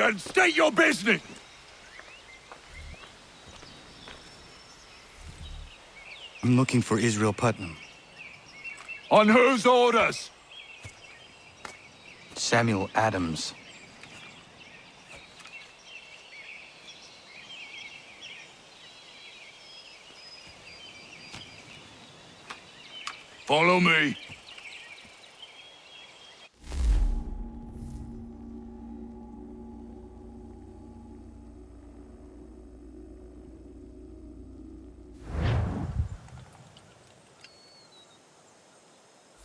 And state your business! I'm looking for Israel Putnam. On whose orders? Samuel Adams. Follow me.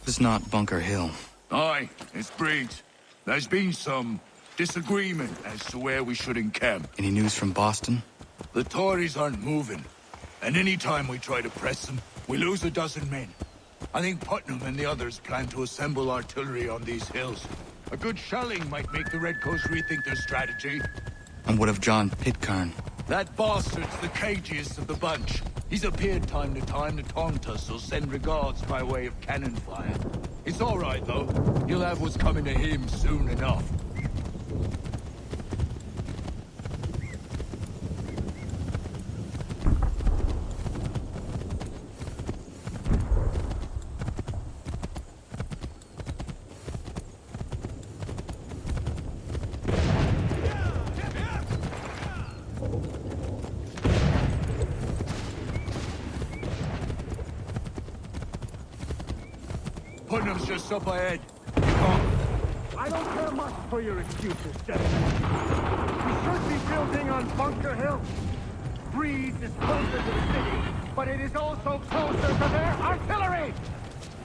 This is not Bunker Hill. Aye, it's Breeds. There's been some disagreement as to where we should encamp. Any news from Boston? The Tories aren't moving, and any time we try to press them, we lose a dozen men. I think Putnam and the others plan to assemble artillery on these hills. A good shelling might make the Redcoats rethink their strategy. And what of John Pitcairn? That bastard's the cagiest of the bunch. He's appeared time to taunt us or send regards by way of cannon fire. It's all right, though. He'll have what's coming to him soon enough. Putnam's just up ahead. I don't care much for your excuses, gentlemen. We should be building on Bunker Hill. Breeze is closer to the city, but it is also closer to their artillery!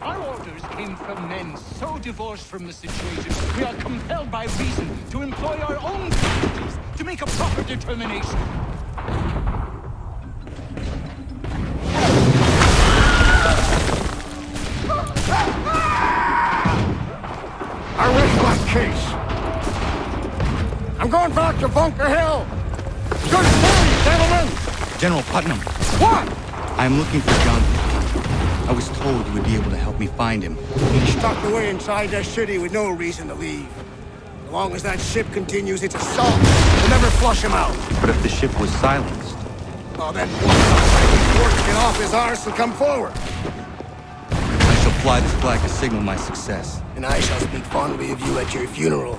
Our orders came from men so divorced from the situation, we are compelled by reason to employ our own faculties to make a proper determination. I rest my case. I'm going back to Bunker Hill. Good morning, gentlemen. General Putnam. What? I'm looking for John Pitcairn. I was told you would be able to help me find him. He's stuck away inside that city with no reason to leave. As long as that ship continues its assault, we'll never flush him out. But if the ship was silenced? Well, then one get off his arse and come forward. I shall fly this flag to signal my success. And I shall speak fondly of you at your funeral.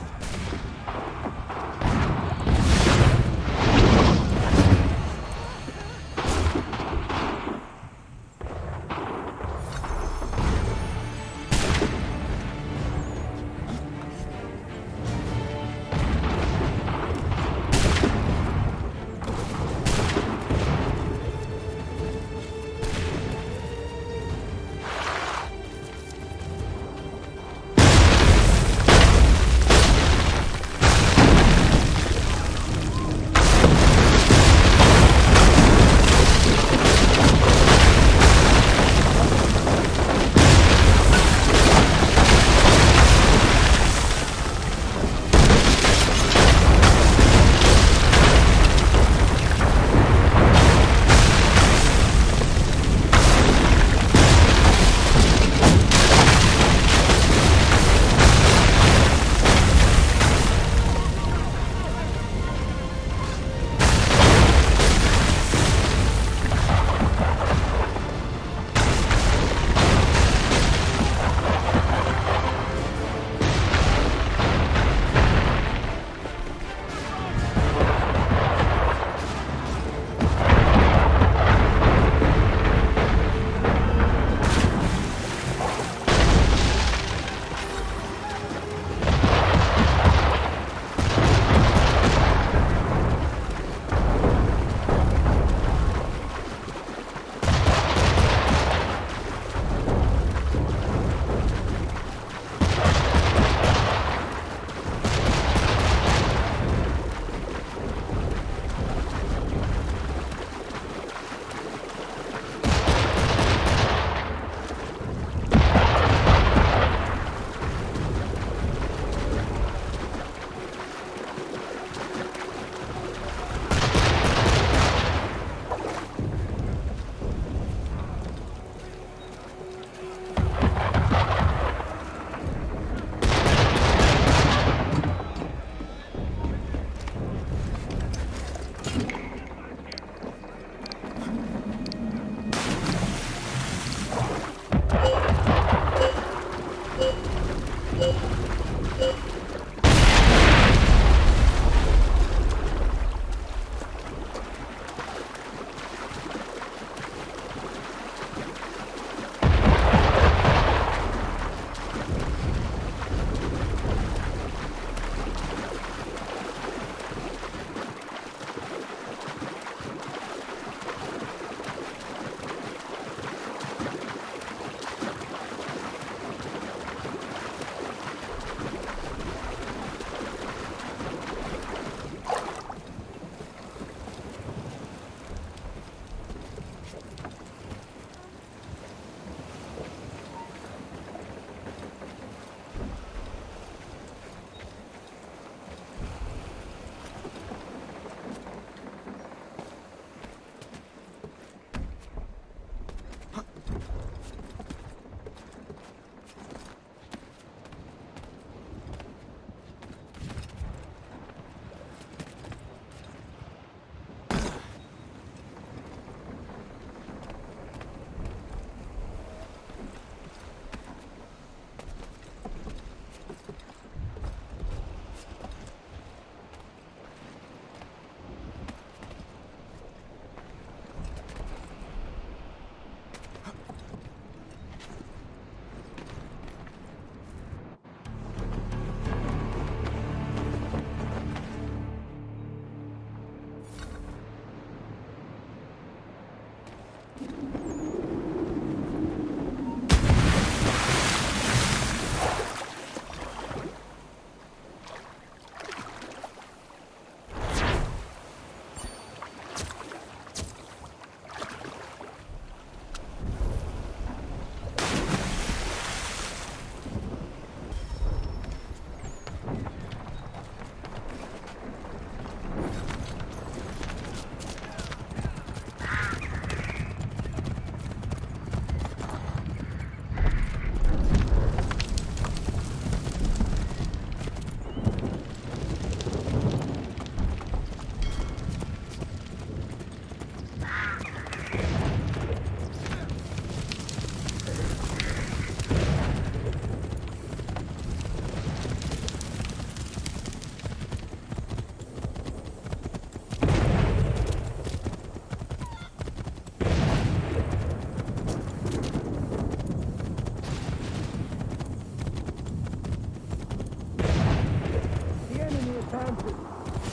advances,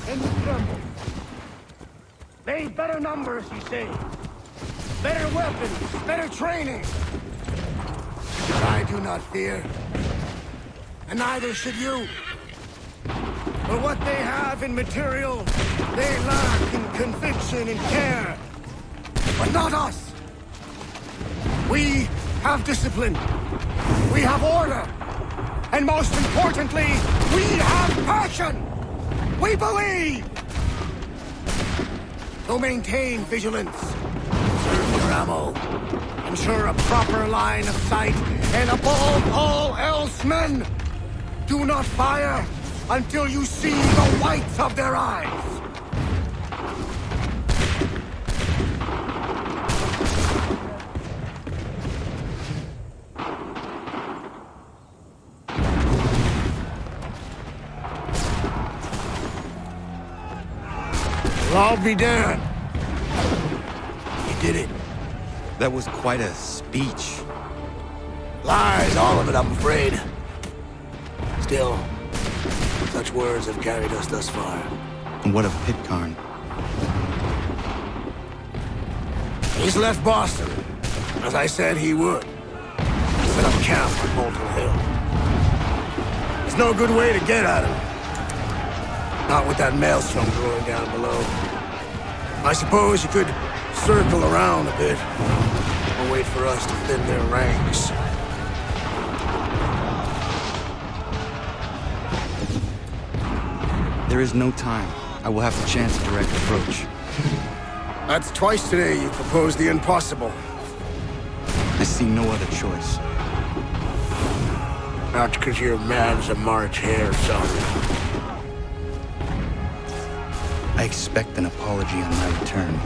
and you tremble. They've better numbers, you say. Better weapons, better training. But I do not fear. And neither should you. For what they have in material, they lack in conviction and care. But not us. We have discipline. We have order. And most importantly, we have passion. We believe. So maintain vigilance. Conserve your ammo. Ensure a proper line of sight. And above all else, men, do not fire until you see the whites of their eyes. Well, I'll be damned. You did it. That was quite a speech. Lies, all of it, I'm afraid. Still, such words have carried us thus far. And what of Pitcairn? He's left Boston, as I said he would. Set up camp on Molten Hill. There's no good way to get at him. Not with that maelstrom growing down below. I suppose you could circle around a bit, or wait for us to thin their ranks. There is no time. I will have to chance a direct approach. That's twice today you proposed the impossible. I see no other choice. Not because you're mad as a March hare, son. I expect an apology on my return.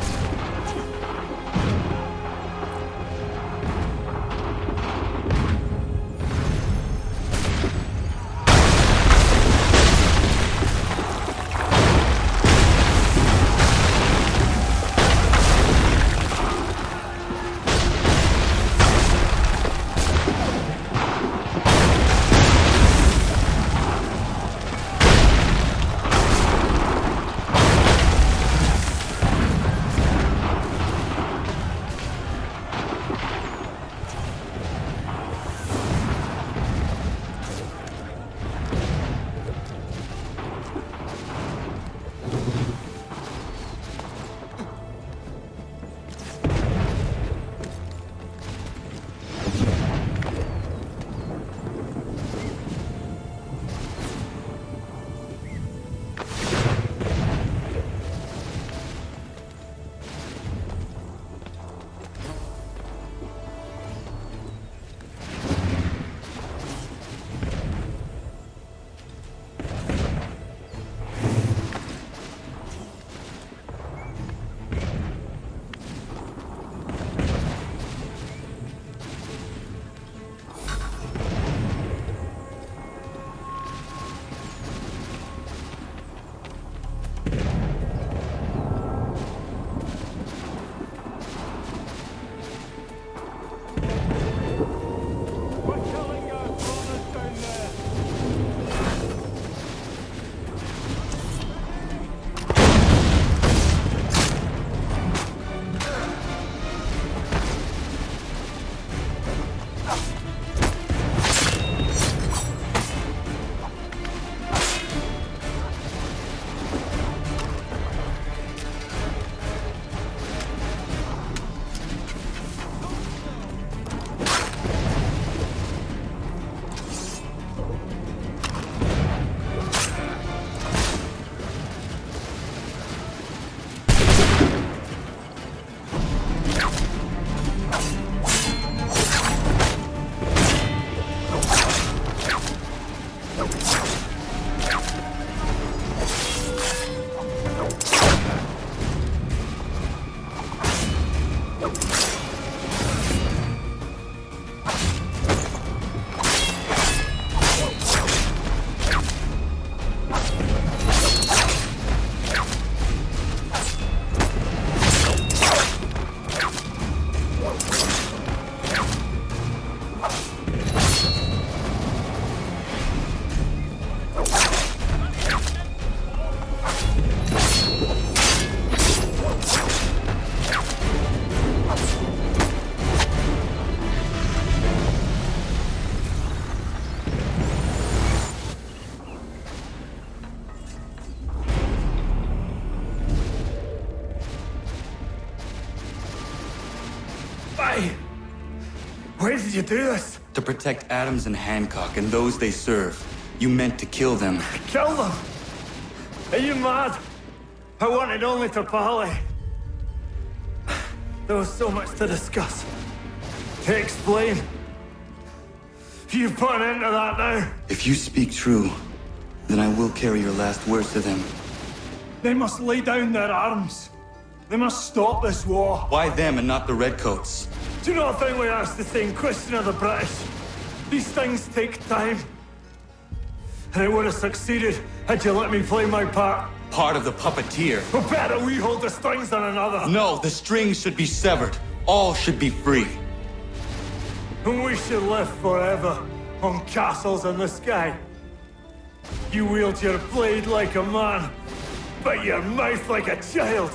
did you do this? To protect Adams and Hancock and those they serve. You meant to kill them. Kill them? Are you mad? I wanted only to parley. There was so much to discuss. To explain. You put an end to that now. If you speak true, then I will carry your last words to them. They must lay down their arms. They must stop this war. Why them and not the Redcoats? Do you not think we asked the same question of the British? These things take time. And it would have succeeded had you let me play my part. Part of the puppeteer. Well, better we hold the strings than another. No, the strings should be severed. All should be free. And we should live forever on castles in the sky. You wield your blade like a man, but your mouth like a child.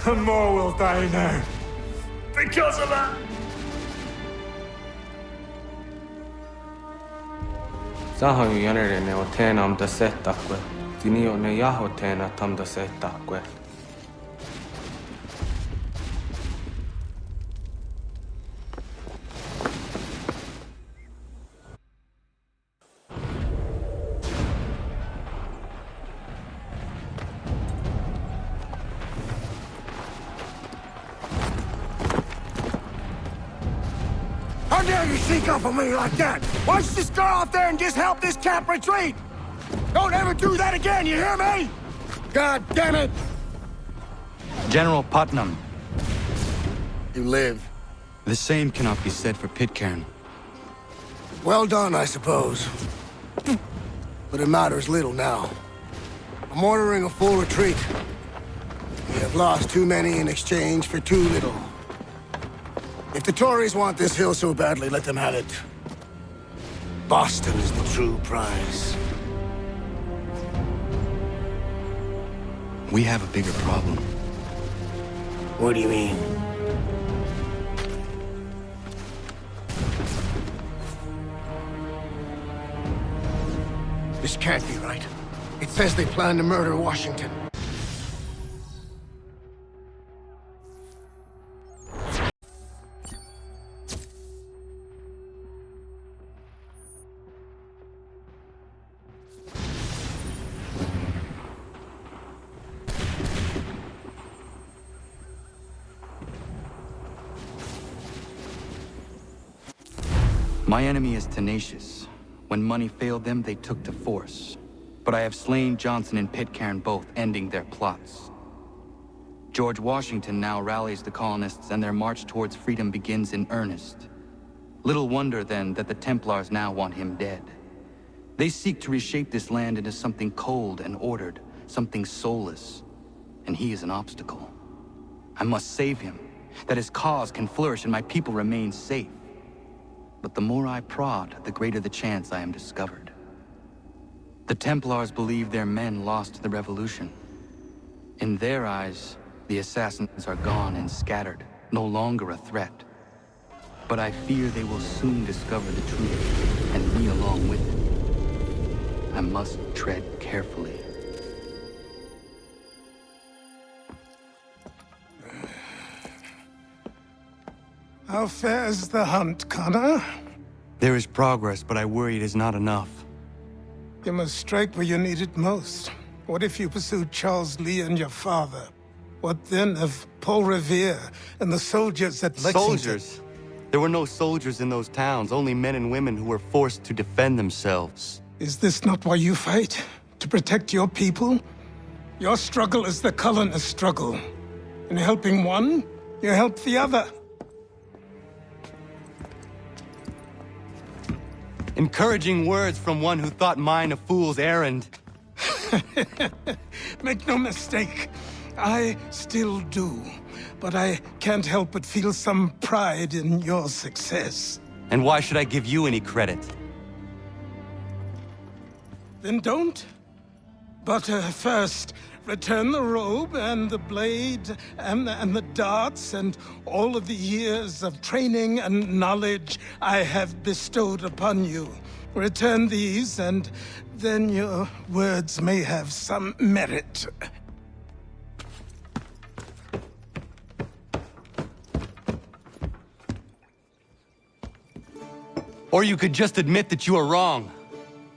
And more will die now. Because of that. Sahoin jänerene o teena am da setakwe. Tini o ne yaho teena tam da setakwe. How dare you sneak up on me like that? Why don't you just go out there and just help this camp retreat? Don't ever do that again, you hear me? God damn it! General Putnam. You live. The same cannot be said for Pitcairn. Well done, I suppose. But it matters little now. I'm ordering a full retreat. We have lost too many in exchange for too little. If the Tories want this hill so badly, let them have it. Boston is the true prize. We have a bigger problem. What do you mean? This can't be right. It says they plan to murder Washington. My enemy is tenacious. When money failed them, they took to force. But I have slain Johnson and Pitcairn both, ending their plots. George Washington now rallies the colonists and their march towards freedom begins in earnest. Little wonder, then, that the Templars now want him dead. They seek to reshape this land into something cold and ordered, something soulless. And he is an obstacle. I must save him, that his cause can flourish and my people remain safe. But the more I prod, the greater the chance I am discovered. The Templars believe their men lost the revolution. In their eyes, the assassins are gone and scattered, no longer a threat. But I fear they will soon discover the truth, and me along with it. I must tread carefully. How fares the hunt, Connor? There is progress, but I worry it is not enough. You must strike where you need it most. What if you pursued Charles Lee and your father? What then of Paul Revere and the soldiers at Lexington? Soldiers? There were no soldiers in those towns, only men and women who were forced to defend themselves. Is this not why you fight? To protect your people? Your struggle is the colonist struggle. In helping one, you help the other. Encouraging words from one who thought mine a fool's errand. Make no mistake, I still do. But I can't help but feel some pride in your success. And why should I give you any credit? Then don't. But first, return the robe and the blade and the darts and all of the years of training and knowledge I have bestowed upon you. Return these, and then your words may have some merit. Or you could just admit that you are wrong.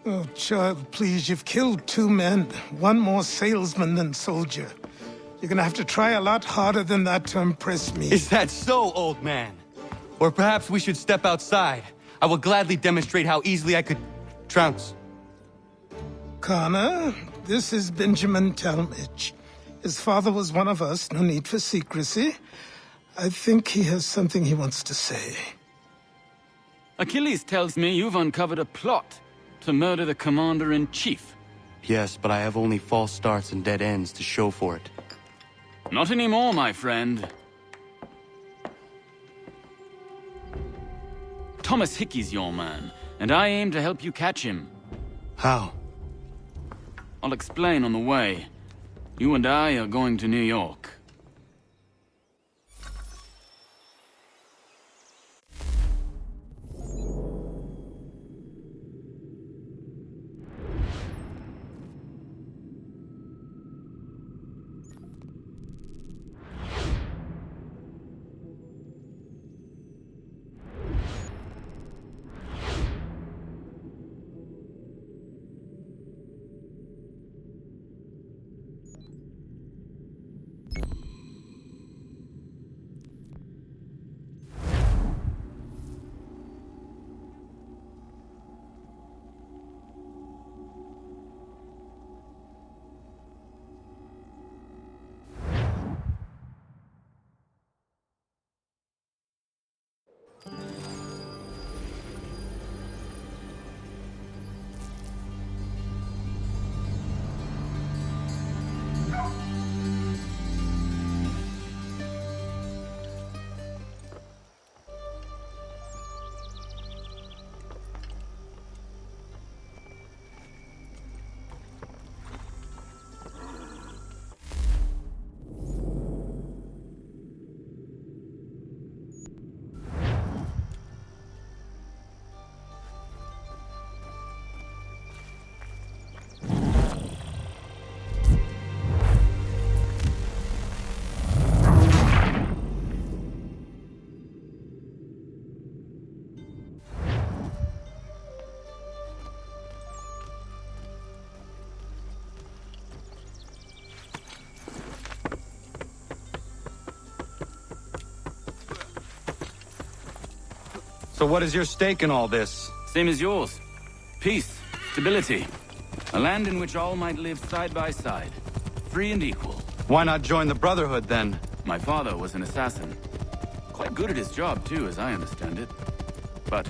Oh, child, please, you've killed 2 men. One more salesman than soldier. You're gonna have to try a lot harder than that to impress me. Is that so, old man? Or perhaps we should step outside. I will gladly demonstrate how easily I could trounce. Connor, this is Benjamin Talmadge. His father was one of us, no need for secrecy. I think he has something he wants to say. Achilles tells me you've uncovered a plot to murder the commander-in-chief. Yes, but I have only false starts and dead ends to show for it. Not anymore, my friend. Thomas Hickey's your man, and I aim to help you catch him. How? I'll explain on the way. You and I are going to New York. So what is your stake in all this? Same as yours. Peace, stability. A land in which all might live side by side. Free and equal. Why not join the Brotherhood, then? My father was an assassin. Quite good at his job, too, as I understand it. But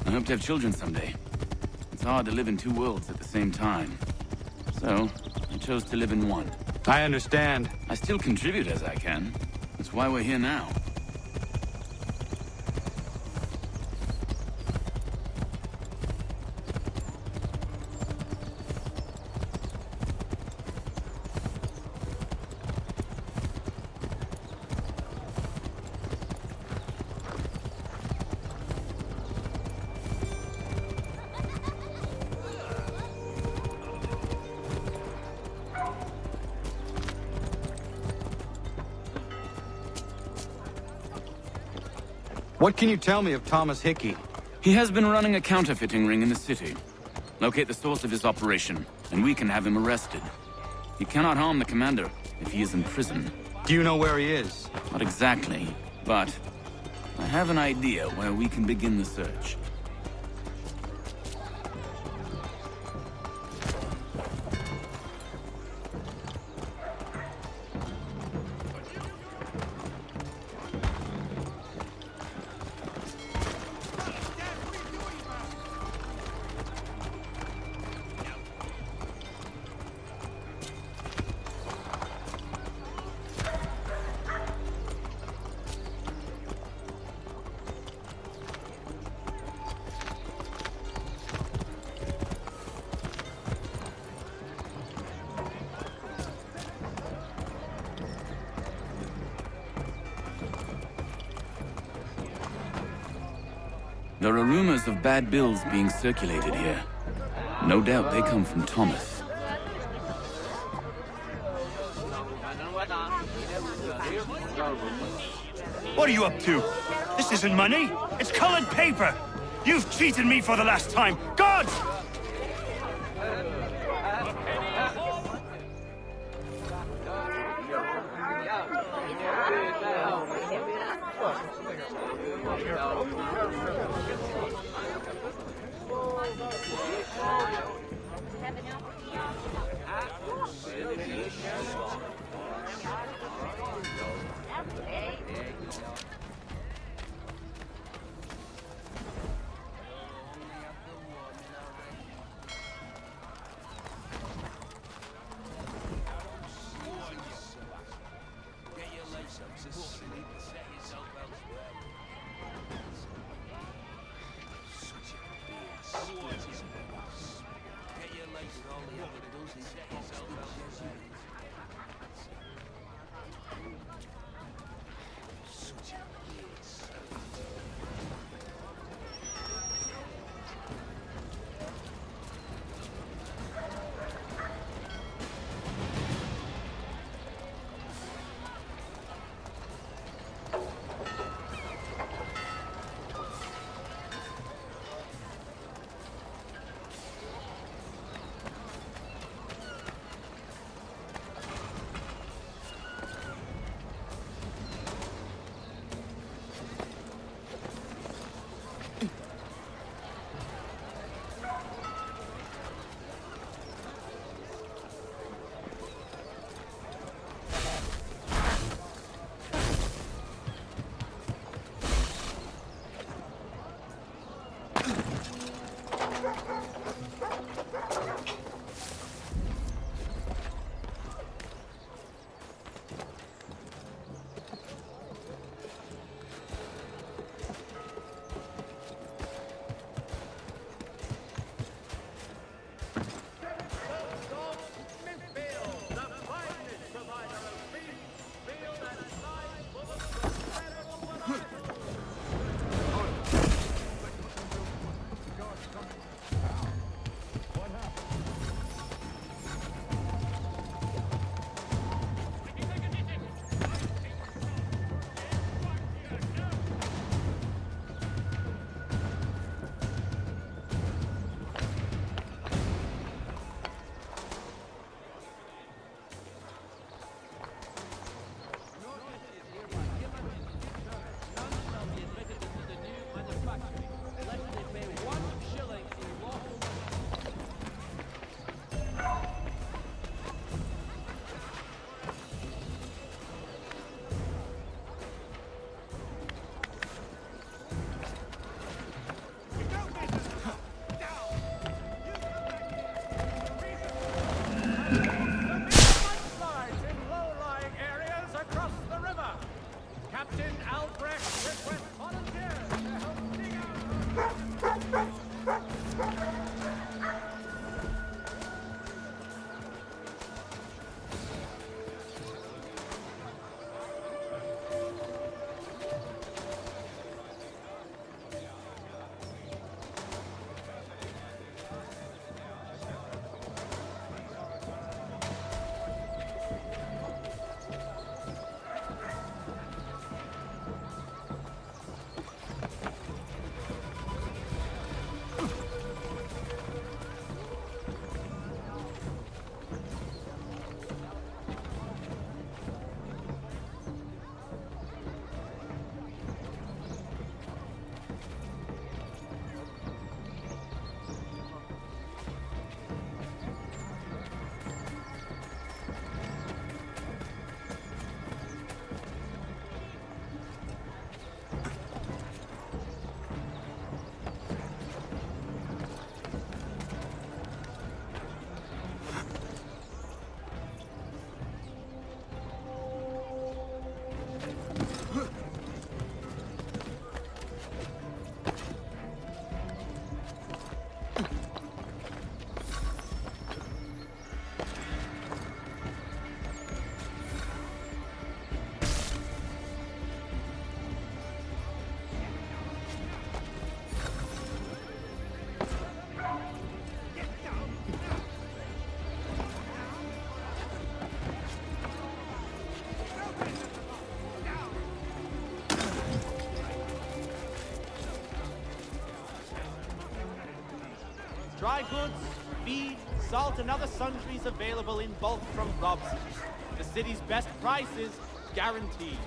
I hope to have children someday. It's hard to live in 2 worlds at the same time. So, I chose to live in one. I understand. I still contribute as I can. That's why we're here now. What can you tell me of Thomas Hickey? He has been running a counterfeiting ring in the city. Locate the source of his operation, and we can have him arrested. He cannot harm the commander if he is in prison. Do you know where he is? Not exactly, but I have an idea where we can begin the search. There are rumors of bad bills being circulated here. No doubt they come from Thomas. What are you up to? This isn't money. It's colored paper. You've cheated me for the last time! Guards! Dry goods, feed, salt, and other sundries available in bulk from Robson's. The city's best prices, guaranteed.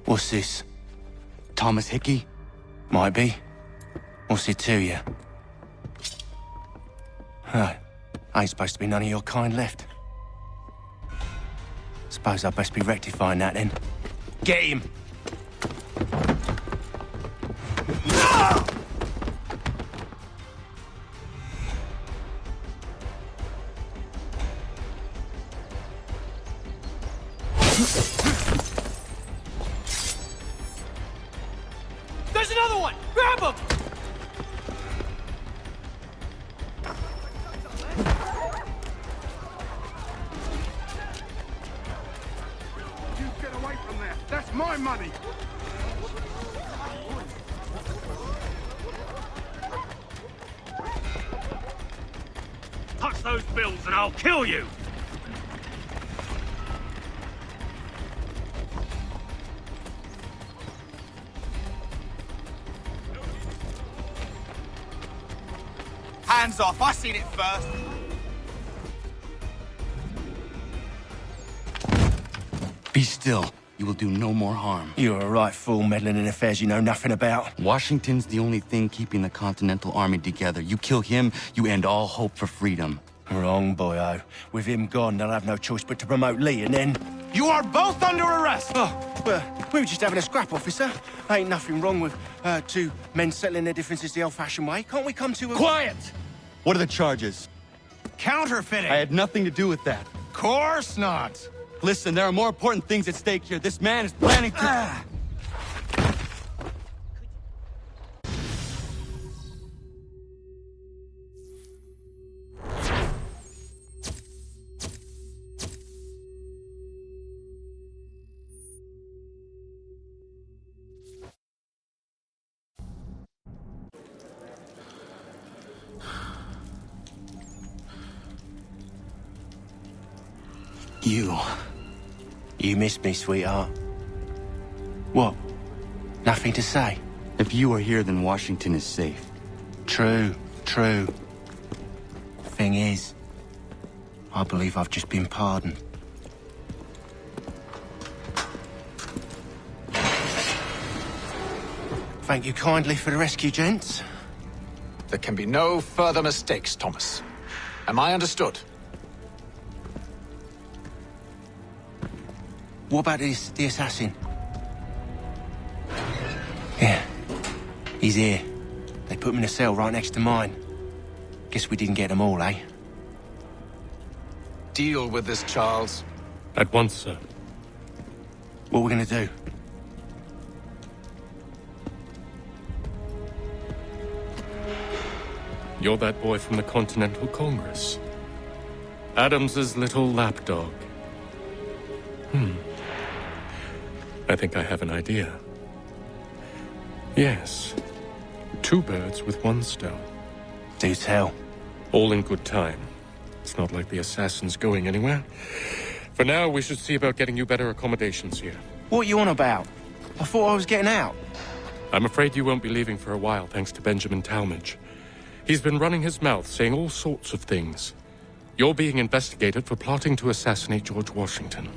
What's this? Thomas Hickey? Might be. What's it to you? Ain't supposed to be none of your kind left. Suppose I best be rectifying that then. Get him! There's another one! Grab him! You get away from there! That's my money! Touch those bills and I'll kill you! Hands off, I seen it first. Be still. You will do no more harm. You're a right fool meddling in affairs you know nothing about. Washington's the only thing keeping the Continental Army together. You kill him, you end all hope for freedom. Wrong, boyo. With him gone, they'll have no choice but to promote Lee, and then... You are both under arrest! Oh, well, we were just having a scrap, officer. Ain't nothing wrong with two men settling their differences the old-fashioned way. Can't we come to a... Quiet! What are the charges? Counterfeiting! I had nothing to do with that. Course not! Listen, there are more important things at stake here. This man is planning to... You missed me, sweetheart. What? Nothing to say? If you are here, then Washington is safe. True. Thing is, I believe I've just been pardoned. Thank you kindly for the rescue, gents. There can be no further mistakes, Thomas. Am I understood? What about the assassin? Yeah, he's here. They put him in a cell right next to mine. Guess we didn't get them all, eh? Deal with this, Charles. At once, sir. What we're gonna do? You're that boy from the Continental Congress. Adams's little lapdog. I think I have an idea. Yes. 2 birds with 1 stone. Do tell. All in good time. It's not like the assassin's going anywhere. For now, we should see about getting you better accommodations here. What you on about? I thought I was getting out. I'm afraid you won't be leaving for a while, thanks to Benjamin Talmadge. He's been running his mouth, saying all sorts of things. You're being investigated for plotting to assassinate George Washington.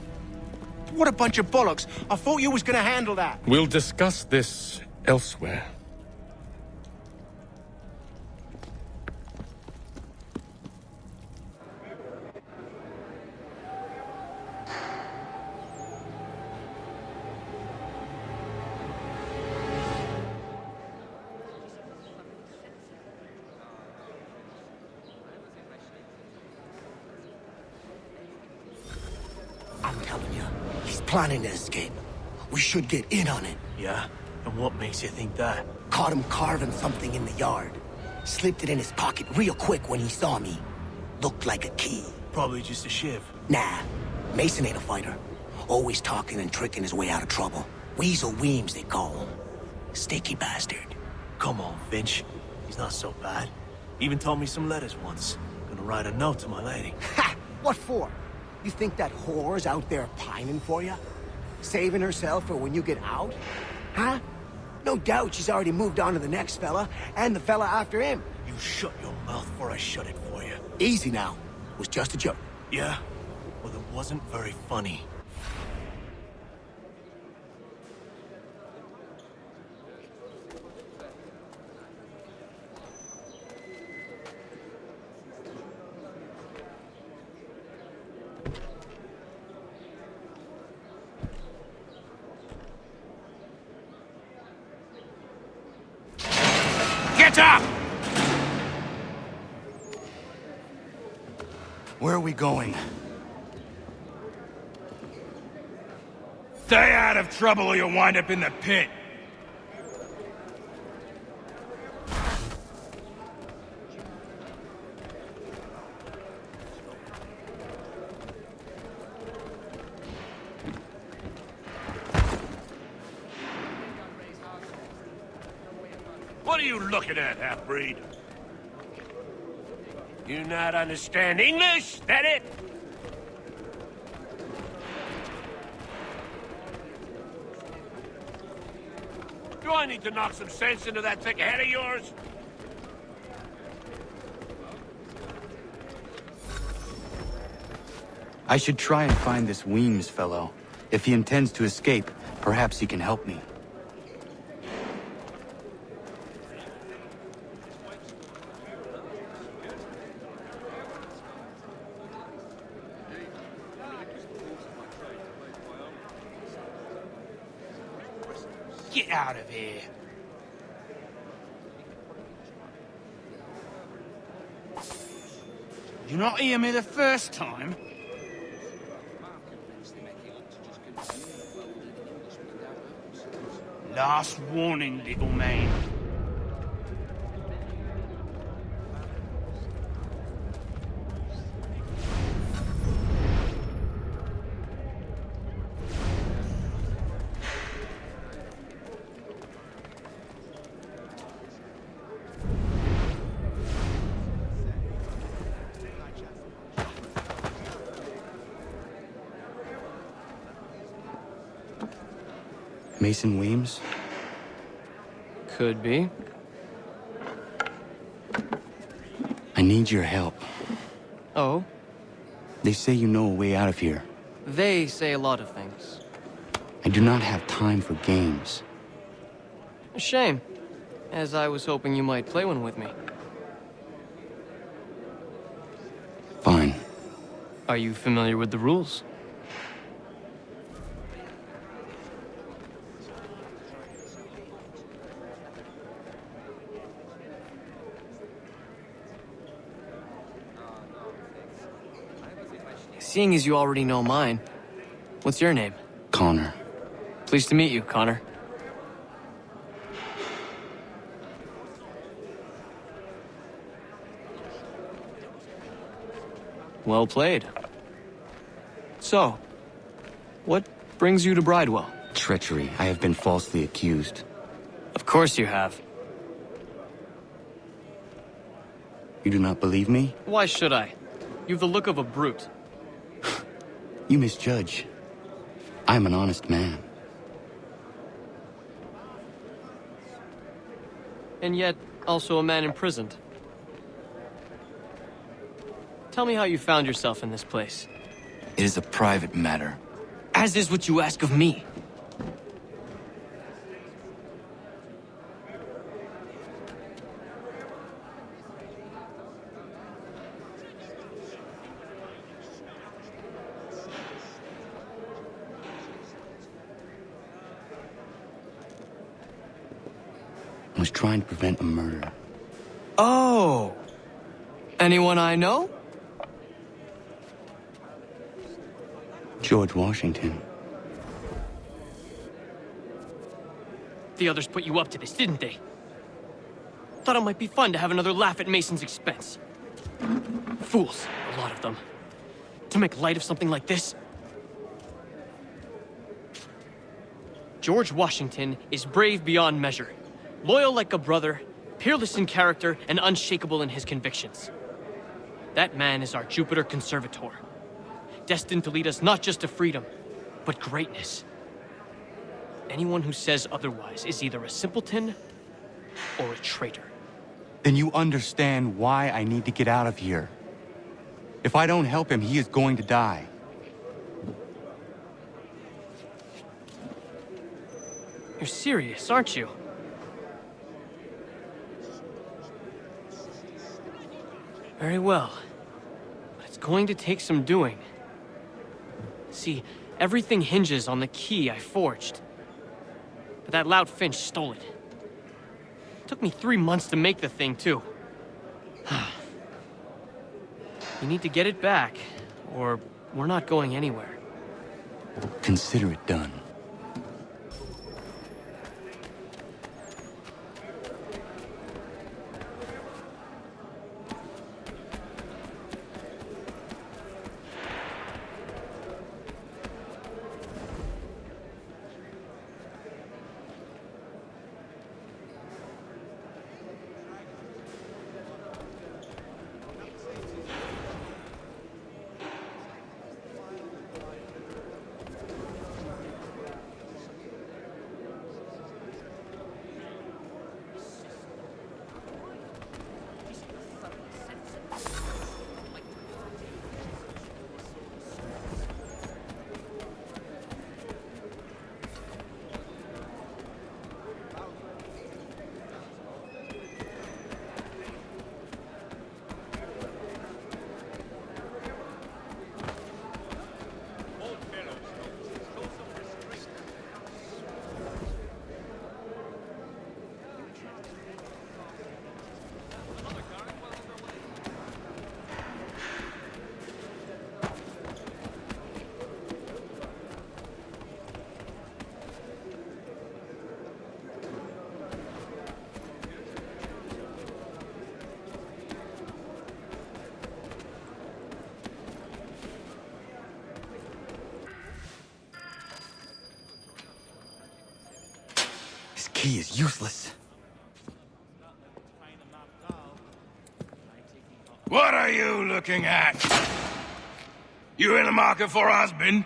What a bunch of bollocks. I thought you was gonna handle that. We'll discuss this elsewhere. I'm telling you, he's planning to escape. We should get in on it. Yeah? And what makes you think that? Caught him carving something in the yard. Slipped it in his pocket real quick when he saw me. Looked like a key. Probably just a shiv. Nah, Mason ain't a fighter. Always talking and tricking his way out of trouble. Weasel Weems, they call him. Sticky bastard. Come on, Finch. He's not so bad. Even told me some letters once. Gonna write a note to my lady. Ha! What for? You think that whore's out there pining for you? Saving herself for when you get out? Huh? No doubt she's already moved on to the next fella, and the fella after him. You shut your mouth before I shut it for you. Easy now. It was just a joke. Yeah? Well, it wasn't very funny. Get up! Where are we going? Stay out of trouble or you'll wind up in the pit. What are you looking at, half-breed? You not understand English? That it? Do I need to knock some sense into that thick head of yours? I should try and find this Weems fellow. If he intends to escape, perhaps he can help me. Get out of here. You not hear me the first time? Last warning, little man. Mason Weems? Could be. I need your help. Oh? They say you know a way out of here. They say a lot of things. I do not have time for games. A shame, as I was hoping you might play one with me. Fine. Are you familiar with the rules? Seeing as you already know mine, what's your name? Connor. Pleased to meet you, Connor. Well played. So, what brings you to Bridewell? Treachery. I have been falsely accused. Of course you have. You do not believe me? Why should I? You've the look of a brute. You misjudge. I am an honest man. And yet, also a man imprisoned. Tell me how you found yourself in this place. It is a private matter. As is what you ask of me. I was trying to prevent a murder. Oh! Anyone I know? George Washington. The others put you up to this, didn't they? Thought it might be fun to have another laugh at Mason's expense. Fools, a lot of them. To make light of something like this. George Washington is brave beyond measure, loyal like a brother, peerless in character, and unshakable in his convictions. That man is our Jupiter Conservator, destined to lead us not just to freedom, but greatness. Anyone who says otherwise is either a simpleton or a traitor. Then you understand why I need to get out of here. If I don't help him, he is going to die. You're serious, aren't you? Very well. But it's going to take some doing. See, everything hinges on the key I forged. But that loud Finch stole it. Took me 3 months to make the thing, too. You need to get it back, or we're not going anywhere. Consider it done. This key is useless. What are you looking at? You in the market for a husband?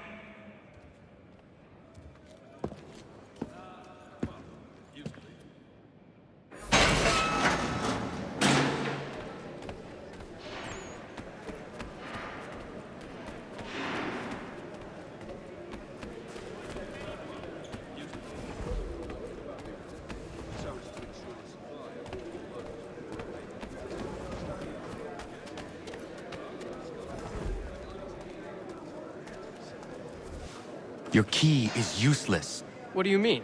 Your key is useless. What do you mean?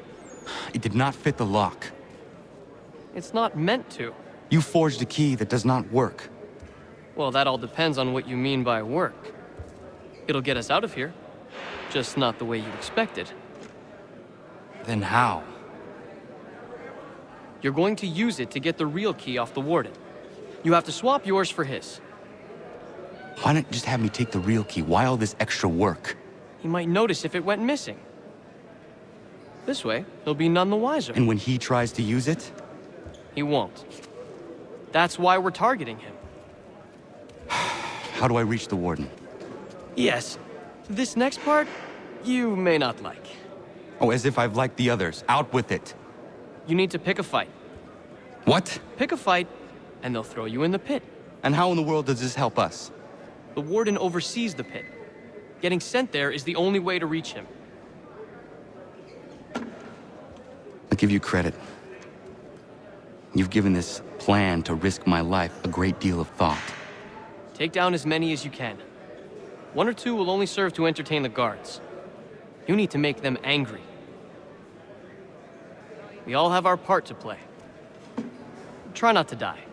It did not fit the lock. It's not meant to. You forged a key that does not work. Well, that all depends on what you mean by work. It'll get us out of here. Just not the way you'd expected. Then how? You're going to use it to get the real key off the warden. You have to swap yours for his. Why not just have me take the real key? Why all this extra work? He might notice if it went missing. This way, he'll be none the wiser. And when he tries to use it? He won't. That's why we're targeting him. How do I reach the warden? Yes. This next part, you may not like. Oh, as if I've liked the others. Out with it. You need to pick a fight. What? Pick a fight, and they'll throw you in the pit. And how in the world does this help us? The warden oversees the pit. Getting sent there is the only way to reach him. give you credit. You've given this plan to risk my life a great deal of thought. Take down as many as you can. 1 or 2 will only serve to entertain the guards. You need to make them angry. We all have our part to play. Try not to die.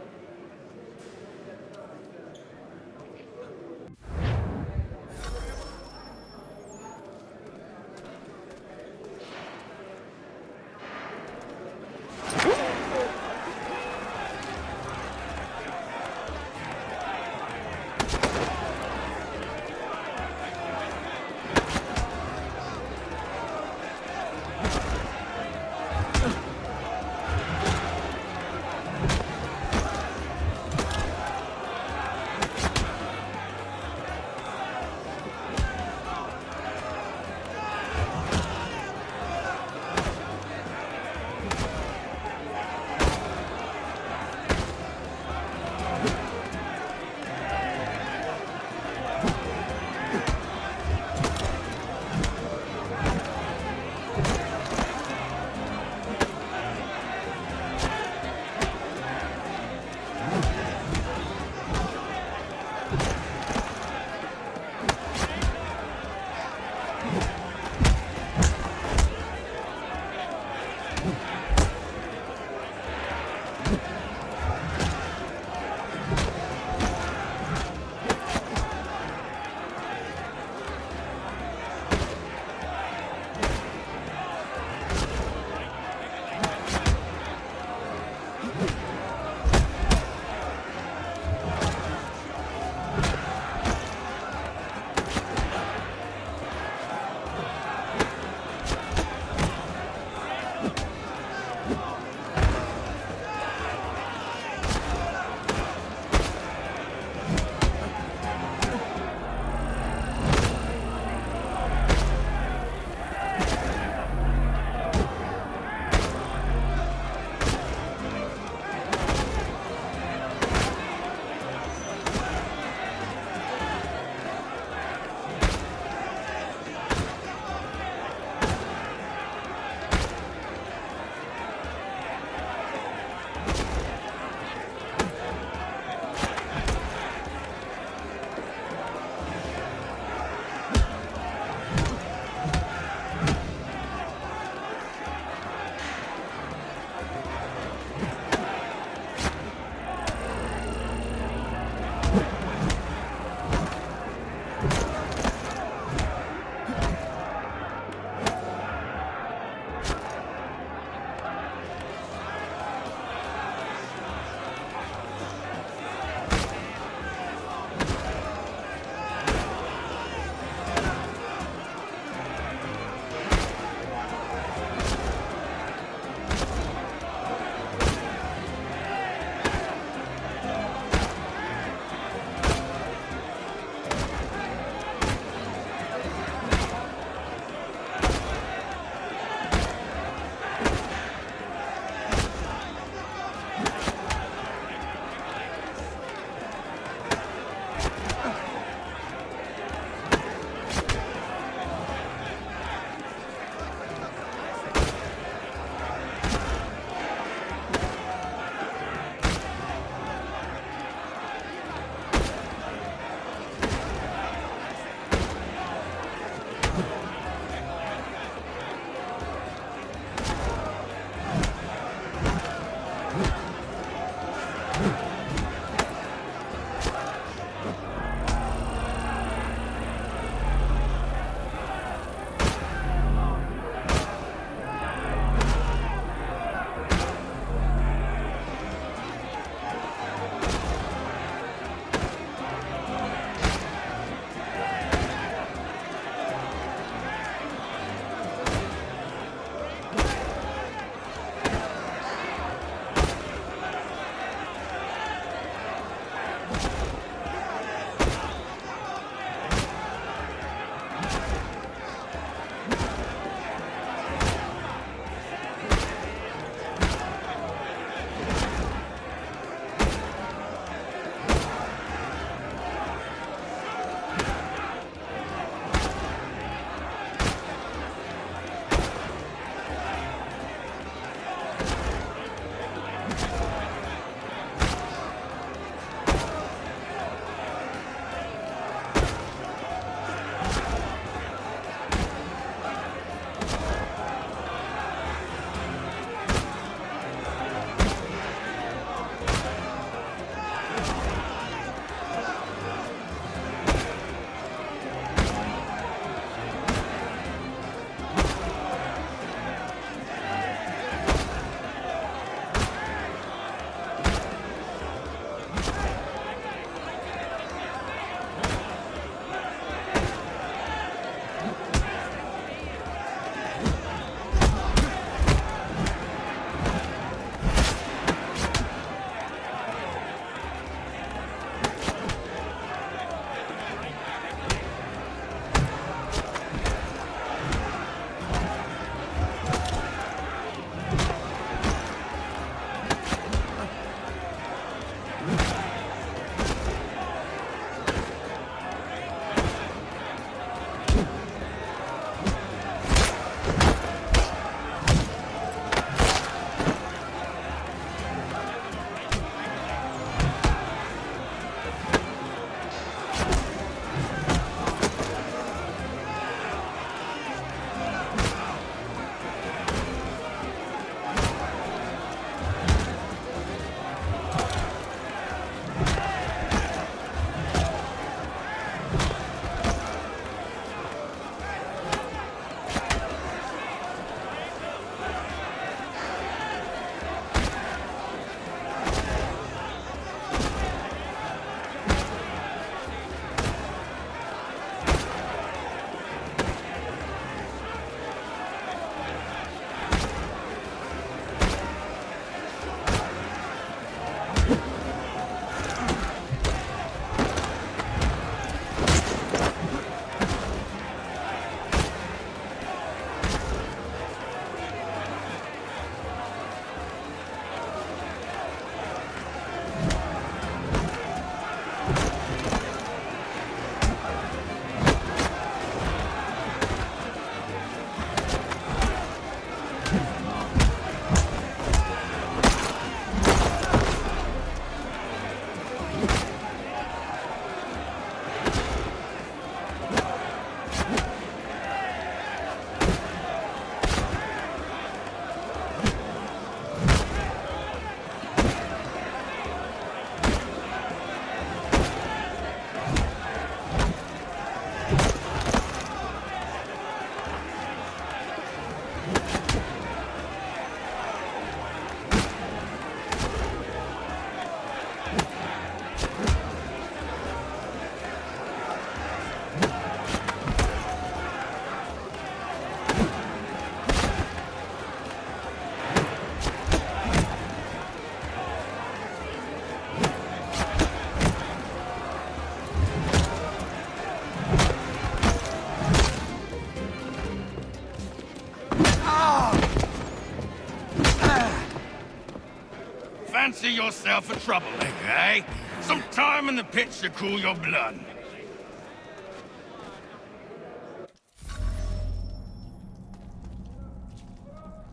fancy yourself a troublemaker, eh? Some time in the pits to cool your blood.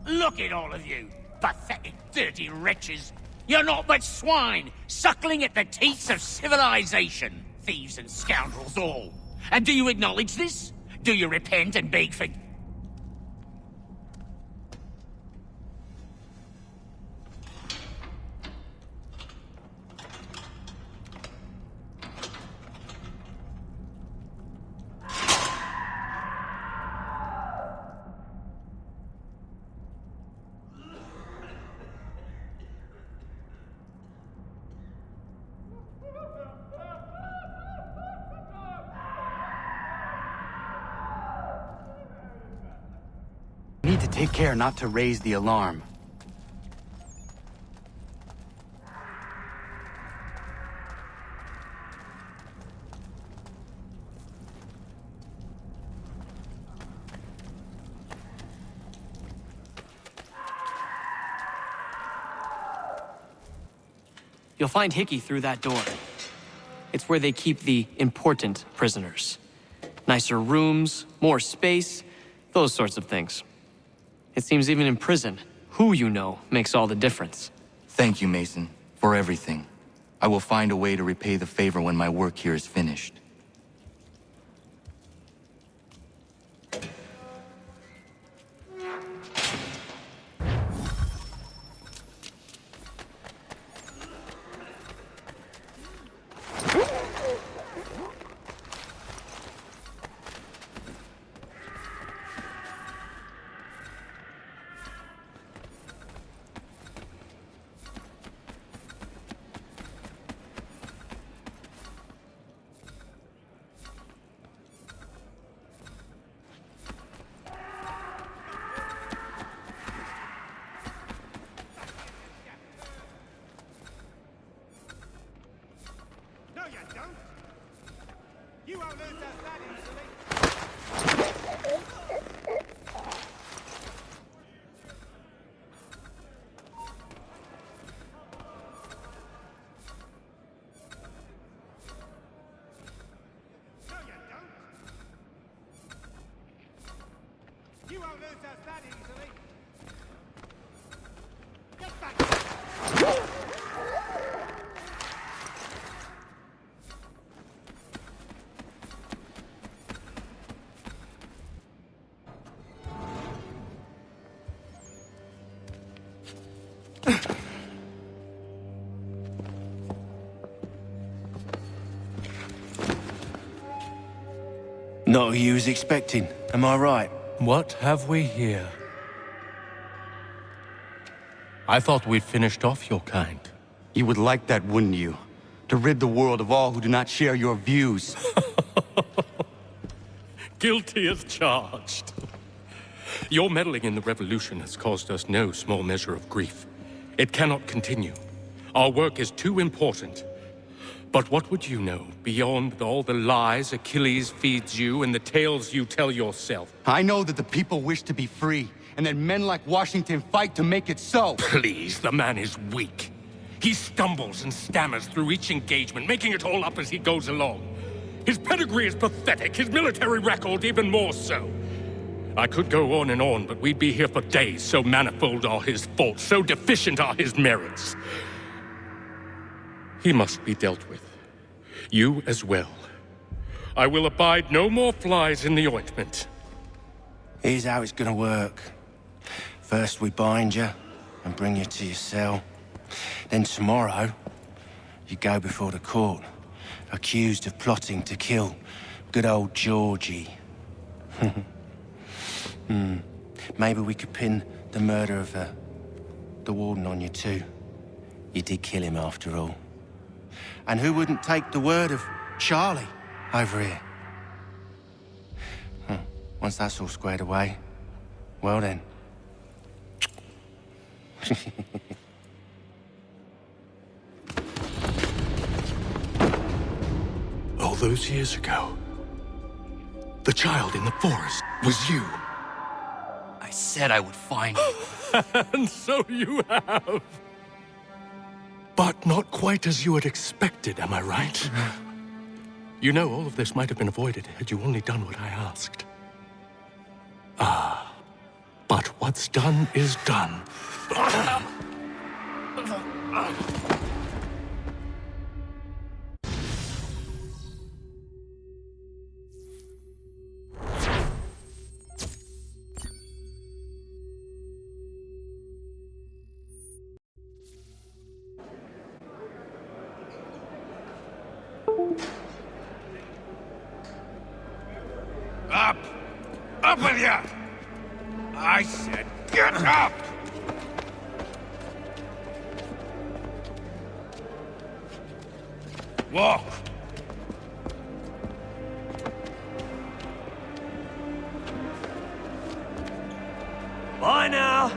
Look at all of you, pathetic, dirty wretches. You're not but swine, suckling at the teats of civilization. Thieves and scoundrels all. And do you acknowledge this? Do you repent and beg for... Need to take care not to raise the alarm. You'll find Hickey through that door. It's where they keep the important prisoners. Nicer rooms, more space, those sorts of things. It seems even in prison, who you know makes all the difference. Thank you, Mason, for everything. I will find a way to repay the favor when my work here is finished. Not who you was expecting, am I right? What have we here? I thought we'd finished off your kind. You would like that, wouldn't you? To rid the world of all who do not share your views. Guilty as charged. Your meddling in the revolution has caused us no small measure of grief. It cannot continue. Our work is too important. But what would you know beyond all the lies Achilles feeds you and the tales you tell yourself? I know that the people wish to be free, and that men like Washington fight to make it so. Please, the man is weak. He stumbles and stammers through each engagement, making it all up as he goes along. His pedigree is pathetic, his military record even more so. I could go on, but we'd be here for days, so manifold are his faults, so deficient are his merits. He must be dealt with. You as well. I will abide no more flies in the ointment. Here's how it's gonna work. First we bind you and bring you to your cell. Then tomorrow, you go before the court, accused of plotting to kill good old Georgie. Maybe we could pin the murder of the warden on you too. You did kill him after all. And who wouldn't take the word of Charlie over here? Once that's all squared away, well then. All those years ago, the child in the forest was you. I said I would find you. And so you have. But not quite as you had expected, am I right? You know, all of this might have been avoided had you only done what I asked. But what's done is done. Up! Up with ya! I said, get up! Walk! Bye now!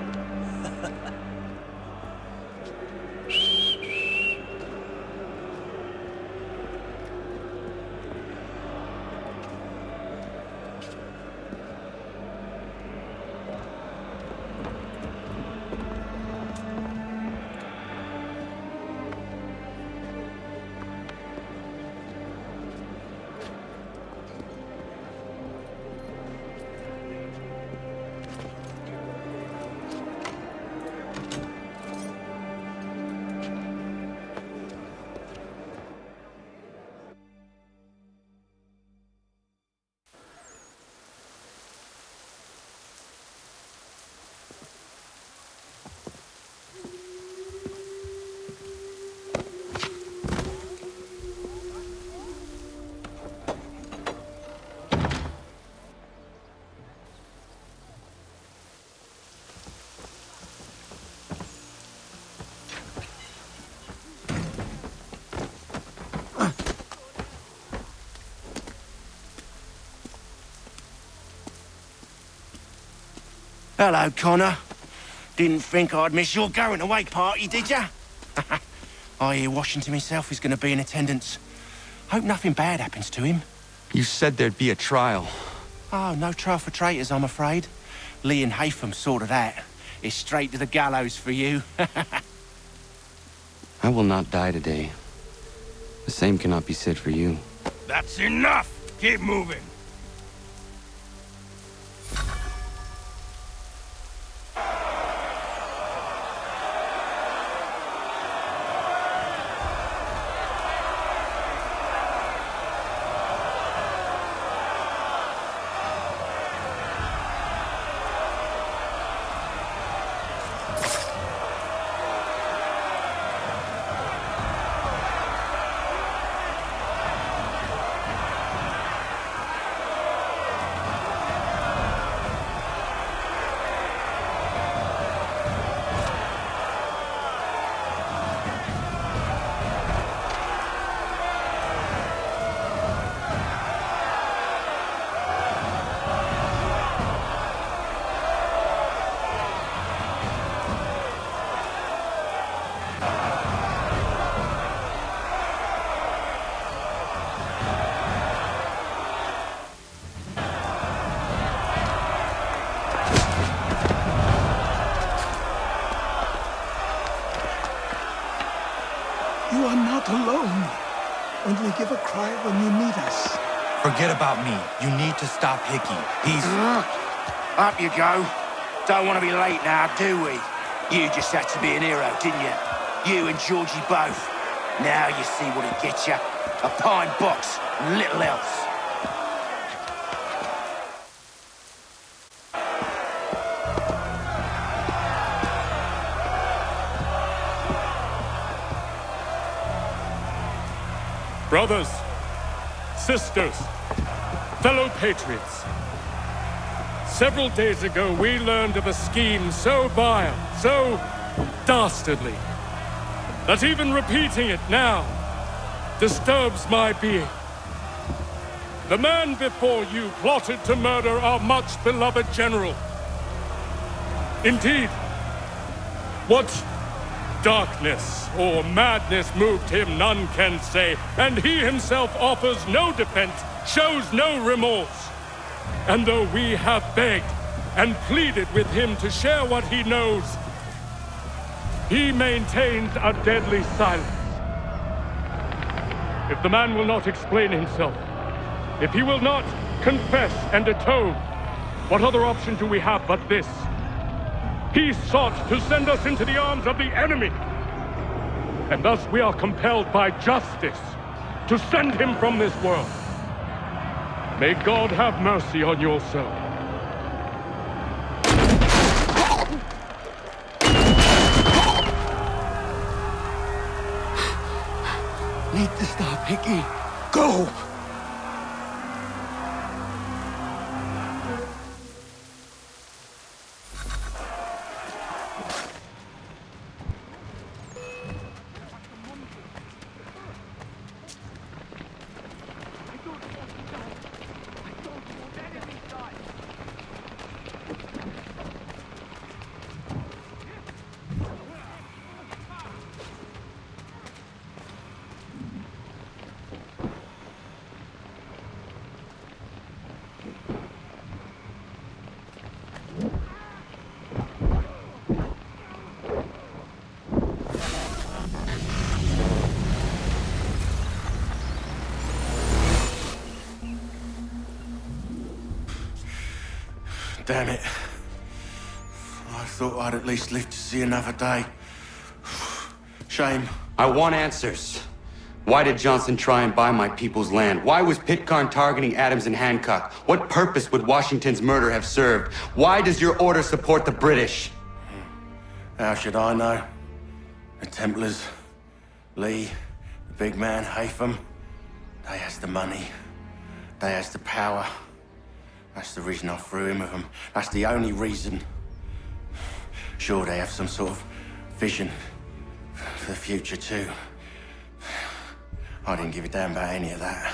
Hello, Connor. Didn't think I'd miss your going away party, did ya? I hear Washington himself is going to be in attendance. Hope nothing bad happens to him. You said there'd be a trial. Oh, no trial for traitors, I'm afraid. Lee and Haytham sorted that. It's straight to the gallows for you. I will not die today. The same cannot be said for you. That's enough! Keep moving! You are not alone. Only give a cry when you need us. Forget about me. You need to stop Hickey. He's... Up you go. Don't want to be late now, do we? You just had to be an hero, didn't you? You and Georgie both. Now you see what it gets you. A pine box and little else. Brothers, sisters, fellow patriots. Several days ago, we learned of a scheme so vile, so dastardly, that even repeating it now disturbs my being. The man before you plotted to murder our much-beloved general. Indeed, what darkness or madness moved him, none can say, and he himself offers no defense, shows no remorse. And though we have begged and pleaded with him to share what he knows, He maintains a deadly silence. If the man will not explain himself, if he will not confess and atone, what other option do we have but this? He sought to send us into the arms of the enemy. And thus we are compelled by justice to send him from this world. May God have mercy on your soul. Need to stop, Hickey. Go! Damn it. I thought I'd at least live to see another day. Shame. I want answers. Why did Johnson try and buy my people's land? Why was Pitcairn targeting Adams and Hancock? What purpose would Washington's murder have served? Why does your order support the British? How should I know? The Templars, Lee, the big man, Haytham, they has the money. They has the power. That's the reason I threw in with them. That's the only reason. Sure, they have some sort of vision for the future too. I didn't give a damn about any of that.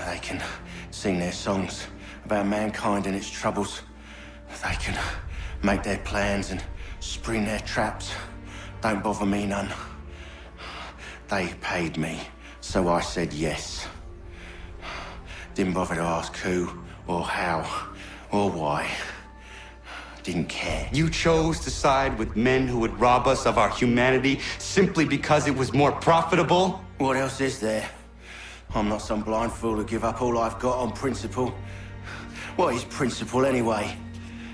They can sing their songs about mankind and its troubles. They can make their plans and spring their traps. Don't bother me none. They paid me, so I said yes. Didn't bother to ask who, or how, or why. Didn't care. You chose to side with men who would rob us of our humanity simply because it was more profitable? What else is there? I'm not some blind fool to give up all I've got on principle. What is principle anyway?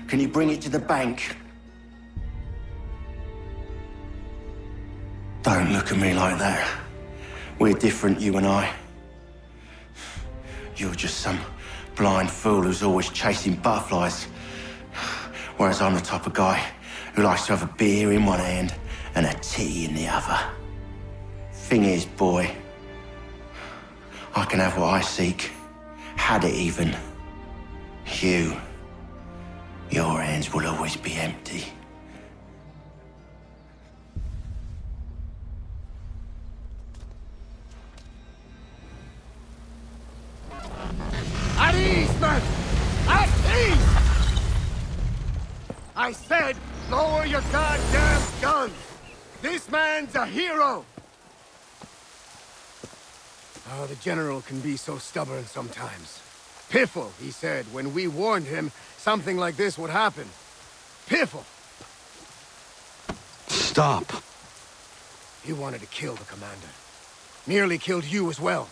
Can you bring it to the bank? Don't look at me like that. We're different, you and I. You're just some blind fool who's always chasing butterflies. Whereas I'm the type of guy who likes to have a beer in one hand and a tea in the other. Thing is, boy, I can have what I seek. Had it even. Your hands will always be empty. At ease, men! At ease! I said, lower your goddamn guns! This man's a hero! Oh, the General can be so stubborn sometimes. Piffle, he said, when we warned him something like this would happen. Piffle! Stop. He wanted to kill the commander. Nearly killed you as well.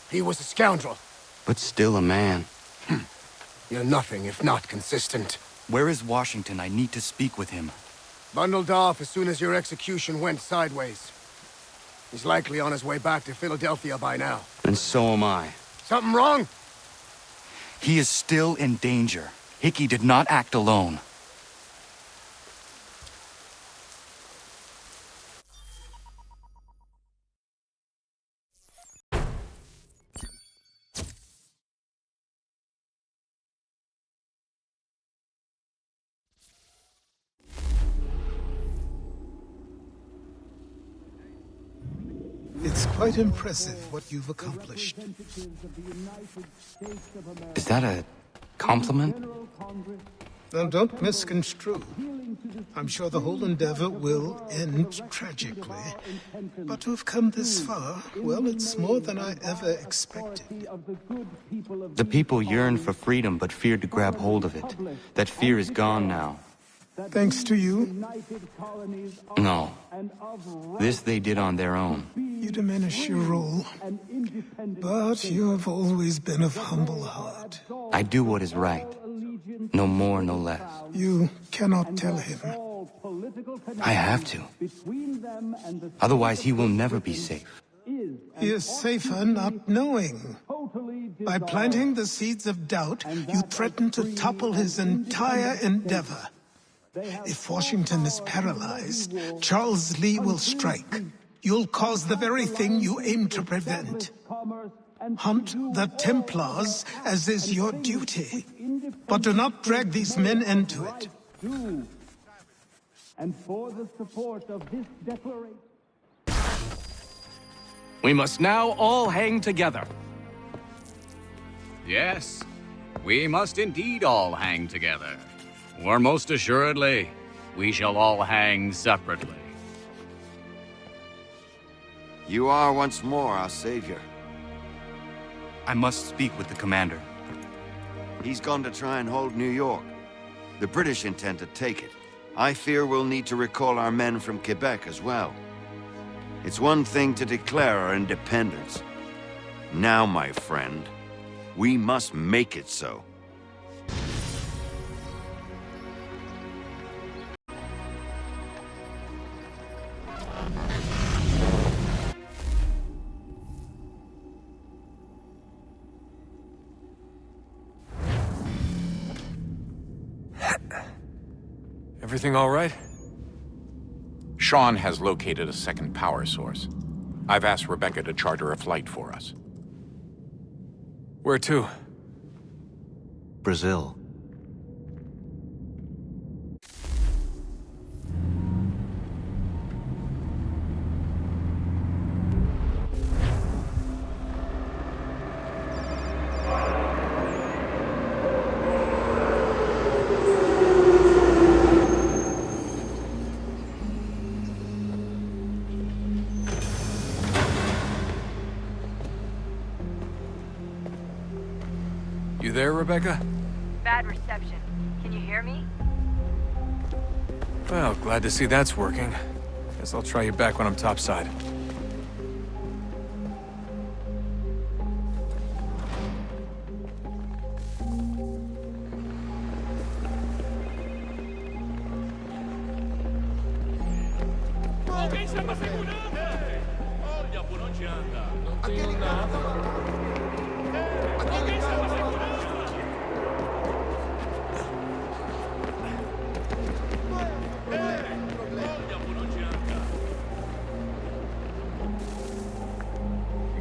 He was a scoundrel. But still a man. You're nothing if not consistent. Where is Washington? I need to speak with him. Bundled off as soon as your execution went sideways. He's likely on his way back to Philadelphia by now. And so am I. Something wrong? He is still in danger. Hickey did not act alone. It's quite impressive what you've accomplished. Is that a compliment? Now, don't misconstrue. I'm sure the whole endeavor will end tragically. But to have come this far, well, it's more than I ever expected. The people yearned for freedom but feared to grab hold of it. That fear is gone now. Thanks to you? No. This they did on their own. You diminish your role. But you have always been of humble heart. I do what is right. No more, no less. You cannot tell him. I have to. Otherwise, he will never be safe. He is safer not knowing. By planting the seeds of doubt, you threaten to topple his entire endeavor. If Washington is paralyzed, Charles Lee will strike. You'll cause the very thing you aim to prevent. Hunt the Templars, as is your duty. But do not drag these men into it. And for the support of this declaration... We must now all hang together. Yes, we must indeed all hang together. Or most assuredly, we shall all hang separately. You are once more our savior. I must speak with the commander. He's gone to try and hold New York. The British intend to take it. I fear we'll need to recall our men from Quebec as well. It's one thing to declare our independence. Now, my friend, we must make it so. Everything all right? Sean has located a second power source. I've asked Rebecca to charter a flight for us. Where to? Brazil. You there, Rebecca? Bad reception. Can you hear me? Well, glad to see that's working. Guess I'll try you back when I'm topside.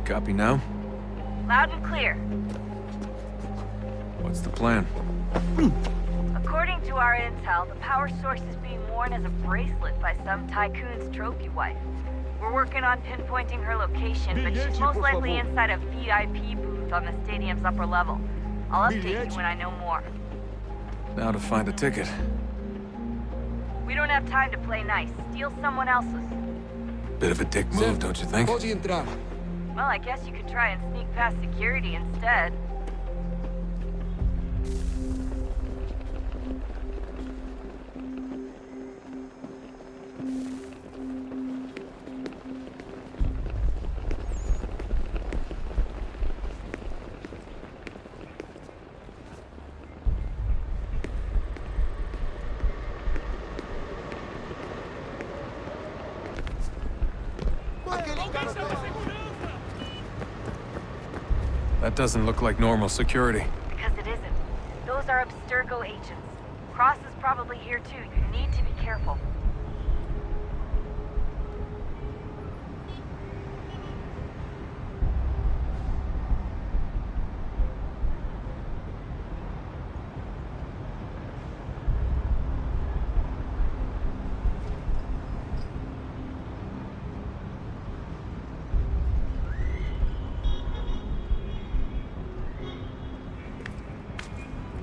Copy now? Loud and clear. What's the plan? According to our intel, the power source is being worn as a bracelet by some tycoon's trophy wife. We're working on pinpointing her location, but she's most likely inside a VIP booth on the stadium's upper level. I'll update you when I know more. Now to find a ticket. We don't have time to play nice. Steal someone else's. Bit of a dick move, don't you think? Well, I guess you could try and sneak past security instead. That doesn't look like normal security. Because it isn't. Those are Abstergo agents. Cross is probably here too. You need to be careful.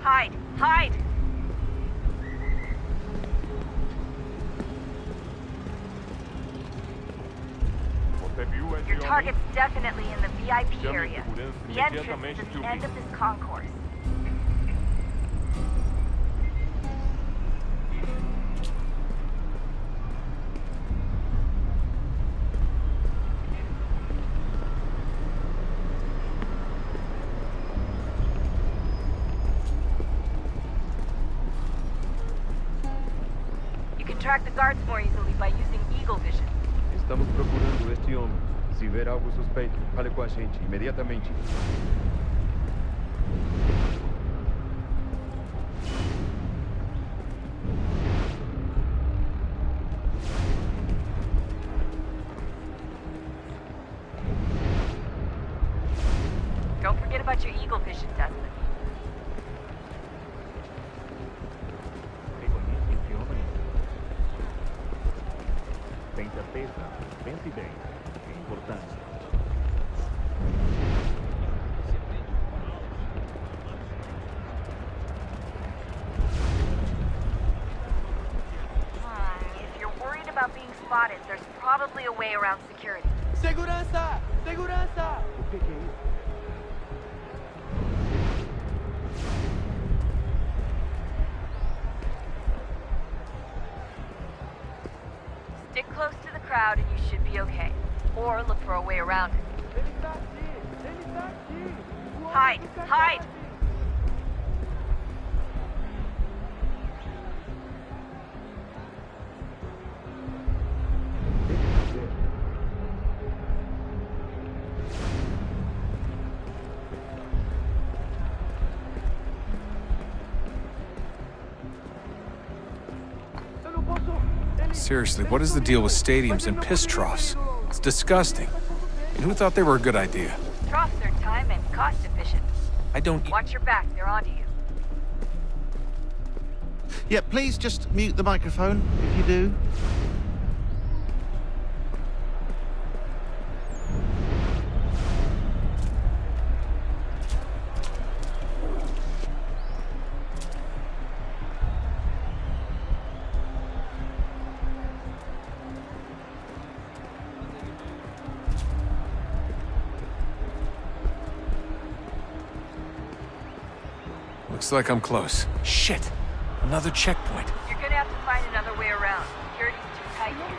Hide! Hide! Your target's definitely in the VIP area. The entrance is at the end of this concourse. track the guards more easily by using eagle vision. Estamos procurando este homem. Se ver algo suspeito, fale com a gente imediatamente. Don't forget about your eagle vision, Desmond. Reconhece este homem? Tem certeza? Pense bem. É importante. If you're worried about being spotted, there's probably a way around security. Segurança! Segurança! O que é isso? Stick close to the crowd and you should be okay. Or look for a way around it. Hide! Hide! Seriously, what is the deal with stadiums and piss troughs? It's disgusting. And who thought they were a good idea? Troughs are time and cost efficient. I don't... Watch your back, they're onto you. Yeah, please just mute the microphone, if you do. Looks like I'm close. Shit! Another checkpoint. You're gonna have to find another way around. Security's too tight here.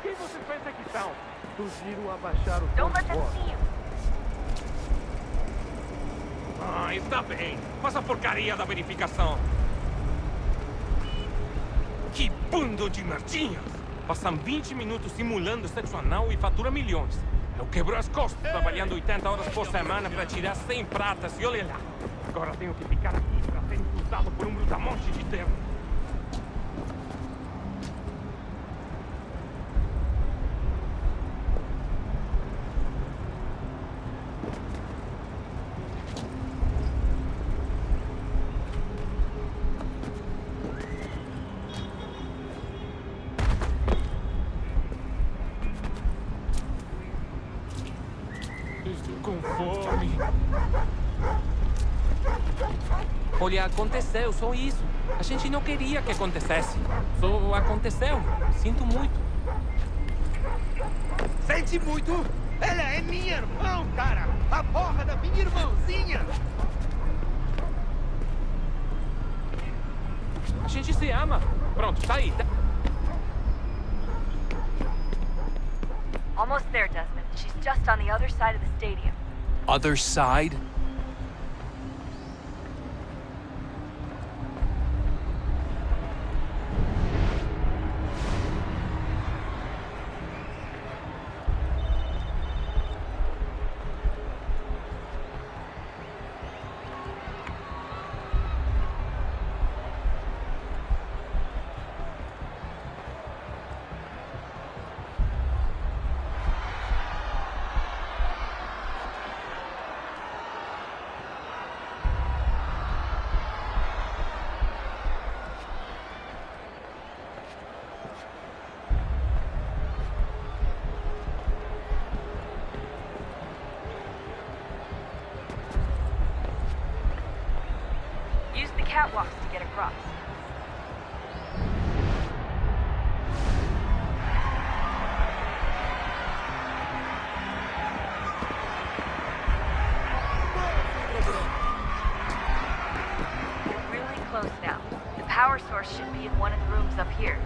Quem você pensa que são? Sugiro abaixar o Don't let them see you. Ah, está bem. Faz a porcaria da verificação. Que bando de merdinhas! Passam 20 minutos simulando sexo anal e fatura milhões. Eu quebro as costas trabalhando 80 horas por semana para tirar 100 pratas e olha lá. Agora tenho que ficar aqui para ser insultado por um brutamonte de terra. Com fome. Olha, aconteceu, só isso. A gente não queria que acontecesse. Só aconteceu. Sinto muito. Sente muito? Ela é minha irmã, cara! A porra da minha irmãzinha! A gente se ama. Pronto, tá aí. Almost there, Desmond. She's just on the other side of the stadium. Other side? Use the catwalks to get across. You're really close now. The power source should be in one of the rooms up here.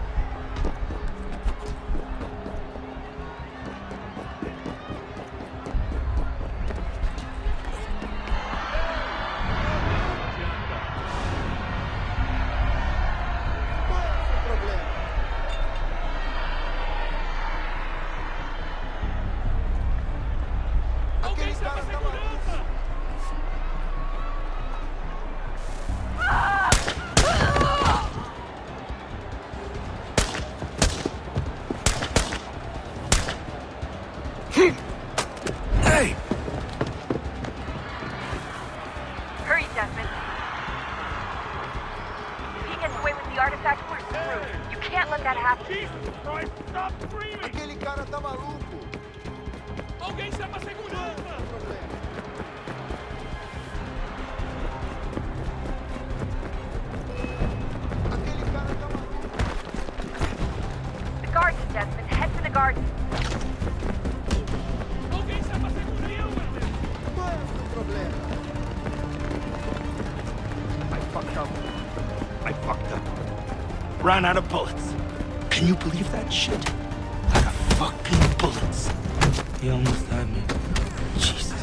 Hey! Hurry, Desmond. If he gets away with the artifact, we're screwed. You can't let that happen. Jesus Christ, stop screaming! Aquele cara tá maluco! Alguém chama a segurança! The garden, Desmond. Head for the garden. Alguém chama a segurança! Qual é o seu problema? I fucked up. Ran out of bullets. Can you believe that shit? Out of fucking bullets. He almost had me. Jesus.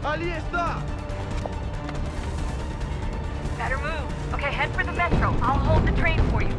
Ali está! Better move. Okay, head for the metro. I'll hold the train for you.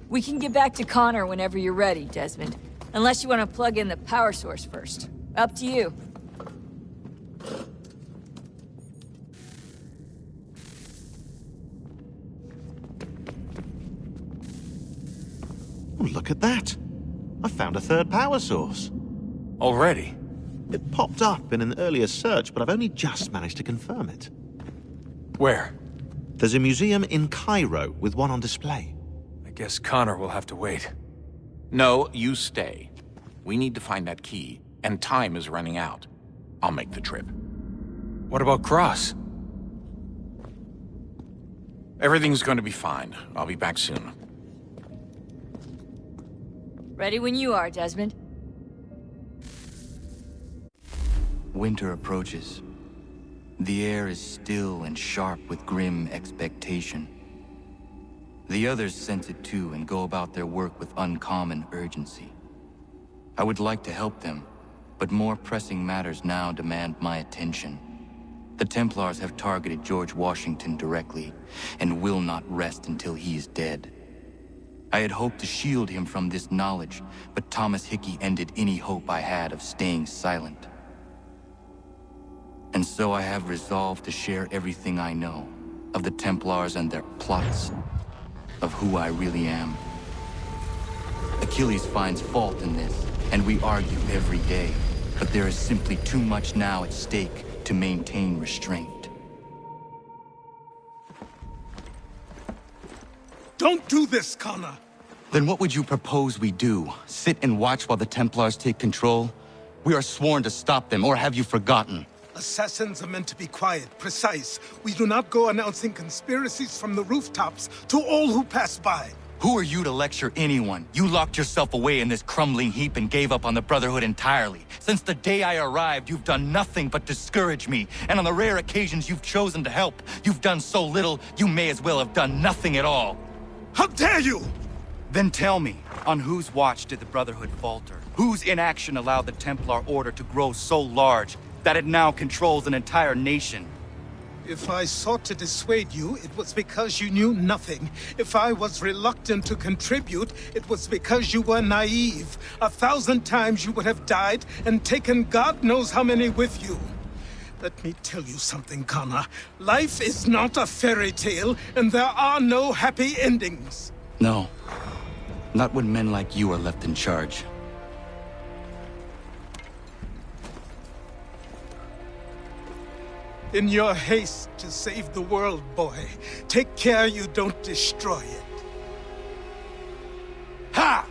We can get back to Connor whenever you're ready, Desmond. Unless you want to plug in the power source first. Up to you. Oh, look at that. I found a third power source. Already? It popped up in an earlier search, but I've only just managed to confirm it. Where? There's a museum in Cairo with one on display. I guess Connor will have to wait. No, you stay. We need to find that key, and time is running out. I'll make the trip. What about Cross? Everything's going to be fine. I'll be back soon. Ready when you are, Desmond. Winter approaches. The air is still and sharp with grim expectation. The others sense it too and go about their work with uncommon urgency. I would like to help them, but more pressing matters now demand my attention. The Templars have targeted George Washington directly, and will not rest until he is dead. I had hoped to shield him from this knowledge, but Thomas Hickey ended any hope I had of staying silent. And so I have resolved to share everything I know of the Templars and their plots, of who I really am. Achilles finds fault in this, and we argue every day, but there is simply too much now at stake to maintain restraint. Don't do this, Connor! Then what would you propose we do? Sit and watch while the Templars take control? We are sworn to stop them, or have you forgotten? Assassins are meant to be quiet, precise. We do not go announcing conspiracies from the rooftops to all who pass by. Who are you to lecture anyone? You locked yourself away in this crumbling heap and gave up on the Brotherhood entirely. Since the day I arrived, you've done nothing but discourage me. And on the rare occasions you've chosen to help, you've done so little, you may as well have done nothing at all. How dare you! Then tell me, on whose watch did the Brotherhood falter? Whose inaction allowed the Templar Order to grow so large that it now controls an entire nation? If I sought to dissuade you, it was because you knew nothing. If I was reluctant to contribute, it was because you were naive. 1,000 times you would have died and taken God knows how many with you. Let me tell you something, Connor. Life is not a fairy tale, and there are no happy endings. No. Not when men like you are left in charge. In your haste to save the world, boy, take care you don't destroy it. Ha!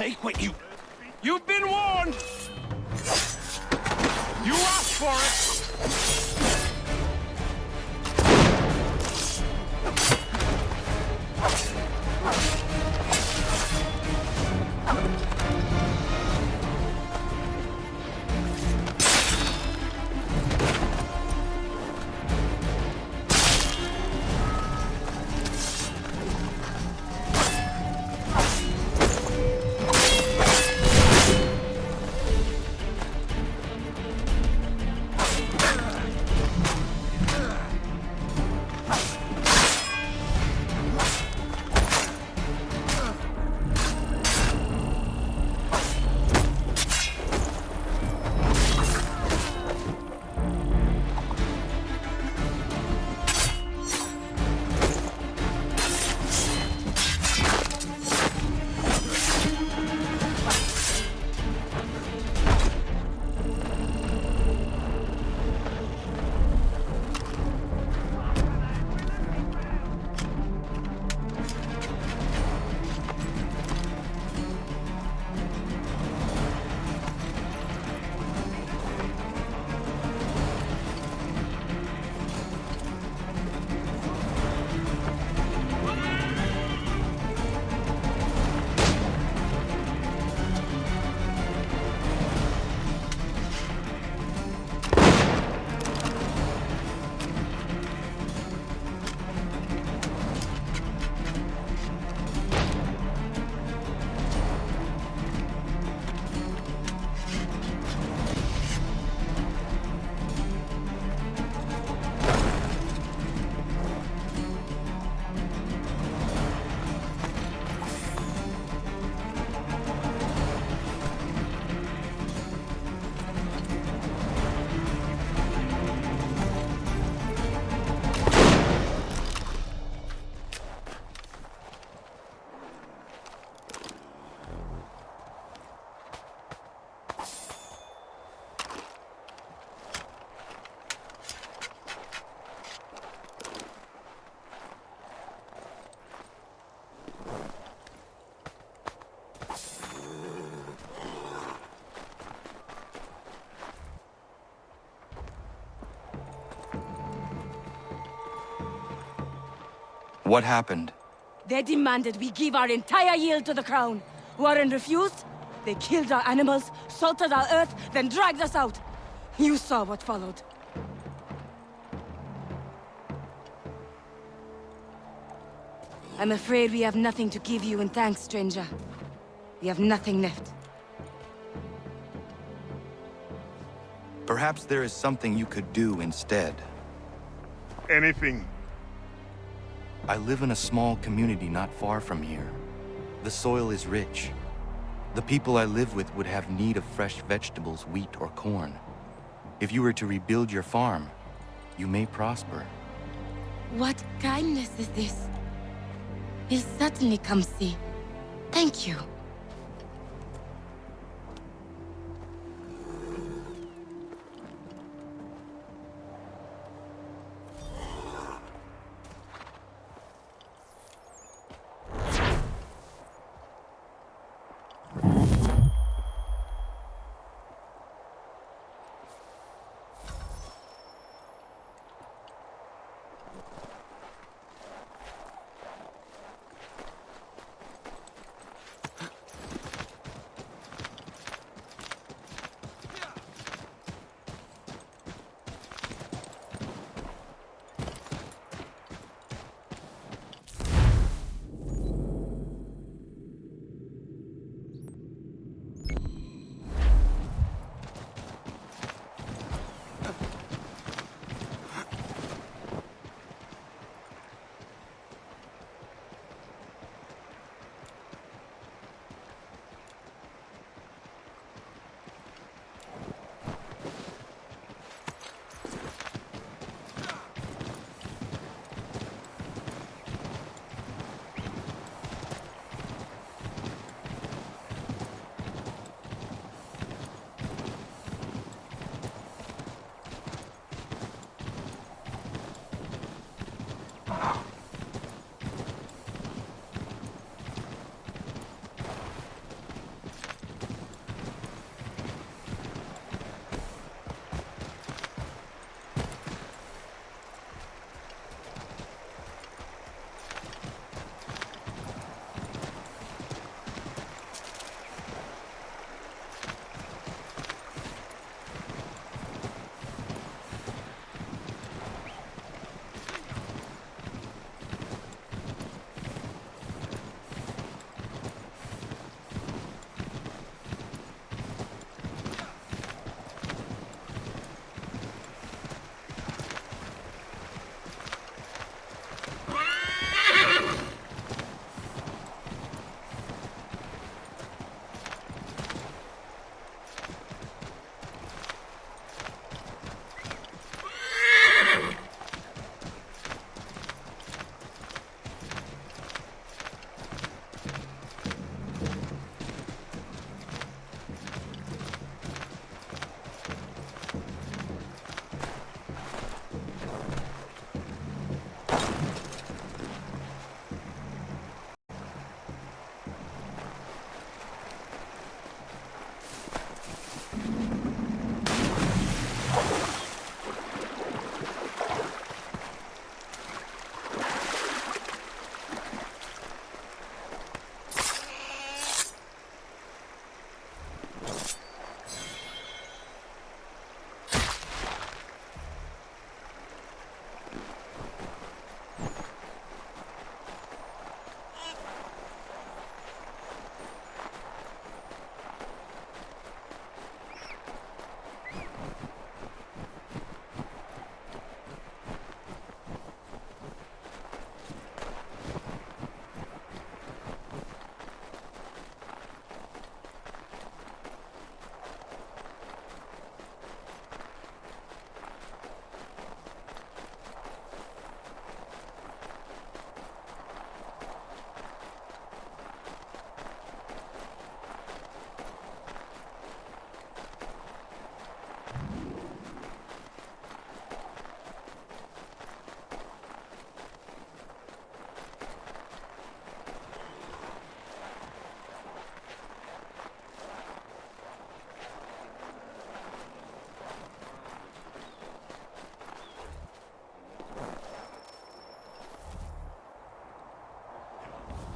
take what you... You've been warned! You asked for it! What happened? They demanded we give our entire yield to the crown. Warren refused. They killed our animals, salted our earth, then dragged us out. You saw what followed. I'm afraid we have nothing to give you in thanks, stranger. We have nothing left. Perhaps there is something you could do instead. Anything. I live in a small community not far from here. The soil is rich. The people I live with would have need of fresh vegetables, wheat, or corn. If you were to rebuild your farm, you may prosper. What kindness is this? We'll certainly come see. Thank you.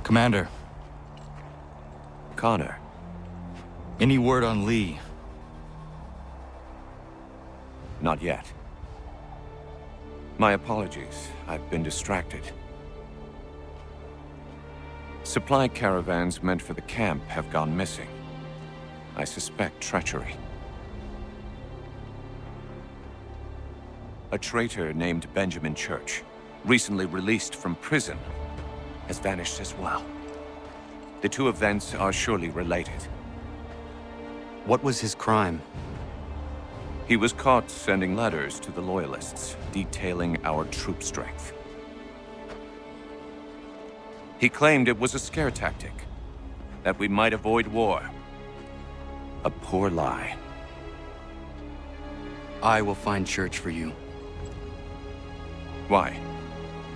Commander. Connor. Any word on Lee? Not yet. My apologies. I've been distracted. Supply caravans meant for the camp have gone missing. I suspect treachery. A traitor named Benjamin Church, recently released from prison, has vanished as well. The two events are surely related. What was his crime? He was caught sending letters to the Loyalists, detailing our troop strength. He claimed it was a scare tactic, that we might avoid war. A poor lie. I will find Church for you. Why?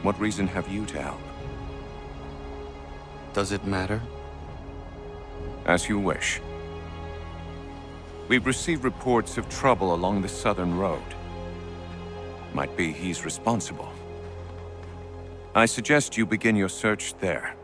What reason have you to help? Does it matter? As you wish. We've received reports of trouble along the southern road. Might be he's responsible. I suggest you begin your search there.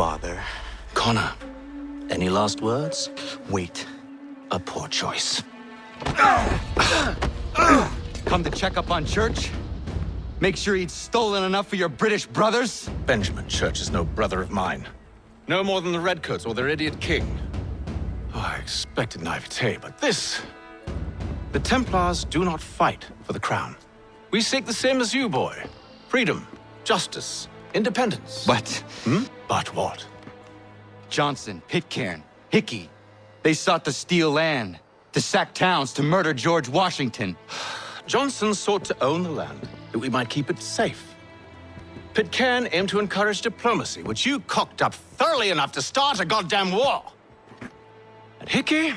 Father. Connor, any last words? Wait. A poor choice. Come to check up on Church? Make sure he'd stolen enough for your British brothers? Benjamin Church is no brother of mine. No more than the Redcoats or their idiot king. Oh, I expected naivete, but this... The Templars do not fight for the crown. We seek the same as you, boy. Freedom, justice, independence. But... But what? Johnson, Pitcairn, Hickey. They sought to steal land, to sack towns, to murder George Washington. Johnson sought to own the land, that we might keep it safe. Pitcairn aimed to encourage diplomacy, which you cocked up thoroughly enough to start a goddamn war. And Hickey?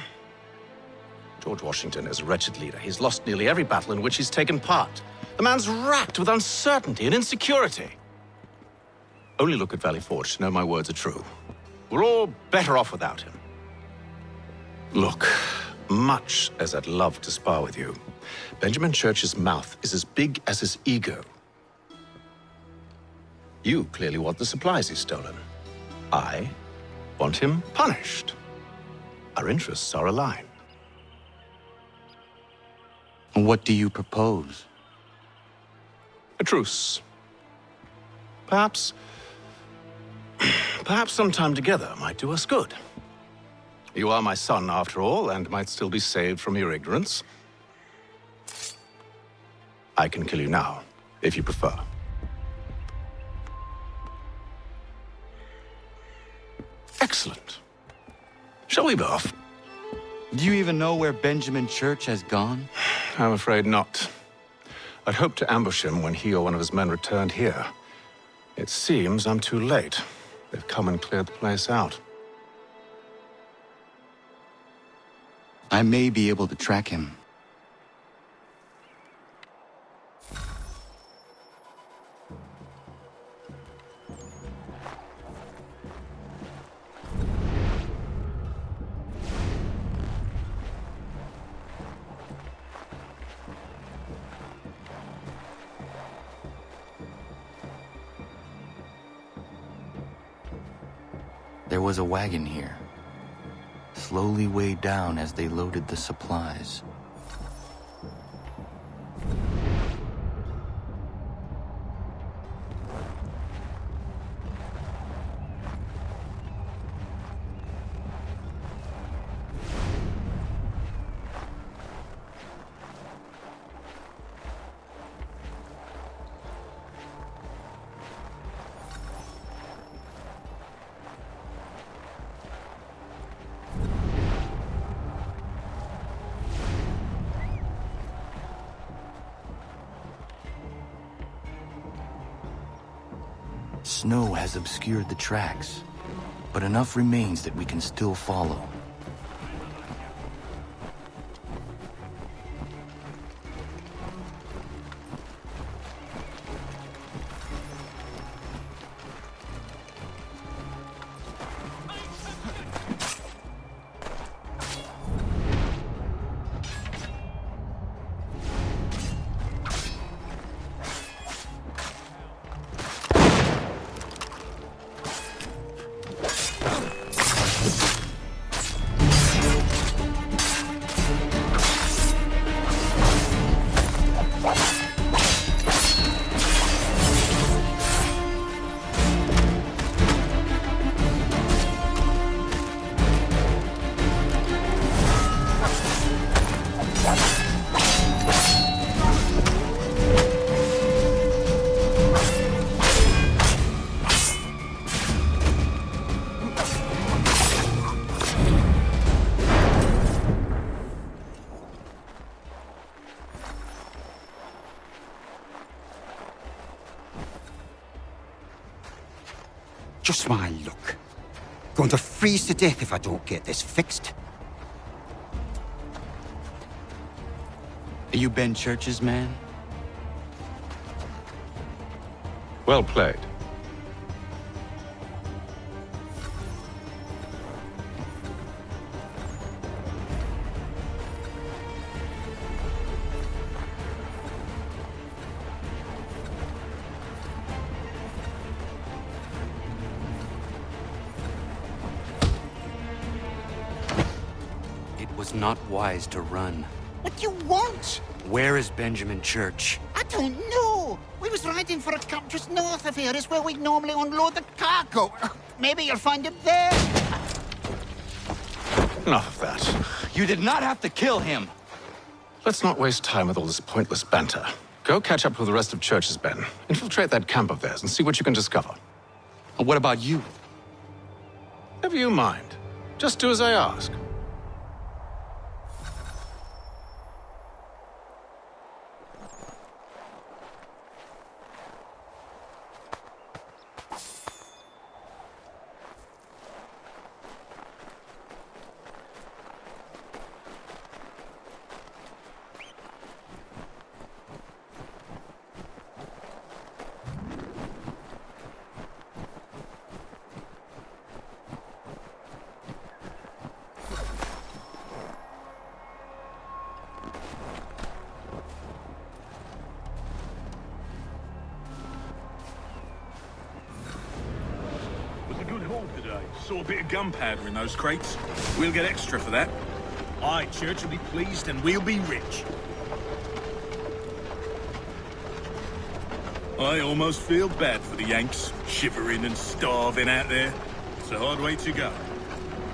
George Washington is a wretched leader. He's lost nearly every battle in which he's taken part. The man's racked with uncertainty and insecurity. Only look at Valley Forge to know my words are true. We're all better off without him. Look, much as I'd love to spar with you, Benjamin Church's mouth is as big as his ego. You clearly want the supplies he's stolen. I want him punished. Our interests are aligned. What do you propose? A truce. Perhaps some time together might do us good. You are my son, after all, and might still be saved from your ignorance. I can kill you now, if you prefer. Excellent. Shall we be off? Do you even know where Benjamin Church has gone? I'm afraid not. I'd hoped to ambush him when he or one of his men returned here. It seems I'm too late. They've come and cleared the place out. I may be able to track him. There was a wagon here, slowly weighed down as they loaded the supplies. Snow has obscured the tracks, but enough remains that we can still follow. Just my luck. Going to freeze to death if I don't get this fixed. Are you Ben Church's man? Well played. It was not wise to run. What do you want? Where is Benjamin Church? I don't know. We was riding for a camp just north of here. Is where we'd normally unload the cargo. Maybe you'll find him there. Enough of that. You did not have to kill him. Let's not waste time with all this pointless banter. Go catch up with the rest of Church's men. Infiltrate that camp of theirs and see what you can discover. And what about you? Never you mind. Just do as I ask. Saw a bit of gunpowder in those crates. We'll get extra for that. Aye, Church will be pleased and we'll be rich. I almost feel bad for the Yanks, shivering and starving out there. It's a hard way to go.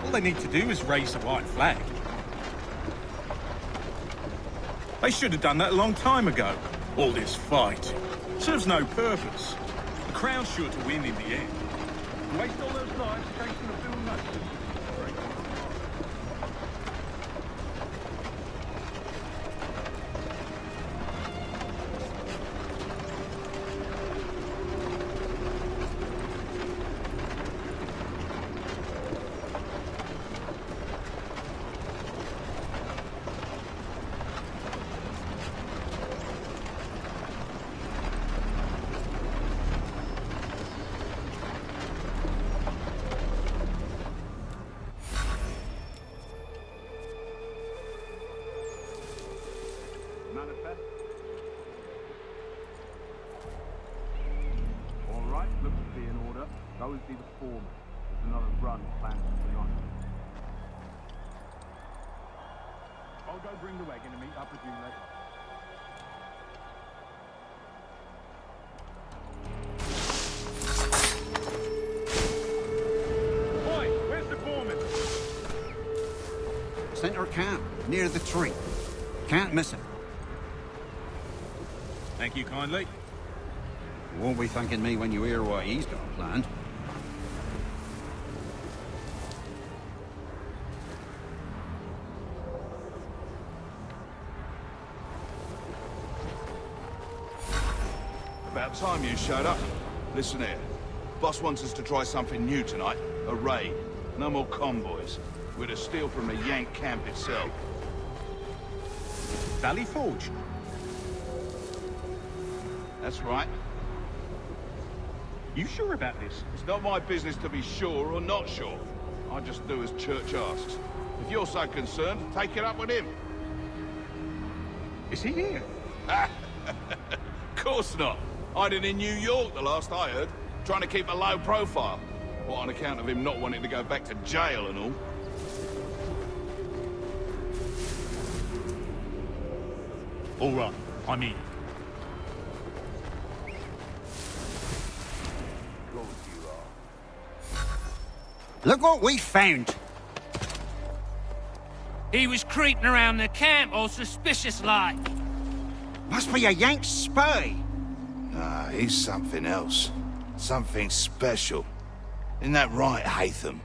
All they need to do is raise the white flag. They should have done that a long time ago. All this fight serves no purpose. The Crown's sure to win in the end. Waste all those lives chasing a Bill Mason. Go and see the foreman. There's another run planned for tonight. I'll go bring the wagon and meet up with you later. Center camp, near the tree. Can't miss him. Thank you kindly. You won't be thanking me when you hear what he's got planned. About time you showed up. Listen here. Boss wants us to try something new tonight. A raid. No more convoys. We're to steal from the Yank camp itself. Valley Forge? That's right. You sure about this? It's not my business to be sure or not sure. I just do as Church asks. If you're so concerned, take it up with him. Is he here? Of course not. Hiding in New York, the last I heard. Trying to keep a low profile. What, on account of him not wanting to go back to jail and all? All right, I'm in. Look what we found! He was creeping around the camp all suspicious-like. Must be a Yank spy! Nah, he's something else. Something special. Isn't that right, Haytham?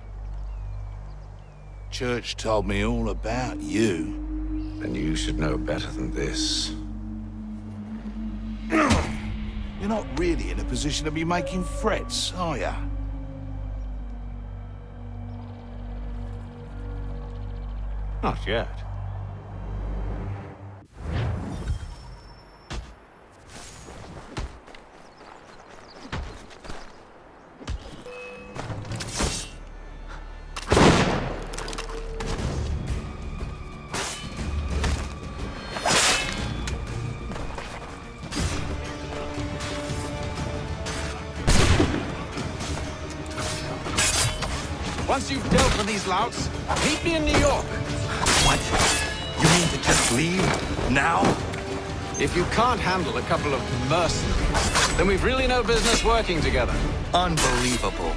Church told me all about you. Then you should know better than this. You're not really in a position to be making threats, are ya? Not yet. Once you've dealt with these louts, meet me in New York. What? You mean to just leave? Now? If you can't handle a couple of mercenaries, then we've really no business working together. Unbelievable.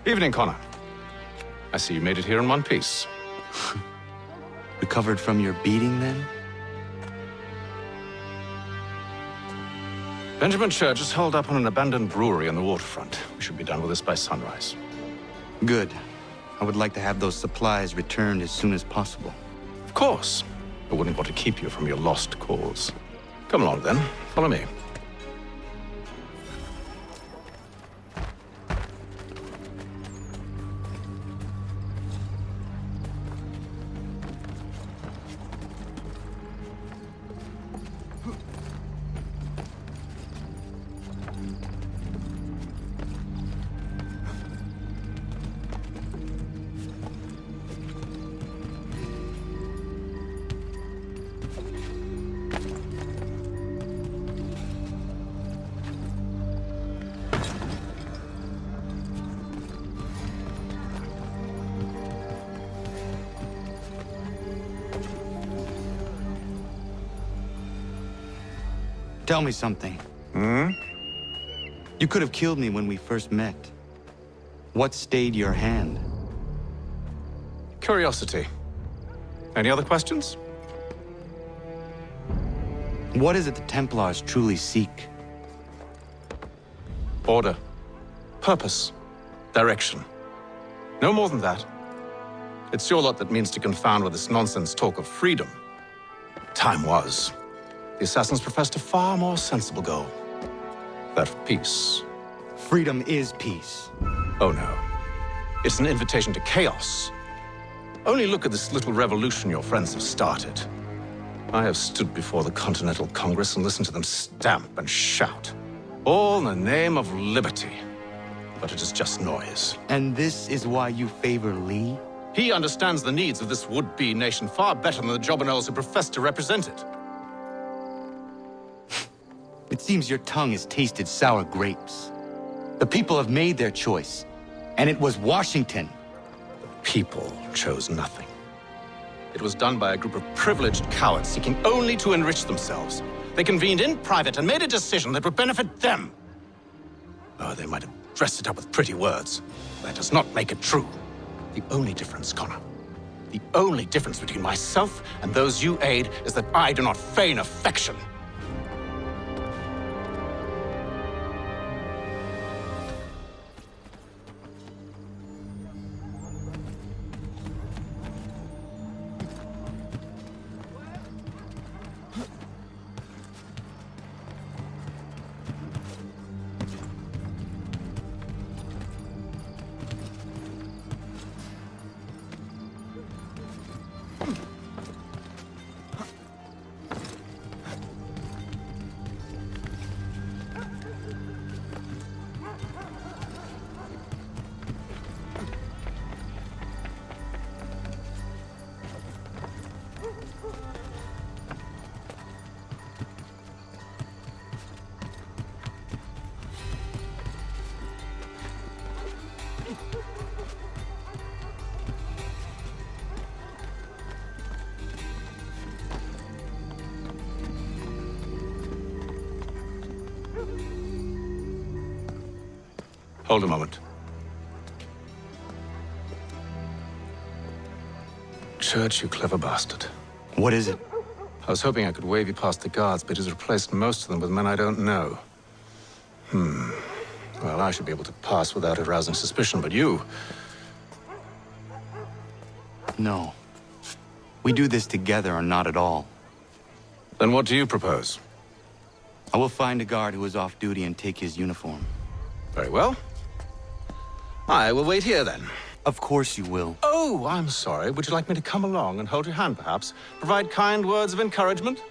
Evening, Connor. I see you made it here in one piece. Recovered from your beating, then? Benjamin Church is holed up on an abandoned brewery on the waterfront. We should be done with this by sunrise. Good. I would like to have those supplies returned as soon as possible. Of course. I wouldn't want to keep you from your lost cause. Come along, then. Follow me. Tell me something. You could have killed me when we first met. What stayed your hand? Curiosity. Any other questions? What is it the Templars truly seek? Order. Purpose. Direction. No more than that. It's your lot that means to confound with this nonsense talk of freedom. Time was. The assassins professed a far more sensible goal. That of peace. Freedom is peace. Oh no. It's an invitation to chaos. Only look at this little revolution your friends have started. I have stood before the Continental Congress and listened to them stamp and shout. All in the name of liberty. But it is just noise. And this is why you favor Lee? He understands the needs of this would-be nation far better than the jobberknolls who profess to represent it. It seems your tongue has tasted sour grapes. The people have made their choice, and it was Washington. The people chose nothing. It was done by a group of privileged cowards seeking only to enrich themselves. They convened in private and made a decision that would benefit them. Oh, they might have dressed it up with pretty words. That does not make it true. The only difference, Connor, the only difference between myself and those you aid is that I do not feign affection. Hold a moment. Church, you clever bastard. What is it? I was hoping I could wave you past the guards, but he's replaced most of them with men I don't know. Well, I should be able to pass without arousing suspicion, but you... No. We do this together or not at all. Then what do you propose? I will find a guard who is off duty and take his uniform. Very well. I will wait here, then. Of course you will. Oh, I'm sorry. Would you like me to come along and hold your hand, perhaps? Provide kind words of encouragement?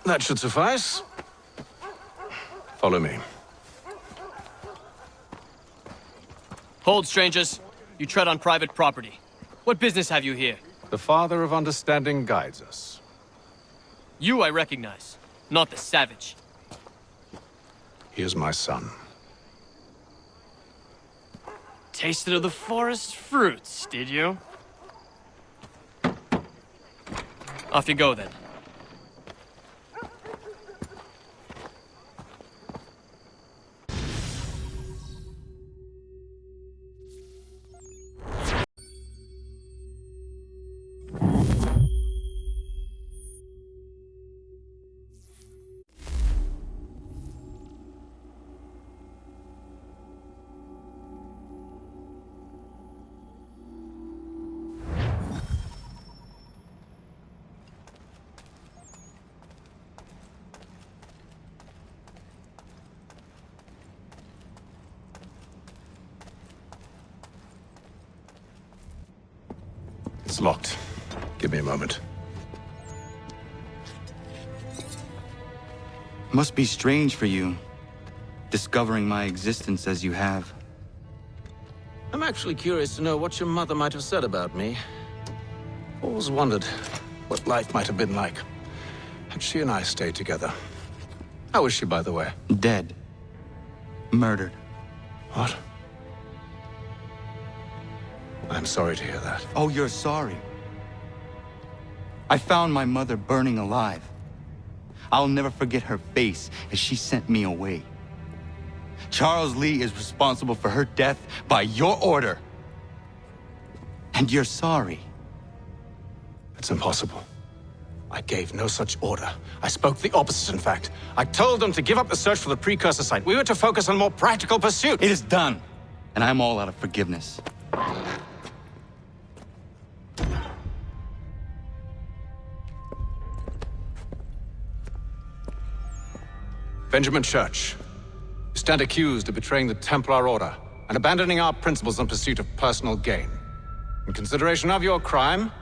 That should suffice. Follow me. Hold, strangers. You tread on private property. What business have you here? The Father of Understanding guides us. You I recognize, not the savage. He is my son. Tasted of the forest fruits, did you? Off you go, then. It's locked. Give me a moment. Must be strange for you, discovering my existence as you have. I'm actually curious to know what your mother might have said about me. Always wondered what life might have been like had she and I stayed together. How is she, by the way? Dead. Murdered. What? I'm sorry to hear that. Oh, you're sorry. I found my mother burning alive. I'll never forget her face as she sent me away. Charles Lee is responsible for her death by your order. And you're sorry. It's impossible. I gave no such order. I spoke the opposite, in fact. I told them to give up the search for the precursor site. We were to focus on more practical pursuit. It is done, and I'm all out of forgiveness. Benjamin Church, you stand accused of betraying the Templar Order and abandoning our principles in pursuit of personal gain. In consideration of your crime,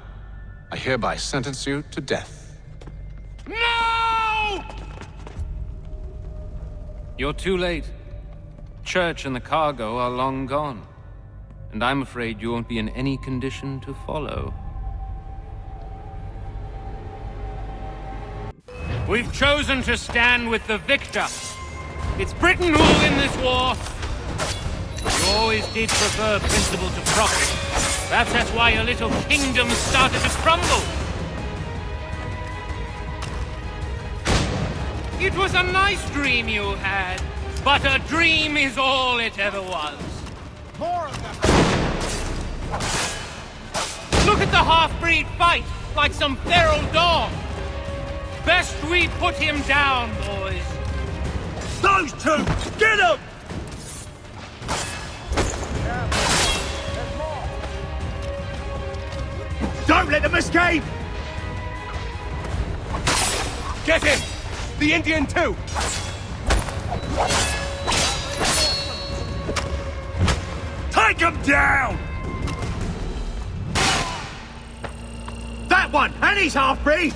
I hereby sentence you to death. No! You're too late. Church and the cargo are long gone. And I'm afraid you won't be in any condition to follow. We've chosen to stand with the victor. It's Britain who will win this war. You always did prefer principle to profit. Perhaps that's why your little kingdom started to crumble. It was a nice dream you had, but a dream is all it ever was. More of them! Look at the half-breed fight, like some feral dog. Best we put him down, boys. Those two! Get them! Don't let them escape! Get him! The Indian too! Take him down! That one! And he's half-breed!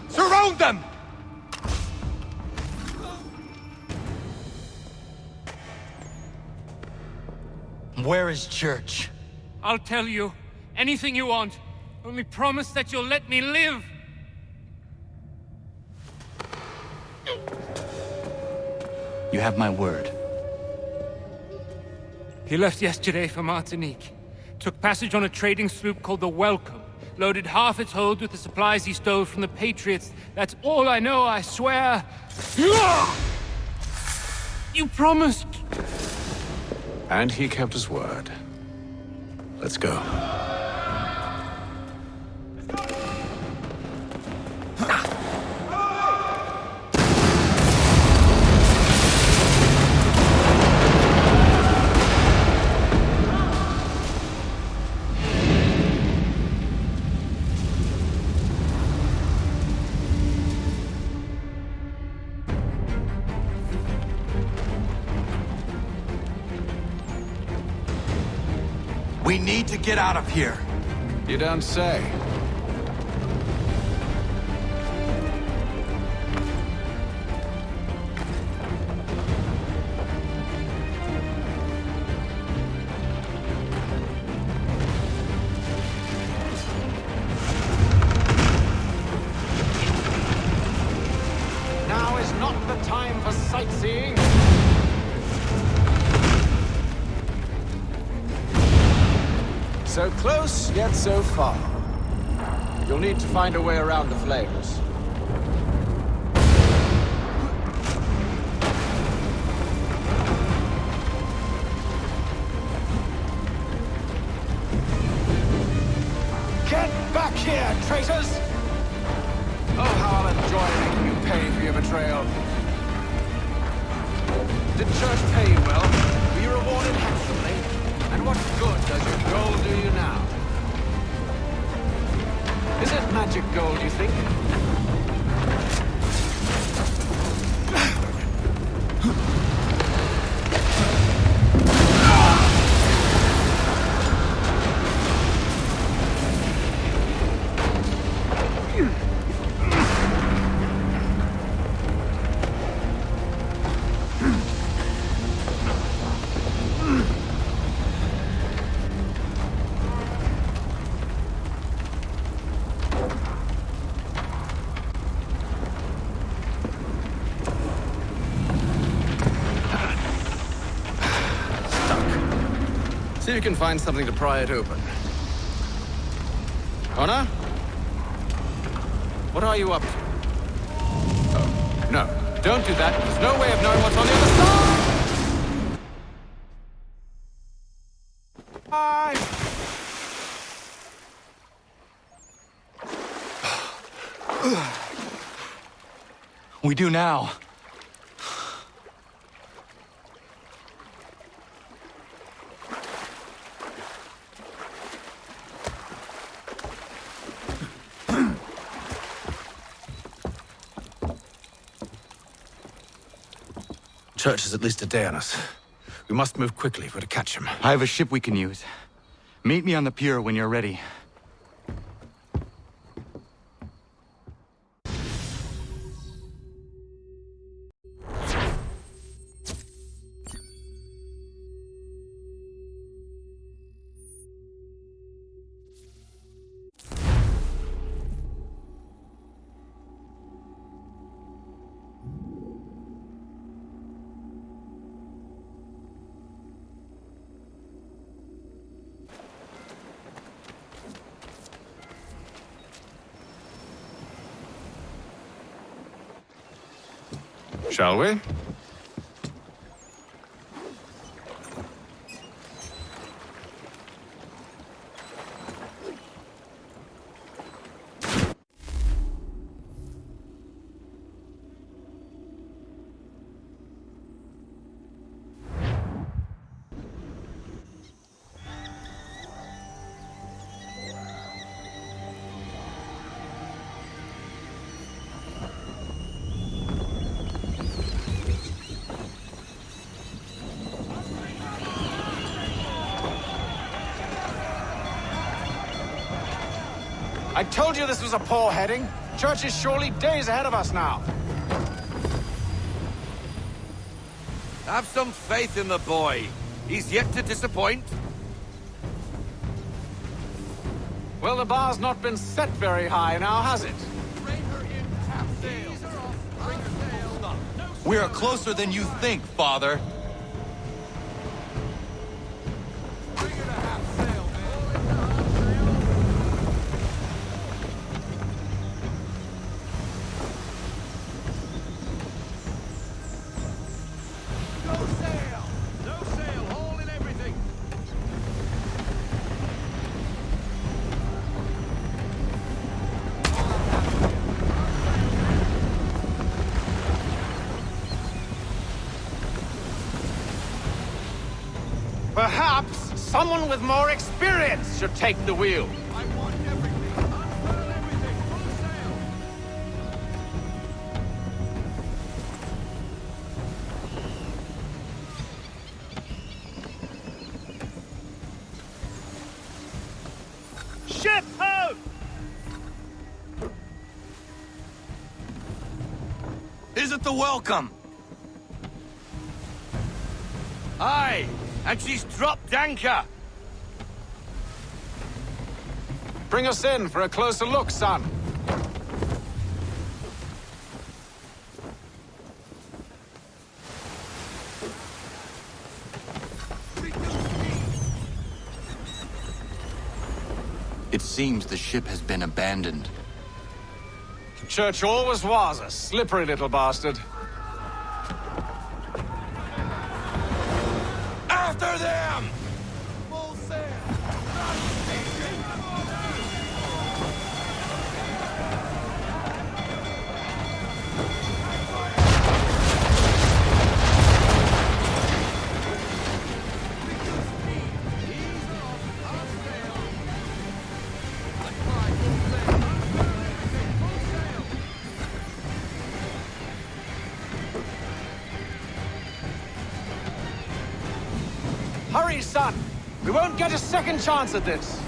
Surround them! Where is Church? I'll tell you anything you want. Only promise that you'll let me live. You have my word. He left yesterday for Martinique. Took passage on a trading sloop called the Welcome. Loaded half its hold with the supplies he stole from the Patriots. That's all I know, I swear. You promised. And he kept his word. Let's go. We need to get out of here. You don't say. seeing? So close, yet so far. You'll need to find a way around the flames. Get back here, traitors! Oh, how I'll enjoy making you pay for your betrayal. Did church pay you well? Were you rewarded handsomely? And what good does your gold do you now? Is it magic gold, you think? See if you can find something to pry it open. Connor? What are you up to? Oh, no. Don't do that. There's no way of knowing what's on the other side! We do now. Church is at least a day on us. We must move quickly if we're to catch him. I have a ship we can use. Meet me on the pier when you're ready. Shall we? I told you this was a poor heading. Church is surely days ahead of us now. Have some faith in the boy. He's yet to disappoint. Well, the bar's not been set very high now, has it? We are closer than you think, Father. Perhaps someone with more experience should take the wheel. Ship out! Is it the welcome? Aye, and she's dropped anchor. Bring us in for a closer look, son. seems the ship has been abandoned. Church always was a slippery little bastard. After them! Hurry, son! We won't get a second chance at this!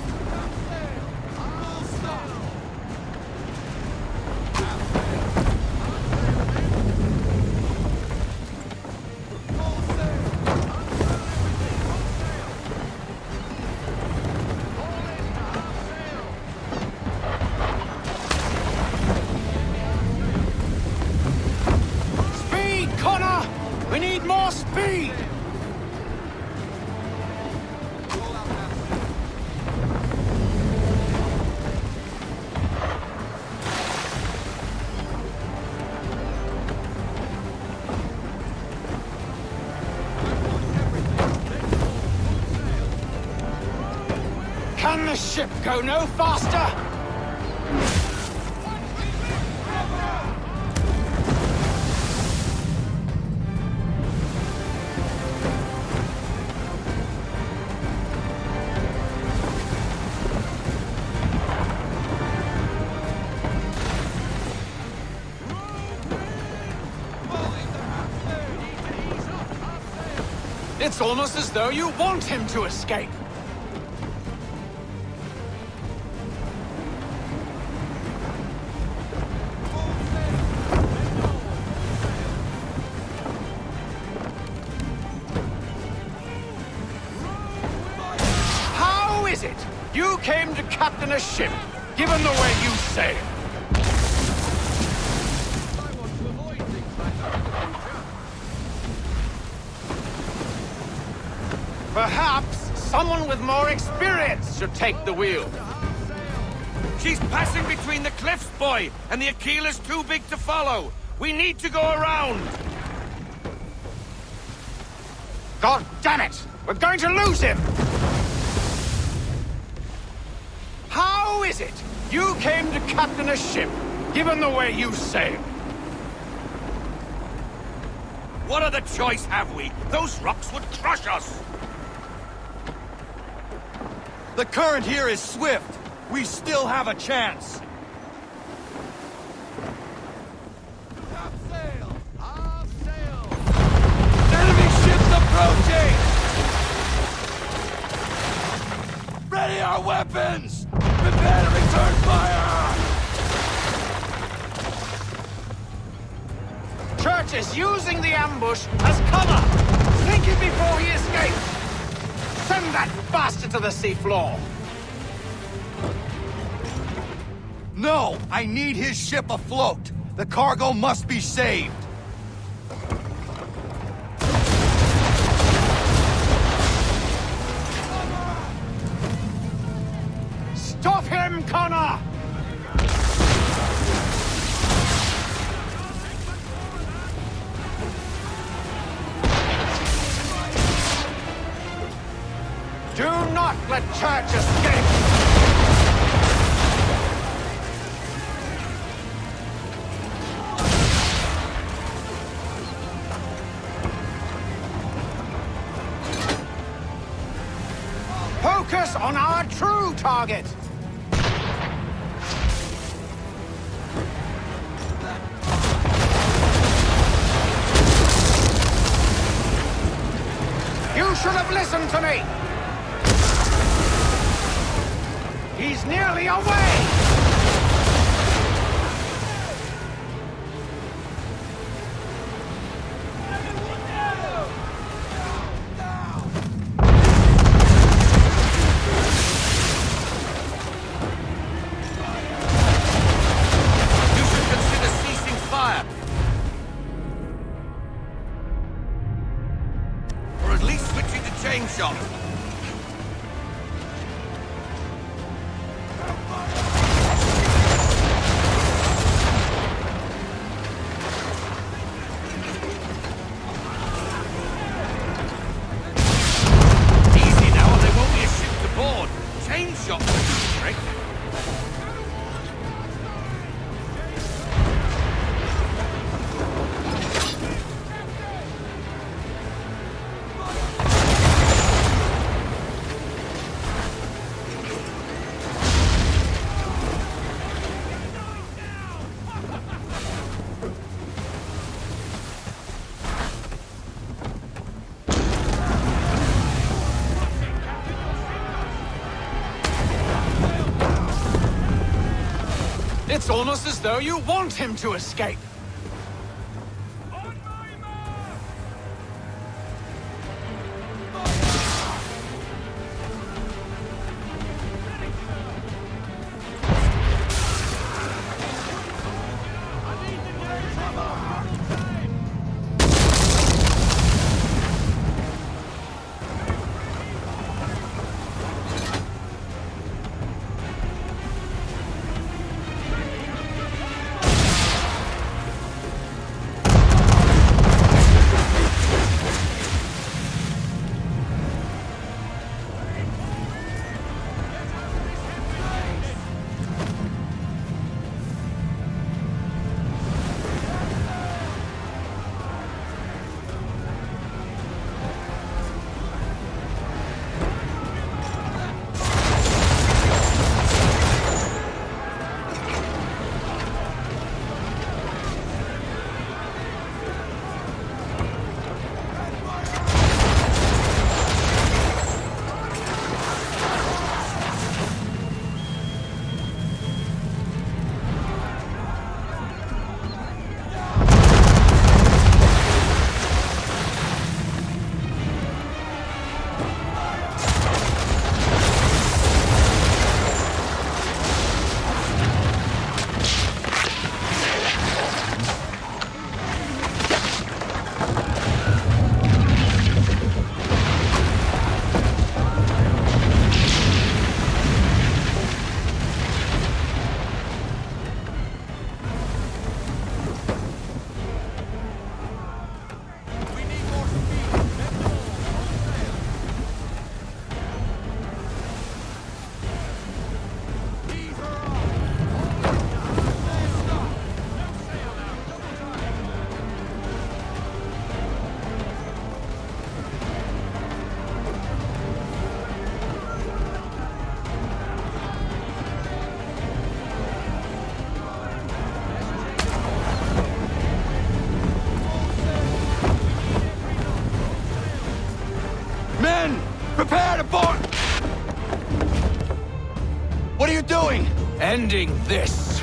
Speed, Connor! We need more speed! Can the ship go no faster? It's almost as though you want him to escape. How is it you came to captain a ship, given the way you sail? Perhaps someone with more experience should take the wheel. She's passing between the cliffs, boy, and the Aquila's too big to follow. We need to go around. God damn it! We're going to lose him! How is it you came to captain a ship, given the way you sail? What other choice have we? Those rocks would crush us. The current here is swift. We still have a chance. Enemy ships approaching! Ready our weapons! Prepare to return fire! Church is using the ambush as cover! Sink him before he escapes! Send that bastard to the seafloor! No! I need his ship afloat! The cargo must be saved! Stop him, Connor! Do not let Church escape! Focus on our true target! You should have listened to me! He's nearly away! You should consider ceasing fire. Or at least switching to chain shot. It's almost as though you want him to escape. Prepare to board! What are you doing? Ending this.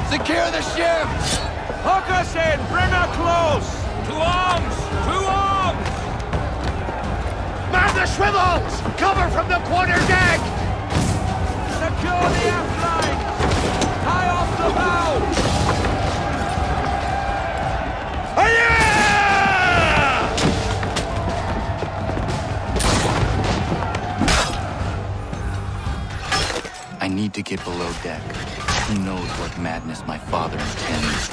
Secure the ship! Hook us in! Bring her close! To arms! To arms! Man the swivels! Cover from the quarter deck! Secure the aft line! Tie off the bow! I need to get below deck. Who knows what madness my father intends?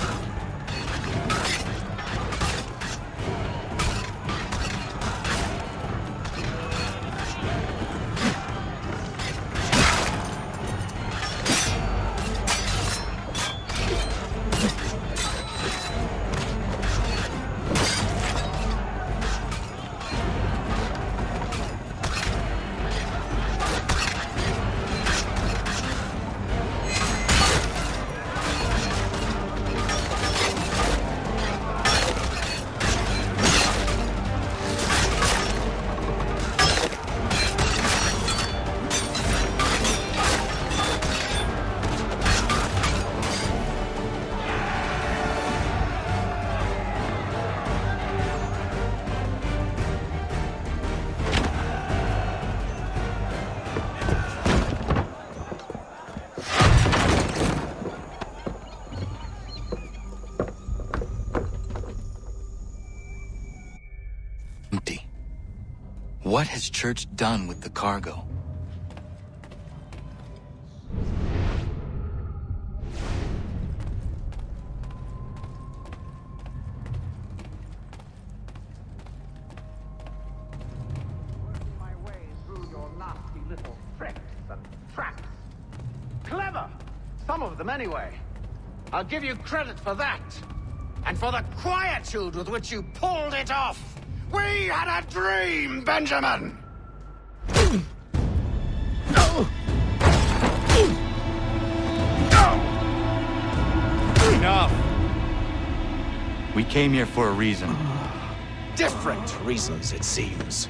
What has Church done with the cargo? My way through your nasty little tricks and traps. Clever! Some of them anyway. I'll give you credit for that. And for the quietude with which you pulled it off. We had a dream, Benjamin! No! No! We came here for a reason. Different reasons, it seems.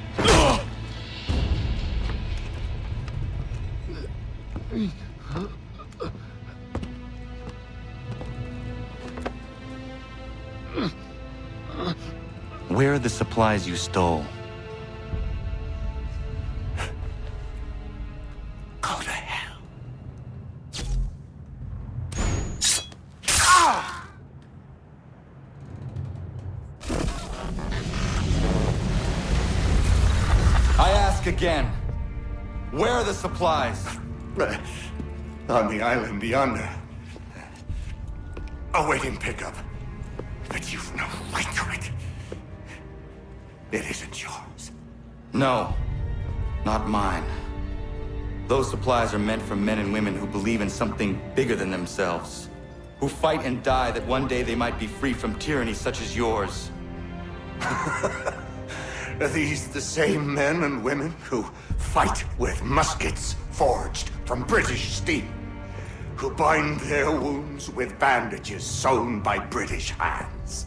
Where are the supplies you stole? Go to hell. I ask again. Where are the supplies? On the island yonder. Awaiting pickup. But you've no right to it. It isn't yours. No, not mine. Those supplies are meant for men and women who believe in something bigger than themselves. Who fight and die that one day they might be free from tyranny such as yours. Are these the same men and women who fight with muskets forged from British steel? Who bind their wounds with bandages sewn by British hands?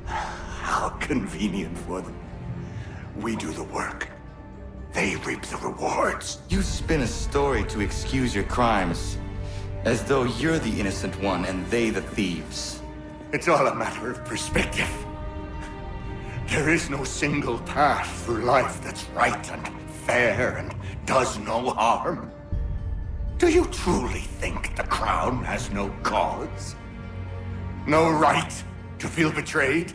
How convenient for them. We do the work. They reap the rewards. You spin a story to excuse your crimes, as though you're the innocent one and they the thieves. It's all a matter of perspective. There is no single path through life that's right and fair and does no harm. Do you truly think the Crown has no cause? No right to feel betrayed?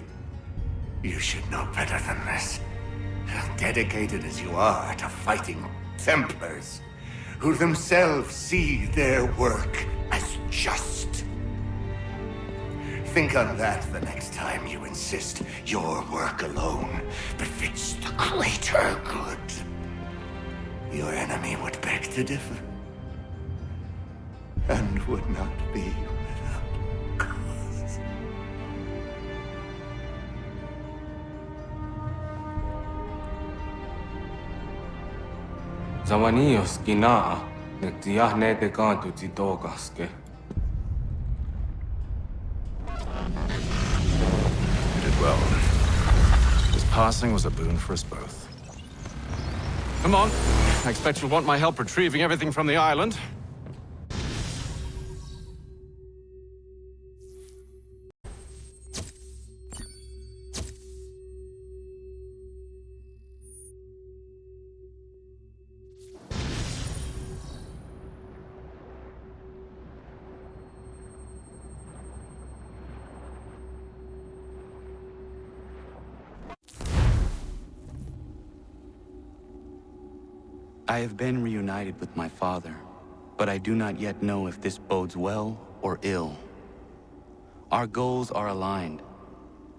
You should know better than this. Dedicated as you are to fighting Templars, who themselves see their work as just. Think on that the next time you insist your work alone befits the greater good. Your enemy would beg to differ, and would not be without cause. Zawanios kina nektiahnete kantu titokaske. You did well. This passing was a boon for us both. Come on. I expect you'll want my help retrieving everything from the island. I have been reunited with my father, but I do not yet know if this bodes well or ill. Our goals are aligned,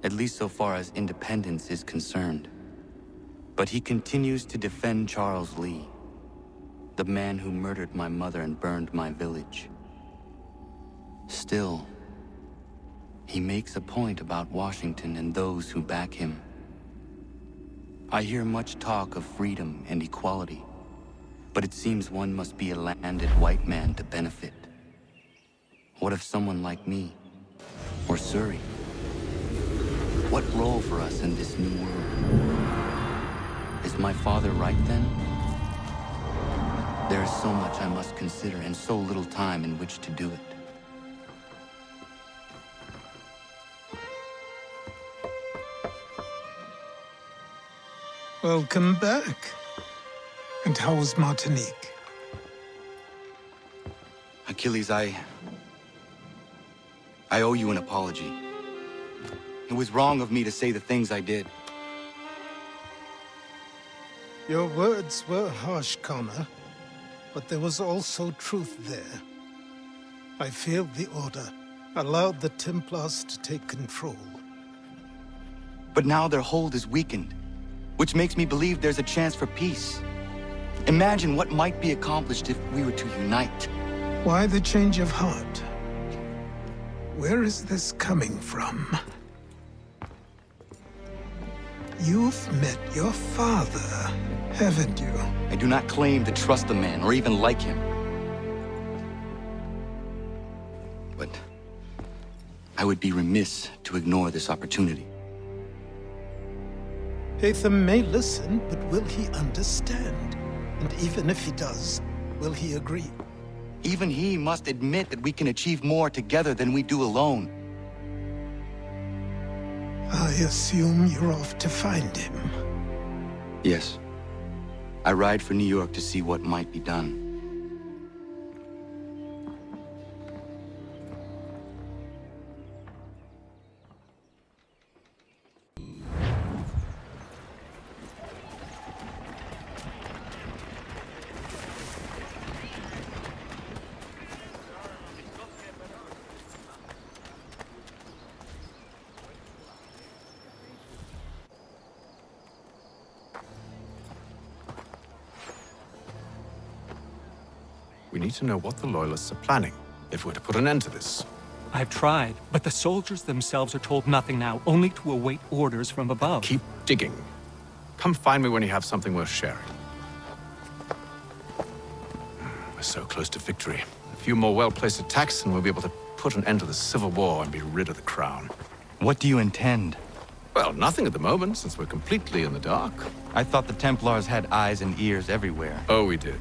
at least so far as independence is concerned. But he continues to defend Charles Lee, the man who murdered my mother and burned my village. Still, he makes a point about Washington and those who back him. I hear much talk of freedom and equality, but it seems one must be a landed white man to benefit. What if someone like me, or Surrey? What role for us in this new world? Is my father right then? There is so much I must consider and so little time in which to do it. Welcome back. And how was Martinique? Achilles, I owe you an apology. It was wrong of me to say the things I did. Your words were harsh, Connor, but there was also truth there. I failed the Order, allowed the Templars to take control. But now their hold is weakened, which makes me believe there's a chance for peace. Imagine what might be accomplished if we were to unite. Why the change of heart? Where is this coming from? You've met your father, haven't you? I do not claim to trust the man or even like him. But I I would be remiss to ignore this opportunity. Haytham may listen, but will he understand? And even if he does, will he agree? Even he must admit that we can achieve more together than we do alone. I assume you're off to find him. Yes. I ride for New York to see what might be done. We need to know what the Loyalists are planning, if we're to put an end to this. I've tried, but the soldiers themselves are told nothing now, only to await orders from above. Keep digging. Come find me when you have something worth sharing. We're so close to victory. A few more well-placed attacks and we'll be able to put an end to the Civil War and be rid of the crown. What do you intend? Well, nothing at the moment, since we're completely in the dark. I thought the Templars had eyes and ears everywhere. Oh, we did.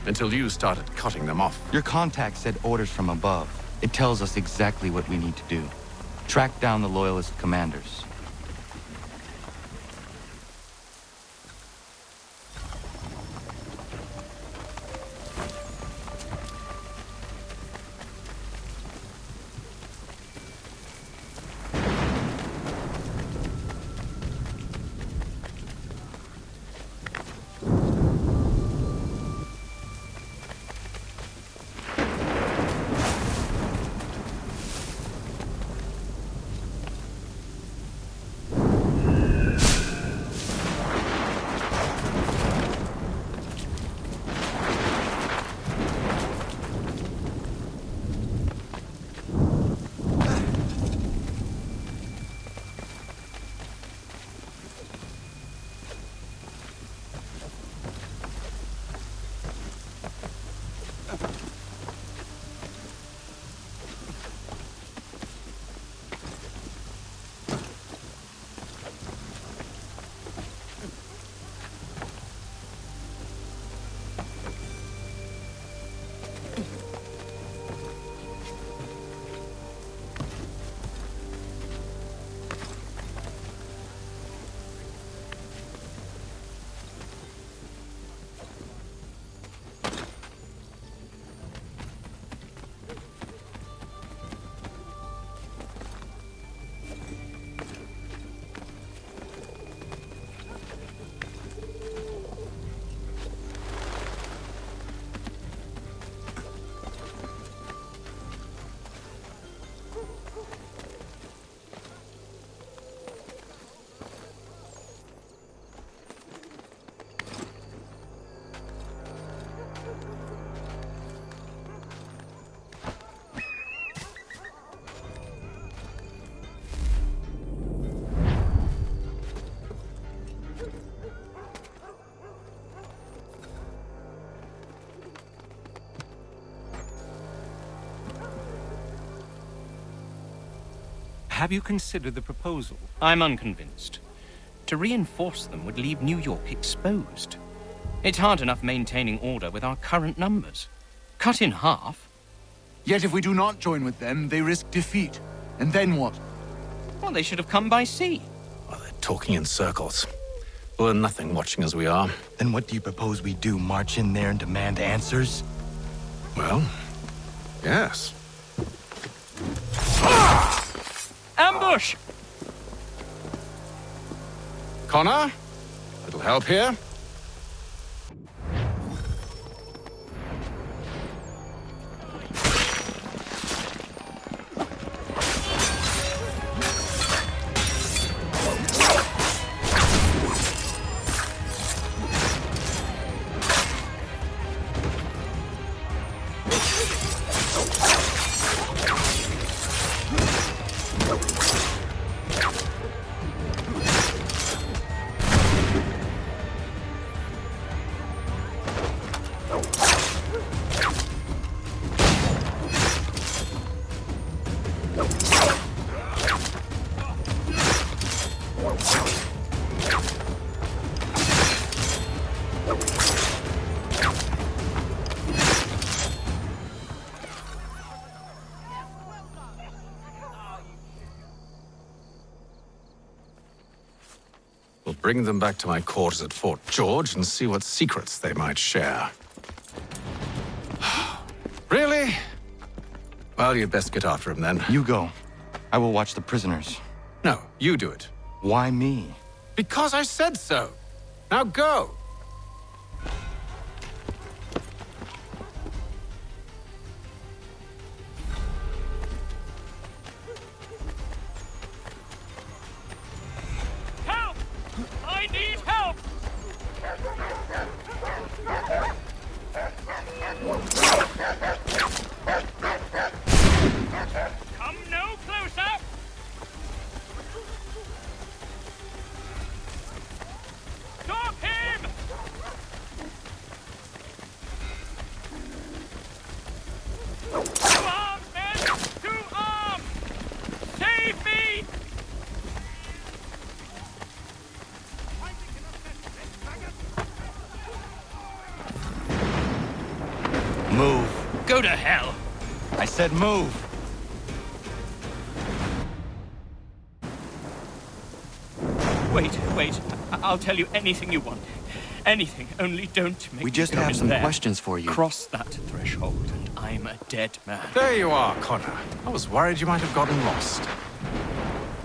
Until you started cutting them off. Your contact said orders from above. It tells us exactly what we need to do. Track down the Loyalist commanders. Have you considered the proposal? I'm unconvinced. To reinforce them would leave New York exposed. It's hard enough maintaining order with our current numbers. Cut in half. Yet if we do not join with them, they risk defeat. And then what? Well, they should have come by sea. Well, they're talking in circles. We'll learn nothing watching as we are. Then what do you propose we do? March in there and demand answers? Well, yes. Ambush! Connor? Little help here? bring them back to my quarters at Fort George and see what secrets they might share. Really? Well, you'd best get after him then. You go. I will watch the prisoners. No, you do it. Why me? Because I said so. Now go. Help! I need help! Come no closer! Stop him! To arms, men! To arms! Save me! Move. Go to hell! I said move. Wait. I'll tell you anything you want. Anything, only don't make We just me go have in some there. questions for you. Cross that threshold, and I'm a dead man. There you are, Connor. I was worried you might have gotten lost.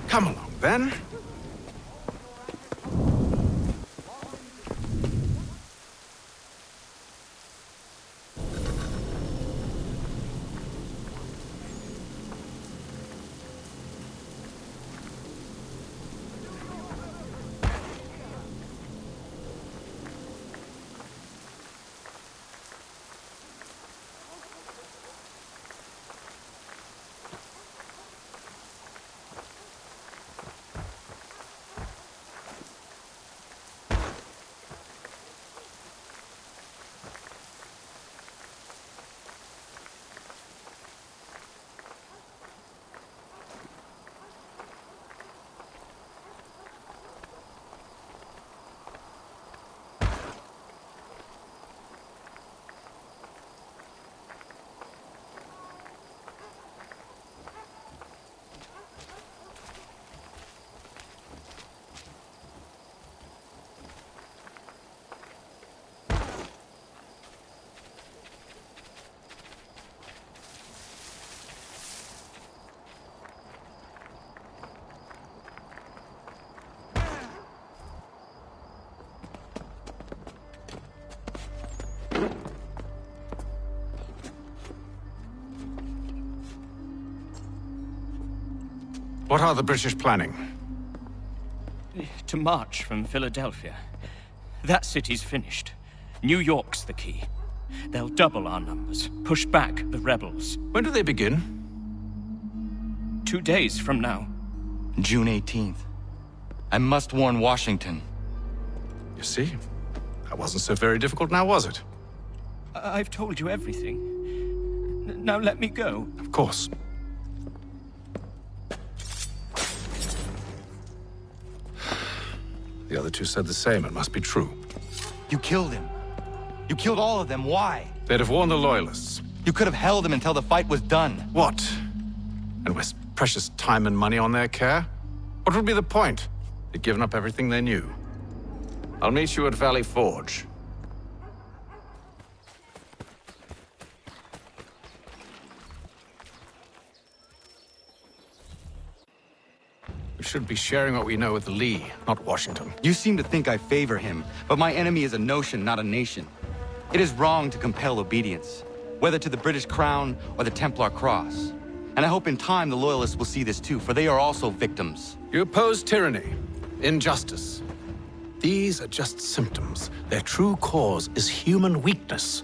Come along, then. What are the British planning? To march from Philadelphia. That city's finished. New York's the key. They'll double our numbers, push back the rebels. When do they begin? 2 days from now. June 18th. I must warn Washington. You see? That wasn't so very difficult now, was it? I've told you everything. Now let me go. Of course. The other two said the same. It must be true. You killed him. You killed all of them. Why? They'd have warned the Loyalists. You could have held him until the fight was done. What? And waste precious time and money on their care? What would be the point? They'd given up everything they knew. I'll meet you at Valley Forge. We should be sharing what we know with Lee, not Washington. You seem to think I favor him, but my enemy is a notion, not a nation. It is wrong to compel obedience, whether to the British Crown or the Templar Cross. And I hope in time the Loyalists will see this too, for they are also victims. You oppose tyranny, injustice. These are just symptoms. Their true cause is human weakness.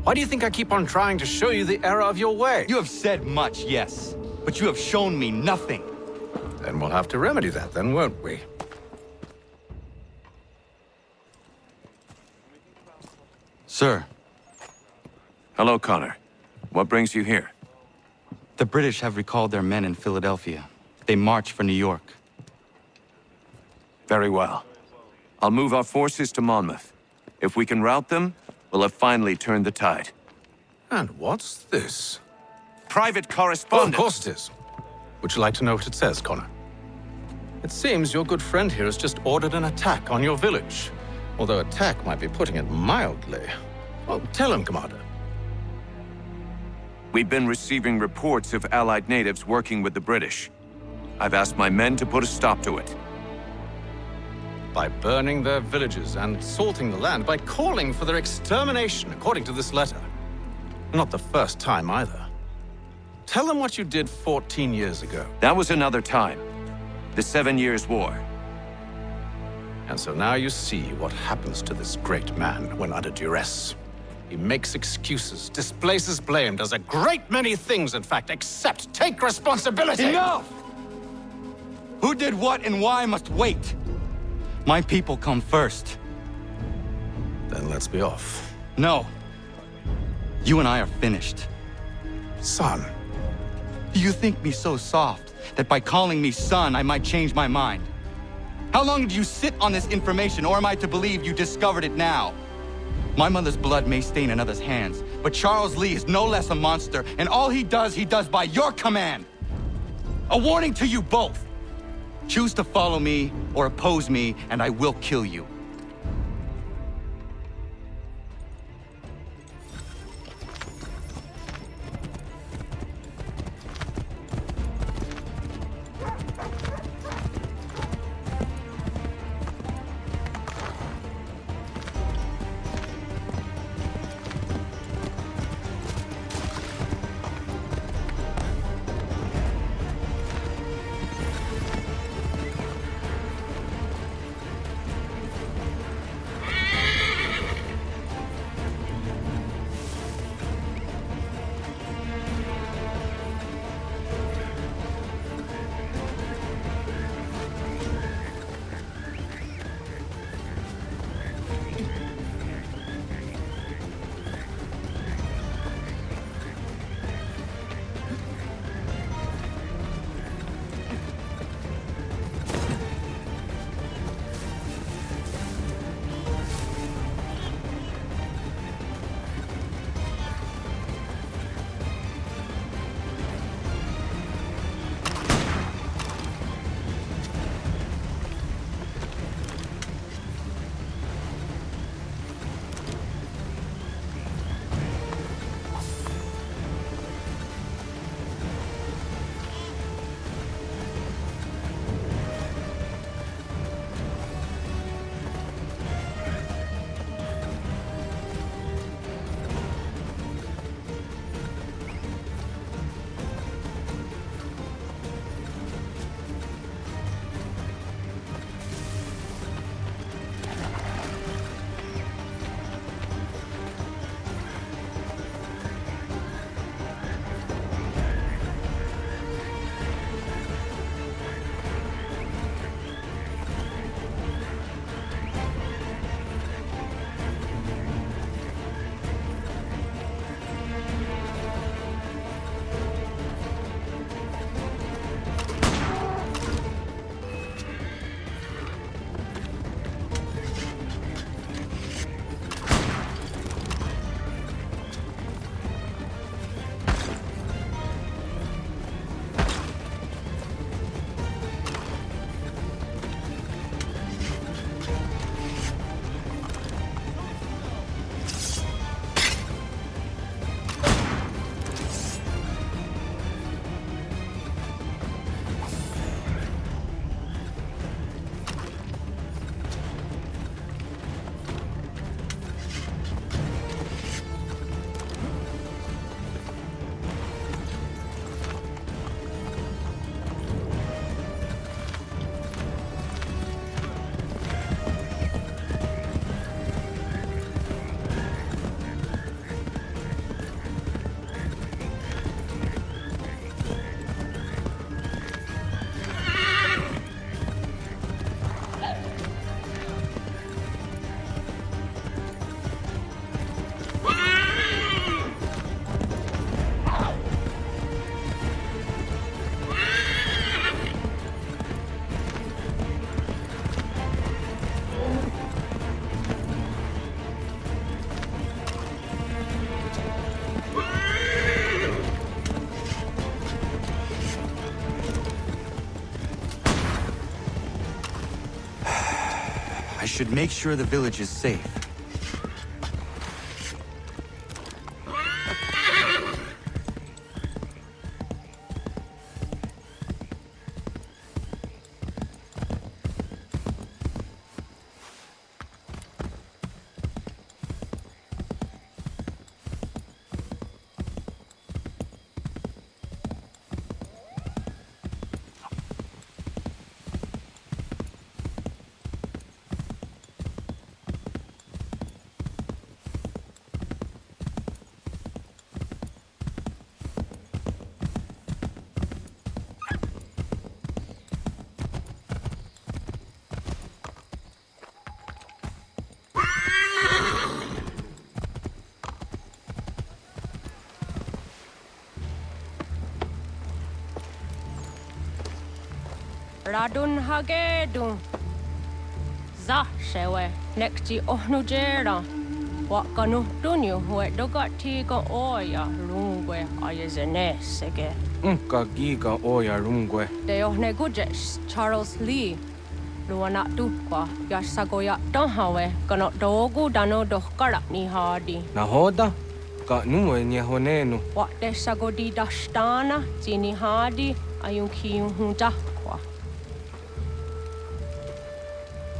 Why do you think I keep on trying to show you the error of your way? You have said much, yes, but you have shown me nothing. Then we'll have to remedy that then, won't we? Sir. Hello, Connor. What brings you here? The British have recalled their men in Philadelphia. They march for New York. Very well. I'll move our forces to Monmouth. If we can rout them, we'll have finally turned the tide. And what's this? Private Oh, correspondence. of course it is. Would you like to know what it says, Connor? It seems your good friend here has just ordered an attack on your village. Although attack might be putting it mildly. Well, tell him, Commander. We've been receiving reports of Allied natives working with the British. I've asked my men to put a stop to it. By burning their villages and salting the land, by calling for their extermination, according to this letter. Not the first time, either. Tell them what you did 14 years ago. That was another time. The 7 Years' War. And so now you see what happens to this great man when under duress. He makes excuses, displaces blame, does a great many things, in fact, except take responsibility! Enough! Who did what and why must wait. My people come first. Then let's be off. No. You and I are finished. Son. You think me so soft that by calling me son, I might change my mind? How long did you sit on this information, or am I to believe you discovered it now? My mother's blood may stain another's hands, but Charles Lee is no less a monster, and all he does by your command. A warning to you both. Choose to follow me or oppose me, and I will kill you. should make sure the village is safe. Ratonhnhaké dun. Za shewe nekti ohnujera. Wakanu dunyu hue dogati ka oya rungwe ayezenesege. Unka giga oya rungwe. De ohne gujes Charles Lee. Luana tukwa yasagoya donhawe kano dogu dano dohkara ni hadi. Nahoda? Ka nuwe nyehonenu. Wat de sagodi dashtana tini hadi ayunkiyun hunta.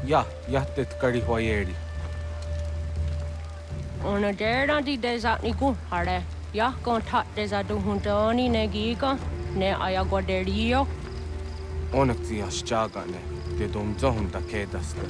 Ja, jättet kari huajeri. Ona dera di desat ni hare. Ja kontat desatu huntoni negiga ne ayaguaderio. Onneksijas jagane. Te domzo hunta kedaste.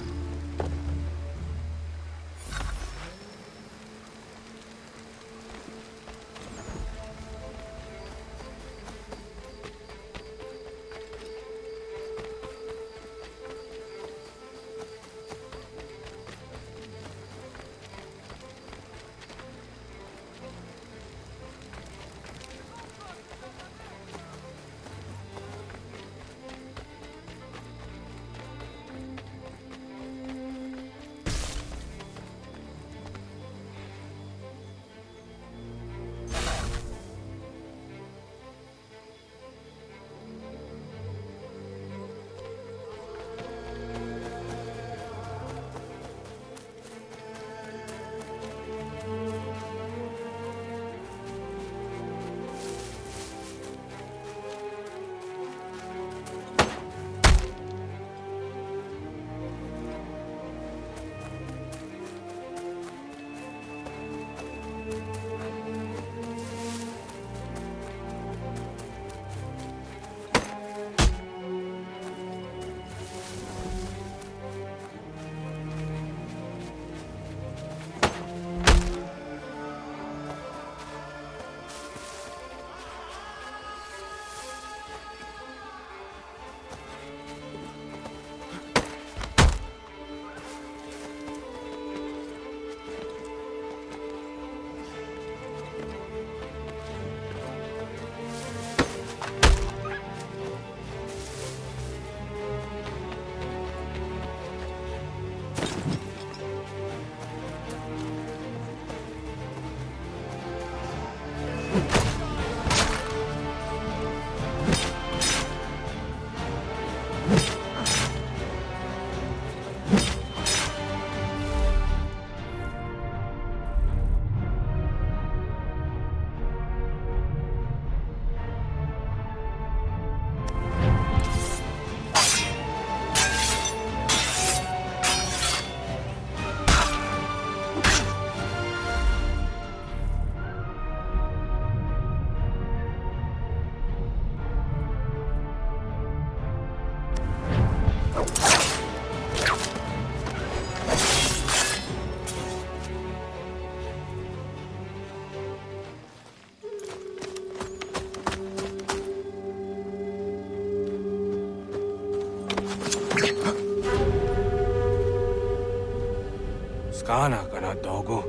Kana kana dogo.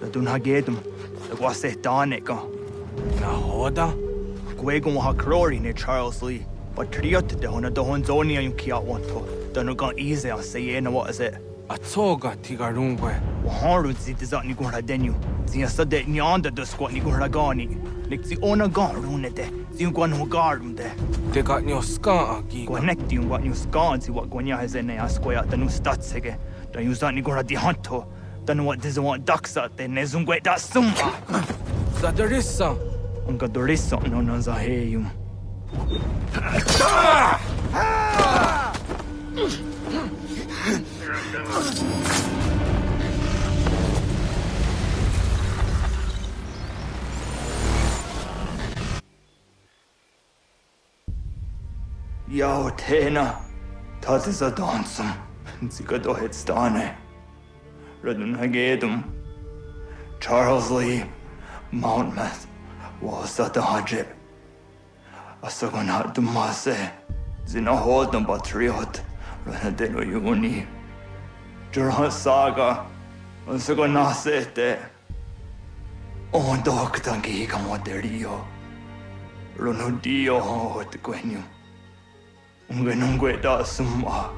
Ratonhnhaké dum. Wase danika. Nahoda? Gwegon ha crori ne Charles Lee. But triot de hona do honzoni ayun kia wanto. Dano gan easy on say na what is it? Atsoga tigarungwe. Waharu zi dizat ni gora denu. Zia sade nyanda do squat ni gora gani. Lik zi ona gan rune de. Yung guan ho garum de. They got no ska aquí. Guanek yung what new scans what guanya has in a square the new stats again. Don't use that ni gora di hunto. Don't know what doesn't want ducks out there. Nezum guet that sum. Sadarissa. Unga dorissa no nanzaheyum. Yao Tena, that is a dansum. Zigado Headstane. Ratonhnhaké, Charles Lee, Mountmouth, was at the Hajib. A second heart to Masse, Zinahold and Patriot, Ranadeno Uni. Jurhan Saga, a second Nasete. On Doctangi Camoderio. Ronodio Hot Quenu. Ungenungue da summa.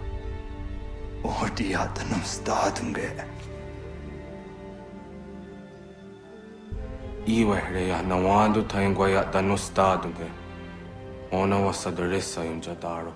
Oh, diatanum statunge. Iwe rea nawando taingwaya dano stadunge. Ona wasadarissa yung jadaro.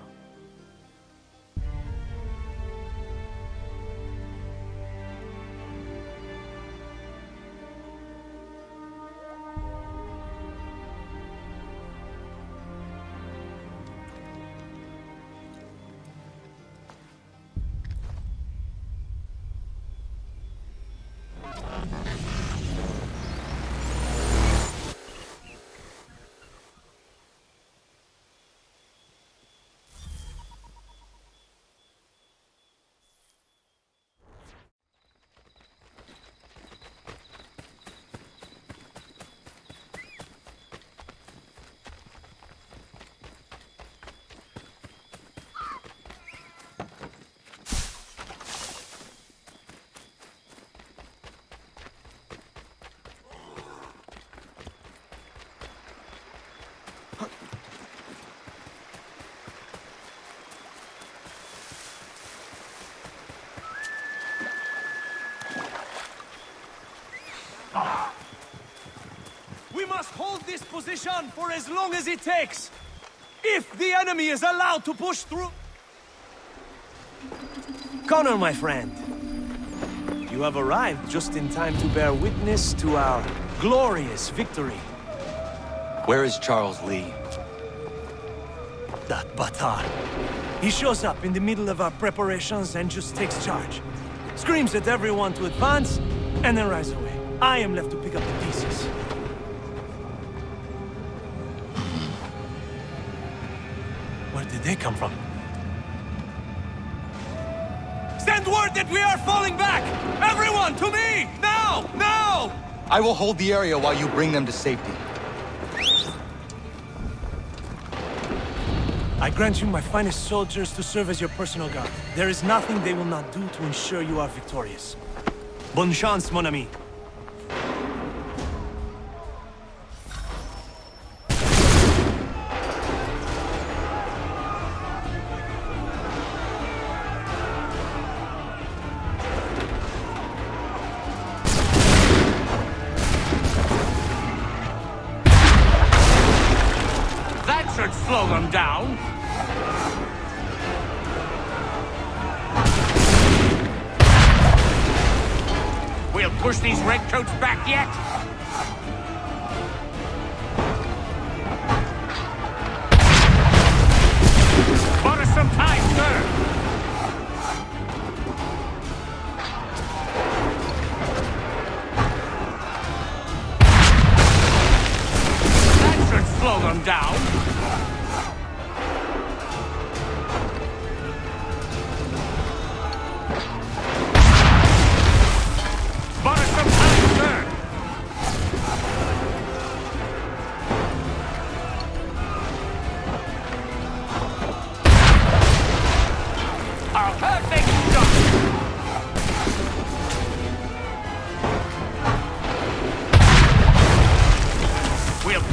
We must hold this position for as long as it takes. If the enemy is allowed to push through... Connor, my friend. You have arrived just in time to bear witness to our glorious victory. Where is Charles Lee? That Batar. He shows up in the middle of our preparations and just takes charge. Screams at everyone to advance, and then rides away. I am left to pick up the pieces. Where did they come from? Send word that we are falling back! Everyone, to me! Now! Now! I will hold the area while you bring them to safety. I grant you my finest soldiers to serve as your personal guard. There is nothing they will not do to ensure you are victorious. Bonne chance, mon ami. That should slow them down. We'll push these redcoats back yet? Bought us some time, sir. That should slow them down.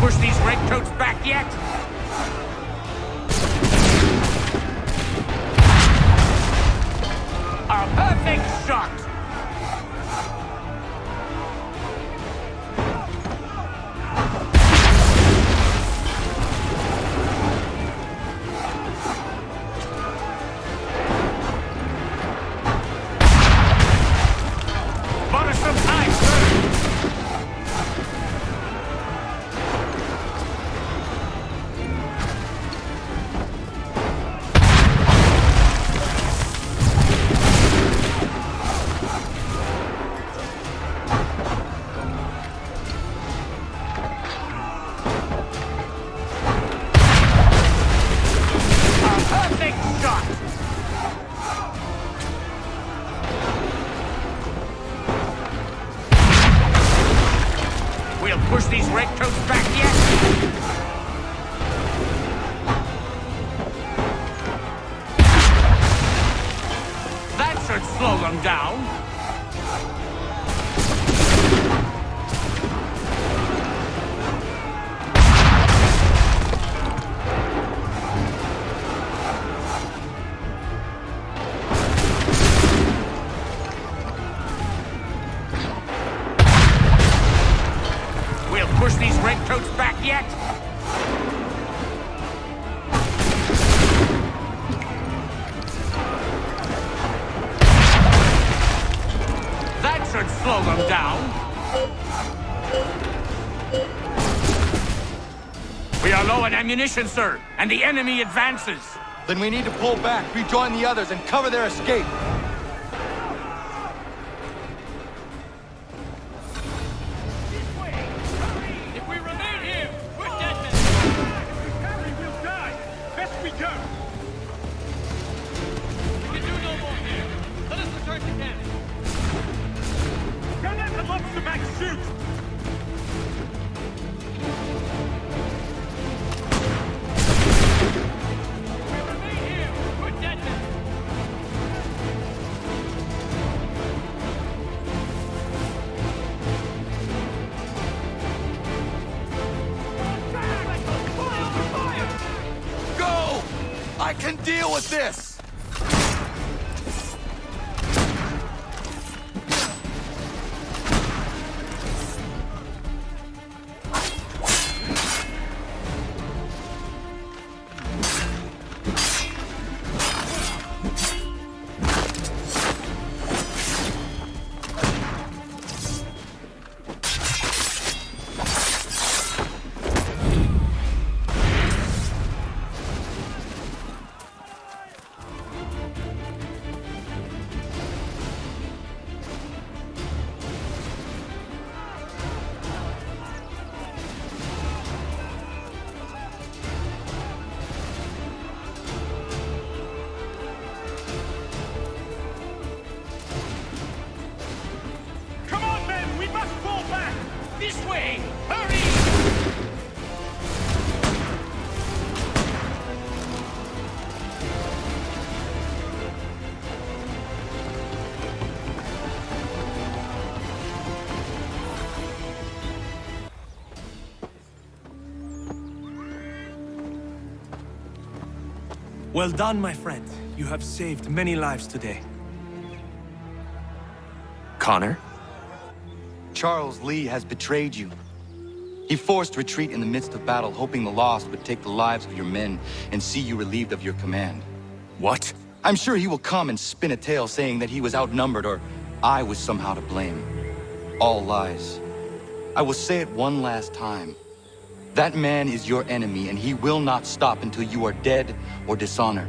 Push these redcoats back yet? A perfect shot! them down. We'll push these redcoats back yet. Should slow them down. We are low on ammunition, sir, and the enemy advances. Then we need to pull back, rejoin the others, and cover their escape. If we remain here, we're dead men. We will die. Best we can. We can do no more here. Let us return to camp. Don't let the lobster back shoot! We remain here. We're dead men. Go! I can deal with this! This way! Hurry! Well done, my friend. You have saved many lives today. Connor? Charles Lee has betrayed you. He forced retreat in the midst of battle, hoping the loss would take the lives of your men and see you relieved of your command. What? I'm sure he will come and spin a tale saying that he was outnumbered or I was somehow to blame. All lies. I will say it one last time. That man is your enemy, and he will not stop until you are dead or dishonored.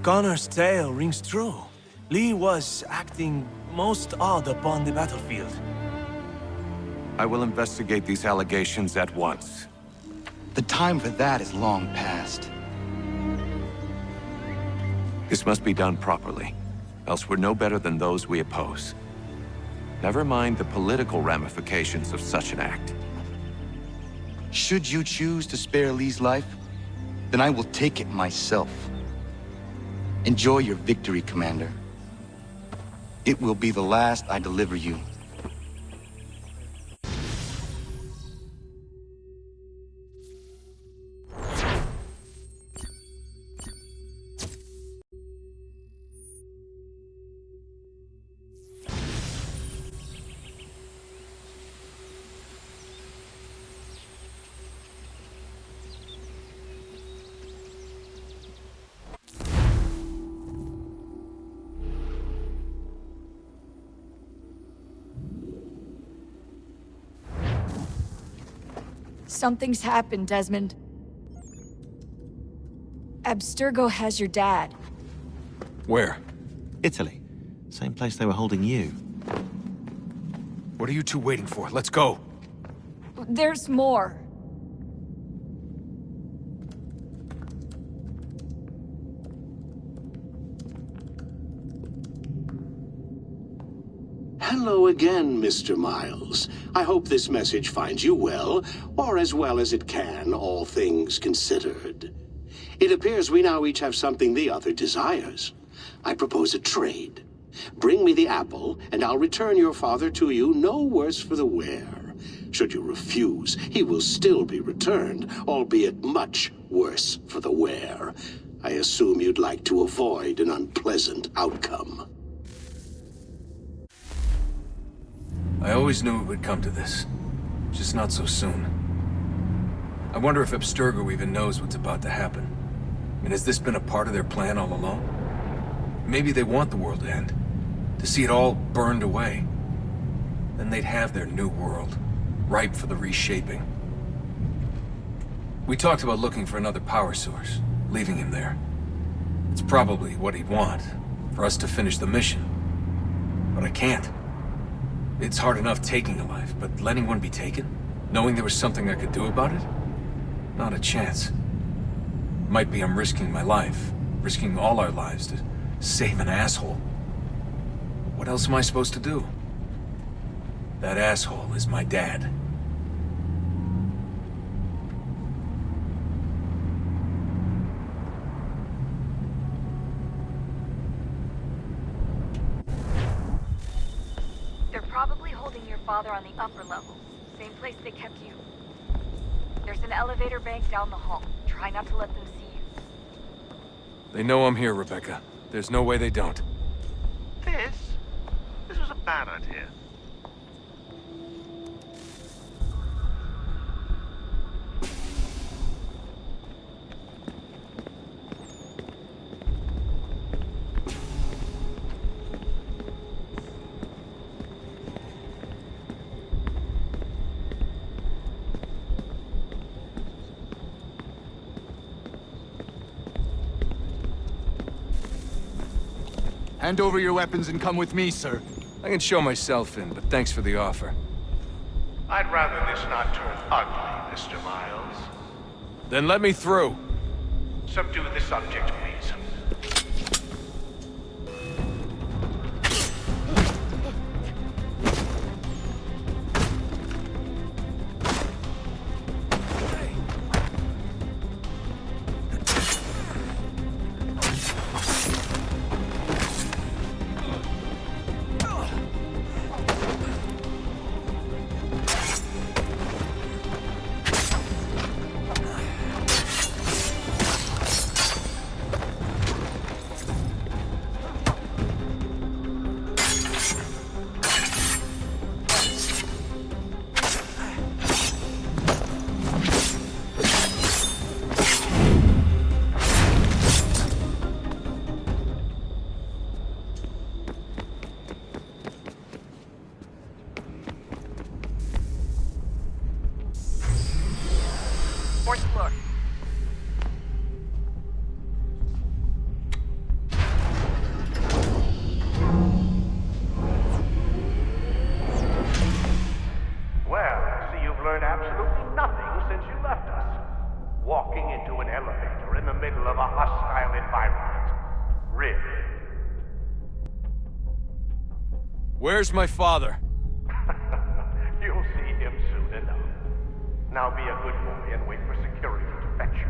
Connor's tale rings true. Lee was acting most odd upon the battlefield. I will investigate these allegations at once. The time for that is long past. This must be done properly, else we're no better than those we oppose. Never mind the political ramifications of such an act. Should you choose to spare Lee's life, then I will take it myself. Enjoy your victory, Commander. It will be the last I deliver you. Something's happened, Desmond. Abstergo has your dad. Where? Italy. Same place they were holding you. What are you two waiting for? Let's go. There's more. Hello again, Mr. Miles. I hope this message finds you well, or as well as it can, all things considered. It appears we now each have something the other desires. I propose a trade. Bring me the apple, and I'll return your father to you no worse for the wear. Should you refuse, he will still be returned, albeit much worse for the wear. I assume you'd like to avoid an unpleasant outcome. I always knew it would come to this. Just not so soon. I wonder if Abstergo even knows what's about to happen. I mean, has this been a part of their plan all along? Maybe they want the world to end. To see it all burned away. Then they'd have their new world, ripe for the reshaping. We talked about looking for another power source, leaving him there. It's probably what he'd want, for us to finish the mission. But I can't. It's hard enough taking a life, but letting one be taken? Knowing there was something I could do about it? Not a chance. Might be I'm risking my life, risking all our lives to save an asshole. What else am I supposed to do? That asshole is my dad. They're probably holding your father on the upper levels. Same place they kept you. There's an elevator bank down the hall. Try not to let them see you. They know I'm here, Rebecca. There's no way they don't. This was a bad idea. Hand over your weapons and come with me, sir. I can show myself in, but thanks for the offer. I'd rather this not turn ugly, Mr. Miles. Then let me through. Subdue the subject, please. Fourth floor. Well, so you've learned absolutely nothing since you left us. Walking into an elevator in the middle of a hostile environment. Really? Where's my father? You'll see him soon enough. Now be a good boy and wait for security to fetch you.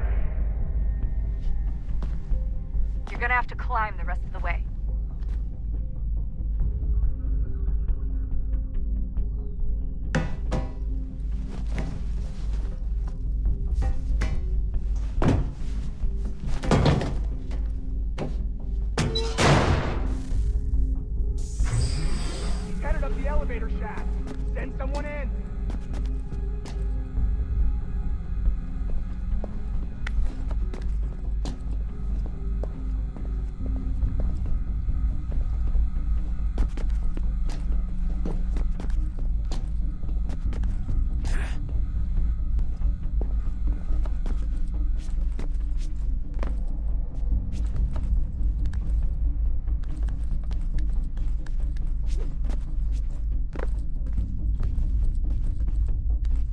You're gonna have to climb the rest of the way. He's headed up the elevator shaft. Send someone in.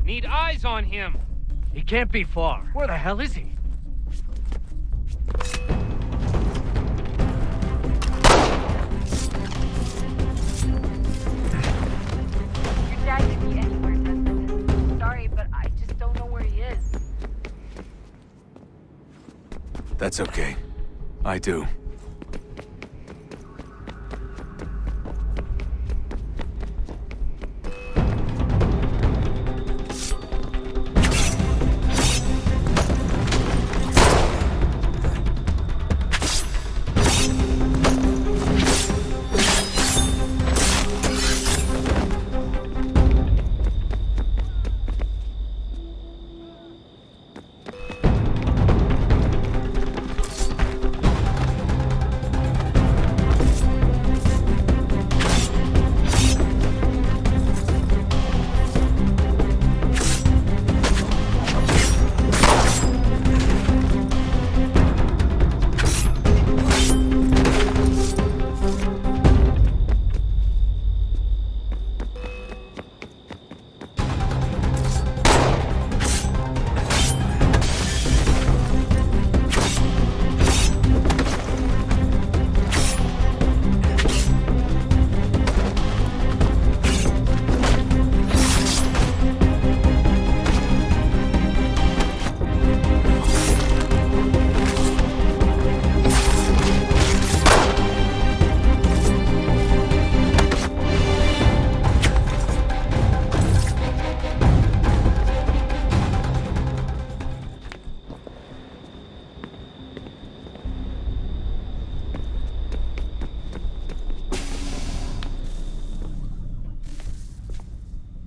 Need eyes on him. He can't be far. Where the hell is he? Your dad could be anywhere, Desmond. Sorry, but I just don't know where he is. That's okay. I do.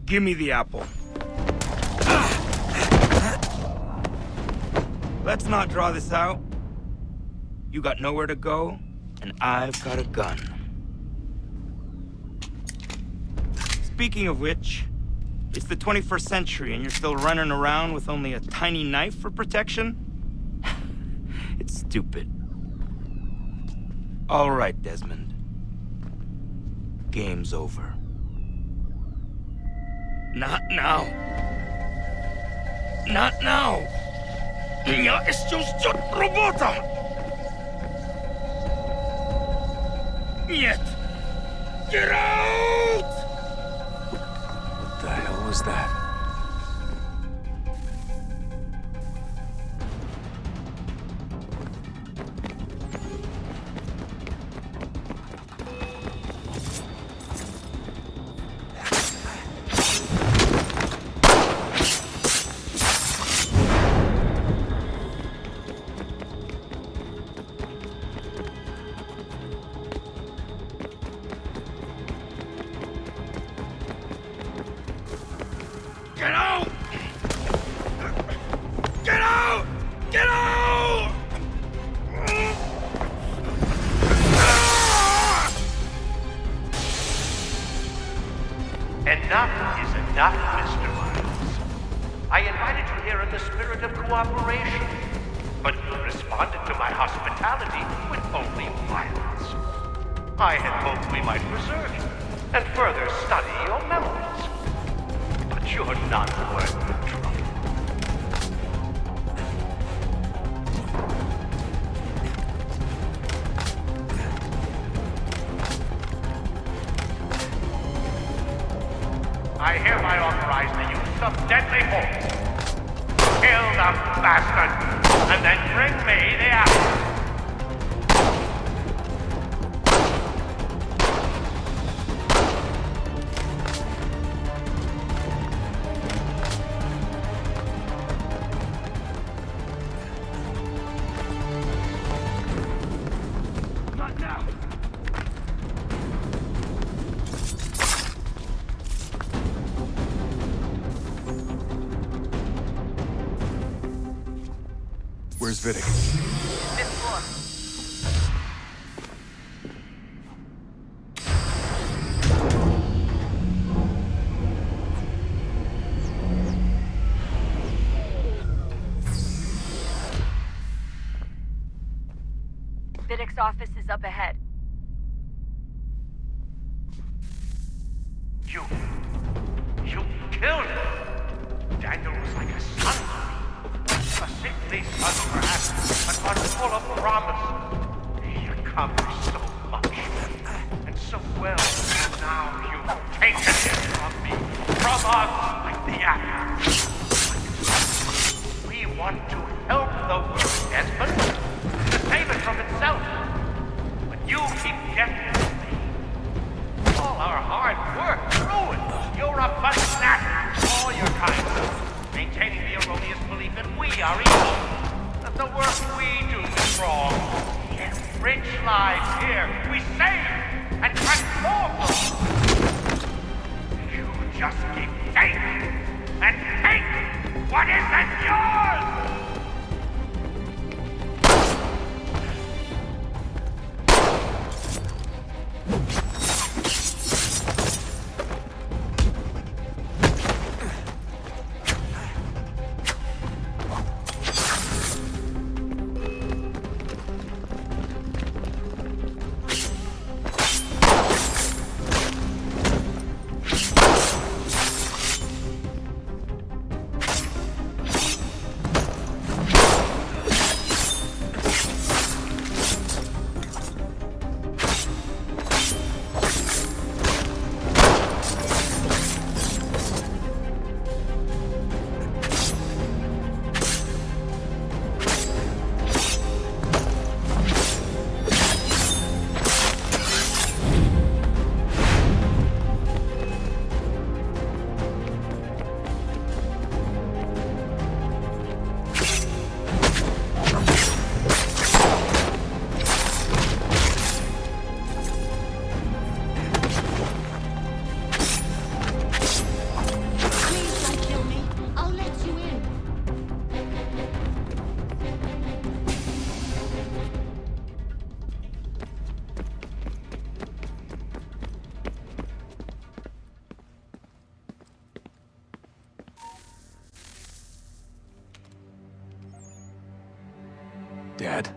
Give me the apple. Let's not draw this out. You got nowhere to go, and I've got a gun. Speaking of which, it's the 21st century and you're still running around with only a tiny knife for protection? It's stupid. All right, Desmond. Game's over. Not now. Not now. Я исчезну работа. Нет. Get out! What the hell was that? Get out! Get out! Get out! Enough is enough, Mr. Miles. I invited you here in the spirit of cooperation, but you responded to my hospitality with only violence. I had hoped we might preserve you and further study your memories. But you're not worth the trouble. I hereby authorize the use of deadly force. Kill the bastard, and then bring me the apple. Not now. Where's Vidic? Fifth floor. Vidic's office is up ahead. You killed him. Daniel was like a son to me. A sickly son, perhaps, but one full of promise. He accomplished so much, and so well. Now you've taken him from me, from us, like the apple. We want to help the world, Desmond, to save it from itself. But you keep getting in the way. All our hard work ruined. You're a fanatic, all your kind. Maintaining the erroneous belief that we are evil, that the work we do is wrong. Enrich lives here, we save and transform them. You just keep taking and take what isn't yours! Dad?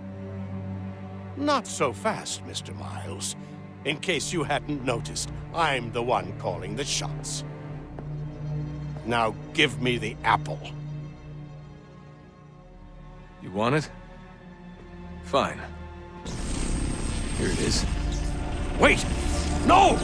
Not so fast, Mr. Miles. In case you hadn't noticed, I'm the one calling the shots. Now give me the apple. You want it? Fine. Here it is. Wait! No!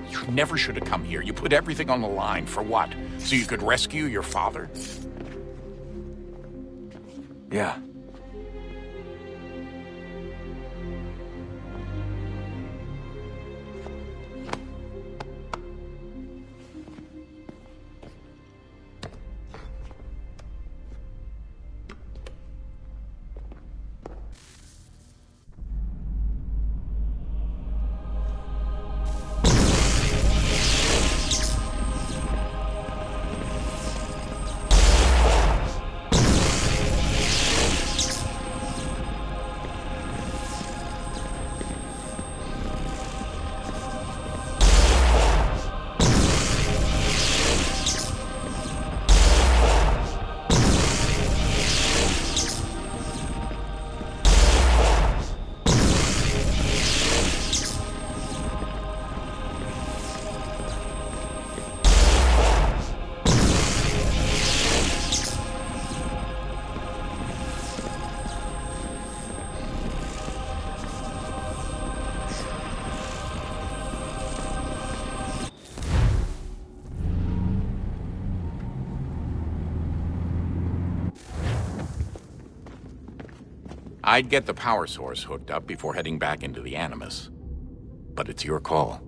You never should have come here. You put everything on the line. For what? So you could rescue your father? Yeah. I'd get the power source hooked up before heading back into the Animus. But it's your call.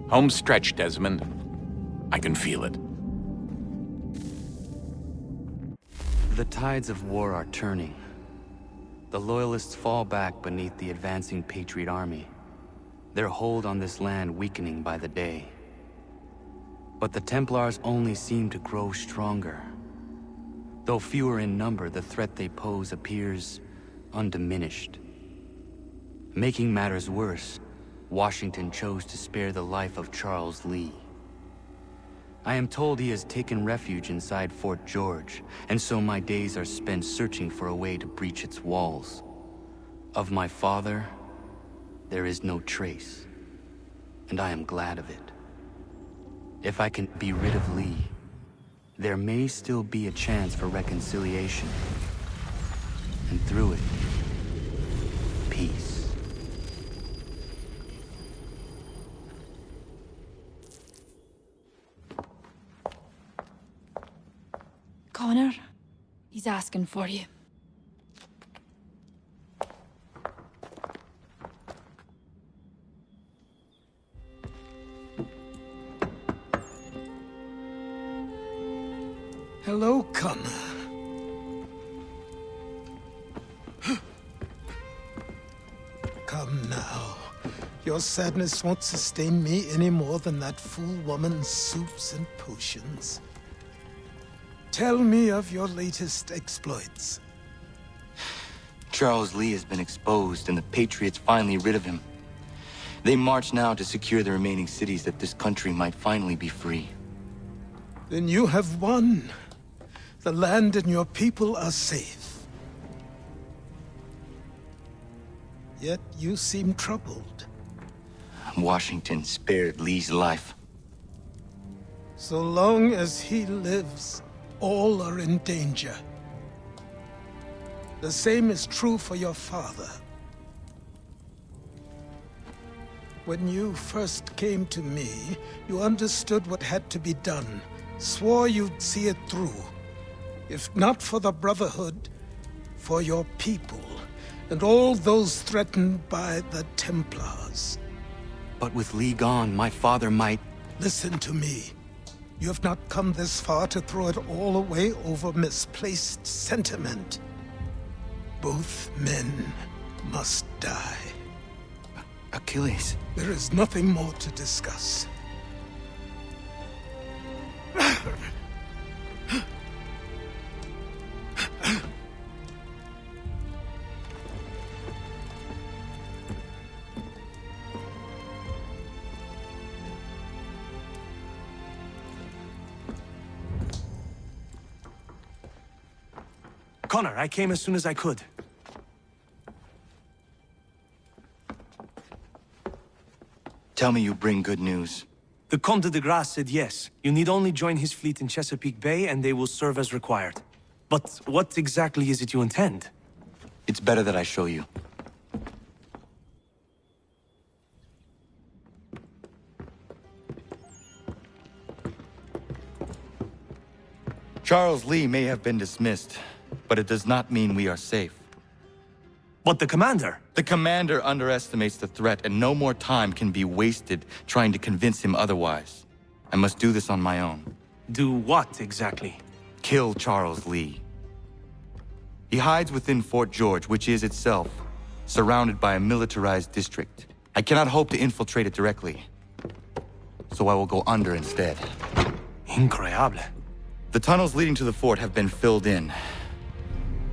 Home stretch, Desmond. I can feel it. The tides of war are turning. The Loyalists fall back beneath the advancing Patriot army, their hold on this land weakening by the day. But the Templars only seem to grow stronger. Though fewer in number, the threat they pose appears undiminished. Making matters worse, Washington chose to spare the life of Charles Lee. I am told he has taken refuge inside Fort George, and so my days are spent searching for a way to breach its walls. Of my father, there is no trace, and I am glad of it. If I can be rid of Lee, there may still be a chance for reconciliation. And through it, peace. Connor, he's asking for you. Hello, Connor. Come now. Your sadness won't sustain me any more than that fool woman's soups and potions. Tell me of your latest exploits. Charles Lee has been exposed, and the Patriots finally rid of him. They march now to secure the remaining cities that this country might finally be free. Then you have won. The land and your people are safe. Yet you seem troubled. Washington spared Lee's life. So long as he lives, all are in danger. The same is true for your father. When you first came to me, you understood what had to be done, swore you'd see it through. If not for the Brotherhood, for your people, and all those threatened by the Templars. But with Lee gone, my father might... Listen to me. You have not come this far to throw it all away over misplaced sentiment. Both men must die. Achilles. There is nothing more to discuss. Connor, I came as soon as I could. Tell me you bring good news. The Comte de Grasse said yes. You need only join his fleet in Chesapeake Bay and they will serve as required. But what exactly is it you intend? It's better that I show you. Charles Lee may have been dismissed, but it does not mean we are safe. But the commander? The commander underestimates the threat, and no more time can be wasted trying to convince him otherwise. I must do this on my own. Do what, exactly? Kill Charles Lee. He hides within Fort George, which is itself surrounded by a militarized district. I cannot hope to infiltrate it directly, so I will go under instead. Incroyable. The tunnels leading to the fort have been filled in.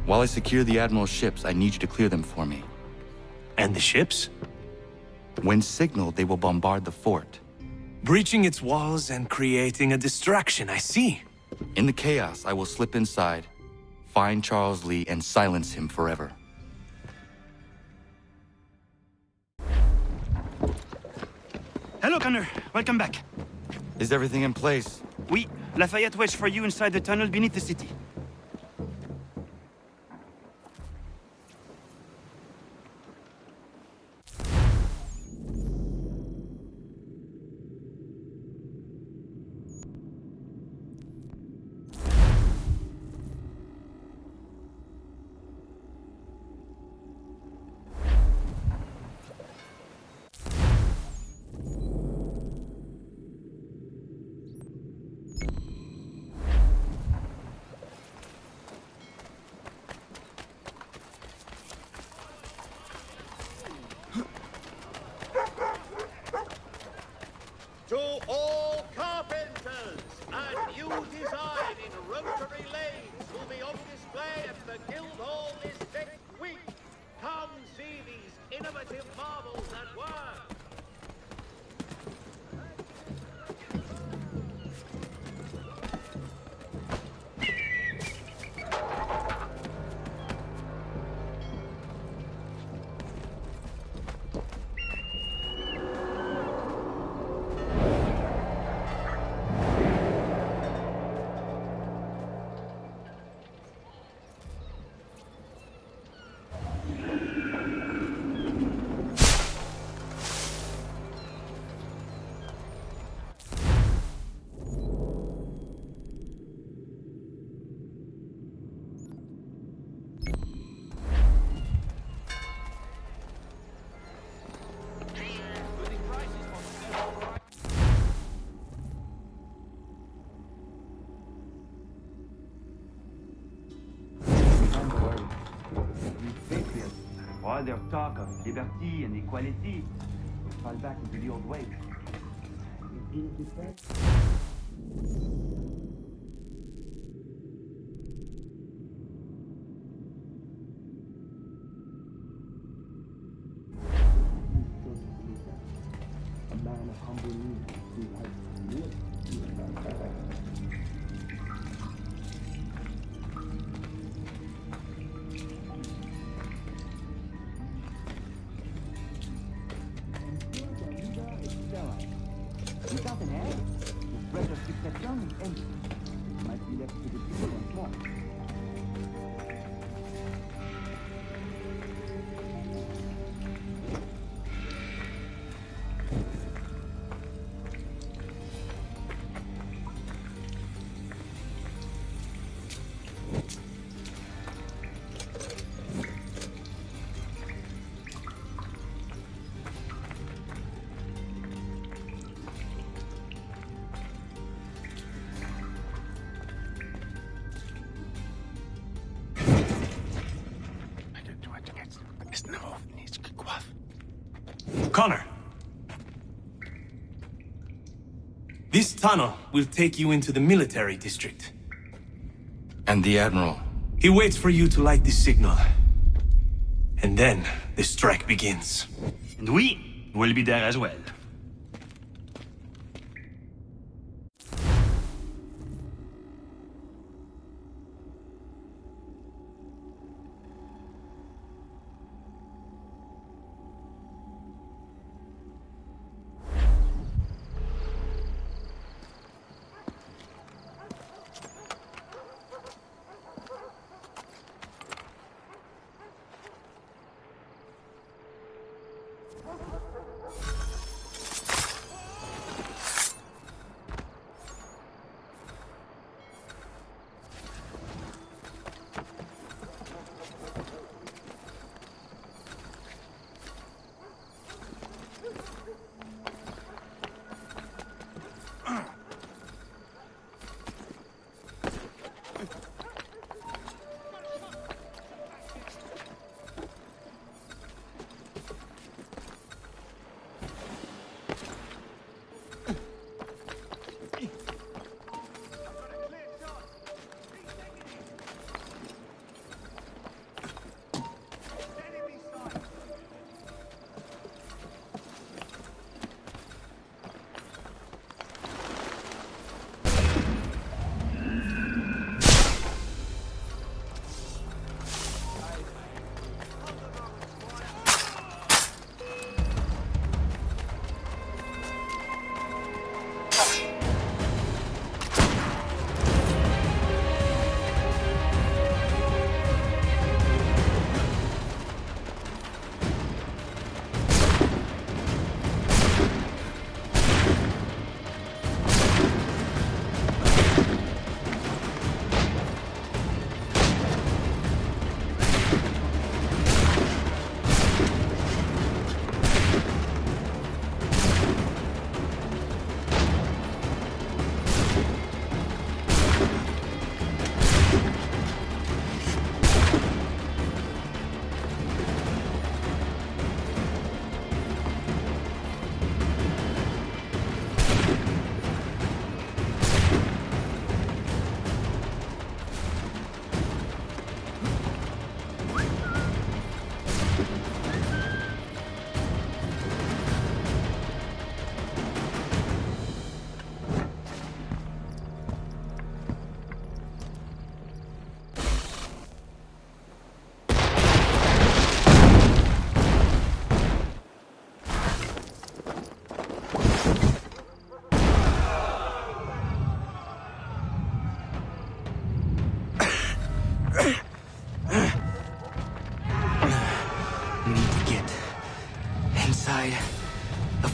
While I secure the Admiral's ships, I need you to clear them for me. And the ships? When signaled, they will bombard the fort. Breaching its walls and creating a distraction, I see. In the chaos, I will slip inside, find Charles Lee, and silence him forever. Hello, Connor. Welcome back. Is everything in place? Oui. Lafayette waits for you inside the tunnel beneath the city. To all carpenters, a new design in rotary lanes will be on display at the Guildhall this next week. Come see these innovative marvels at work. All their talk of liberty and equality will fall back into the old ways. A man of humble means who has lived. Without an head, the spread of succession is ended. It might be left to the people once more. Connor. This tunnel will take you into the military district. And the Admiral? He waits for you to light the signal. And then the strike begins. And we will be there as well.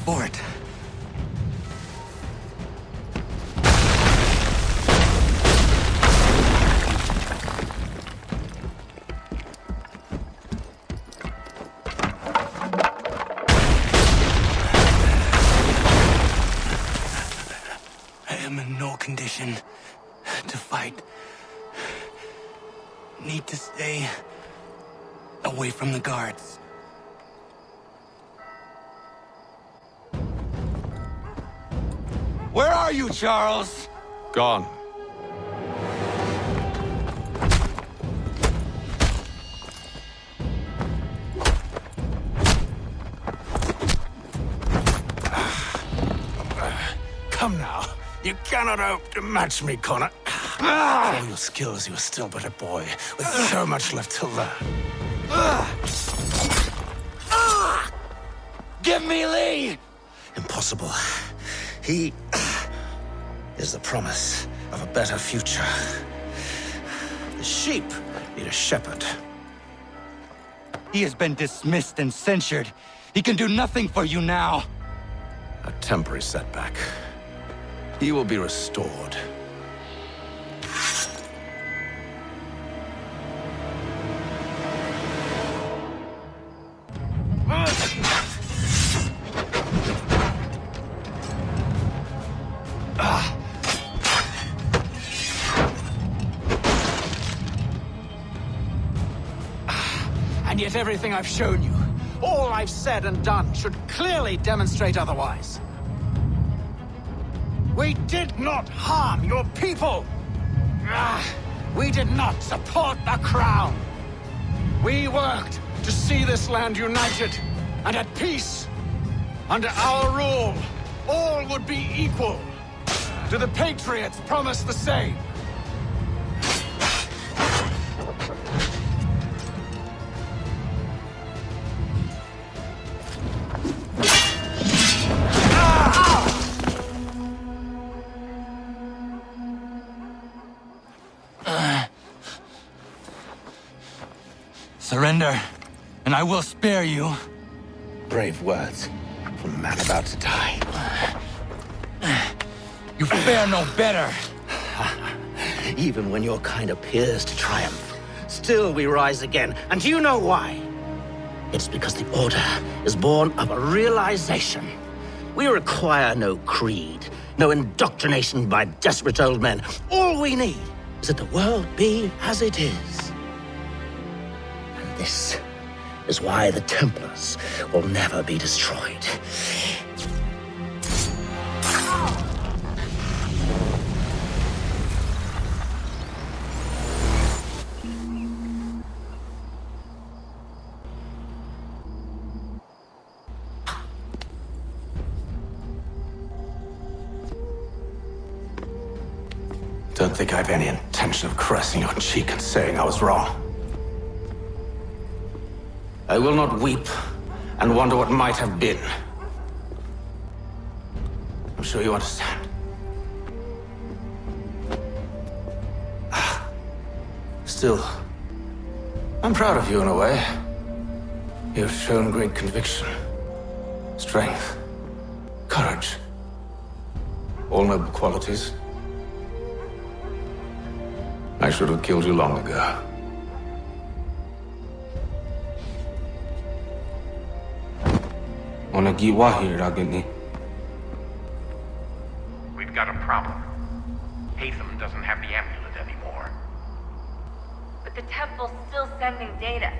Fort. I am in no condition to fight. Need to stay away from the guards. Where are you, Charles? Gone. Come now. You cannot hope to match me, Connor. For all your skills, you are still but a boy, with so much left to learn. Give me Lee! Impossible. He is the promise of a better future. The sheep need a shepherd. He has been dismissed and censured. He can do nothing for you now. A temporary setback. He will be restored. And yet everything I've shown you, All I've said and done should clearly demonstrate otherwise. We did not harm your people! We did not support the crown! We worked to see this land united and at peace. Under our rule, all would be equal. Do the Patriots promise the same? Surrender, and I will spare you. Brave words from a man about to die. You fare no better. Even when your kind appears to triumph, still we rise again. And do you know why? It's because the Order is born of a realization. We require no creed, no indoctrination by desperate old men. All we need is that the world be as it is. And this is why the Templars will never be destroyed. Don't think I have any intention of caressing your cheek and saying I was wrong. I will not weep and wonder what might have been. I'm sure you understand. Still, I'm proud of you in a way. You've shown great conviction, strength, courage. All noble qualities. I should have killed you long ago. We've got a problem. Haytham doesn't have the amulet anymore. But the temple's still sending data.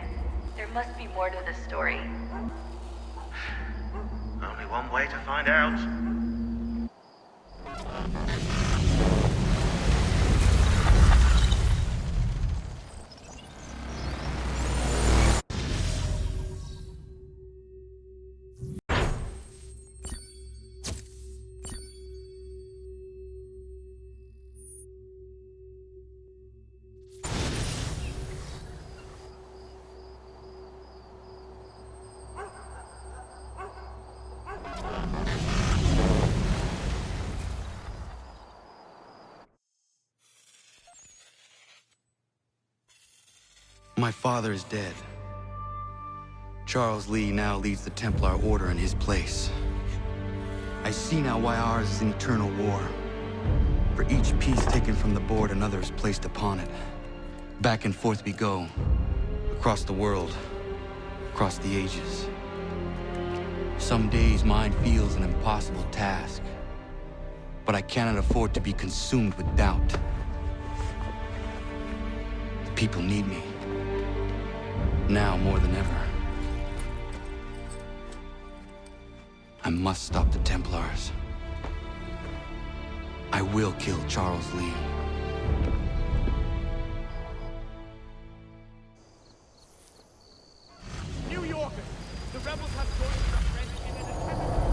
There must be more to the story. Only one way to find out. My father is dead. Charles Lee now leads the Templar Order in his place. I see now why ours is an eternal war. For each piece taken from the board, another is placed upon it. Back and forth we go. Across the world. Across the ages. Some days mine feels an impossible task. But I cannot afford to be consumed with doubt. The people need me. Now more than ever. I must stop the Templars. I will kill Charles Lee. New Yorkers, the rebels have joined the French in an attempt.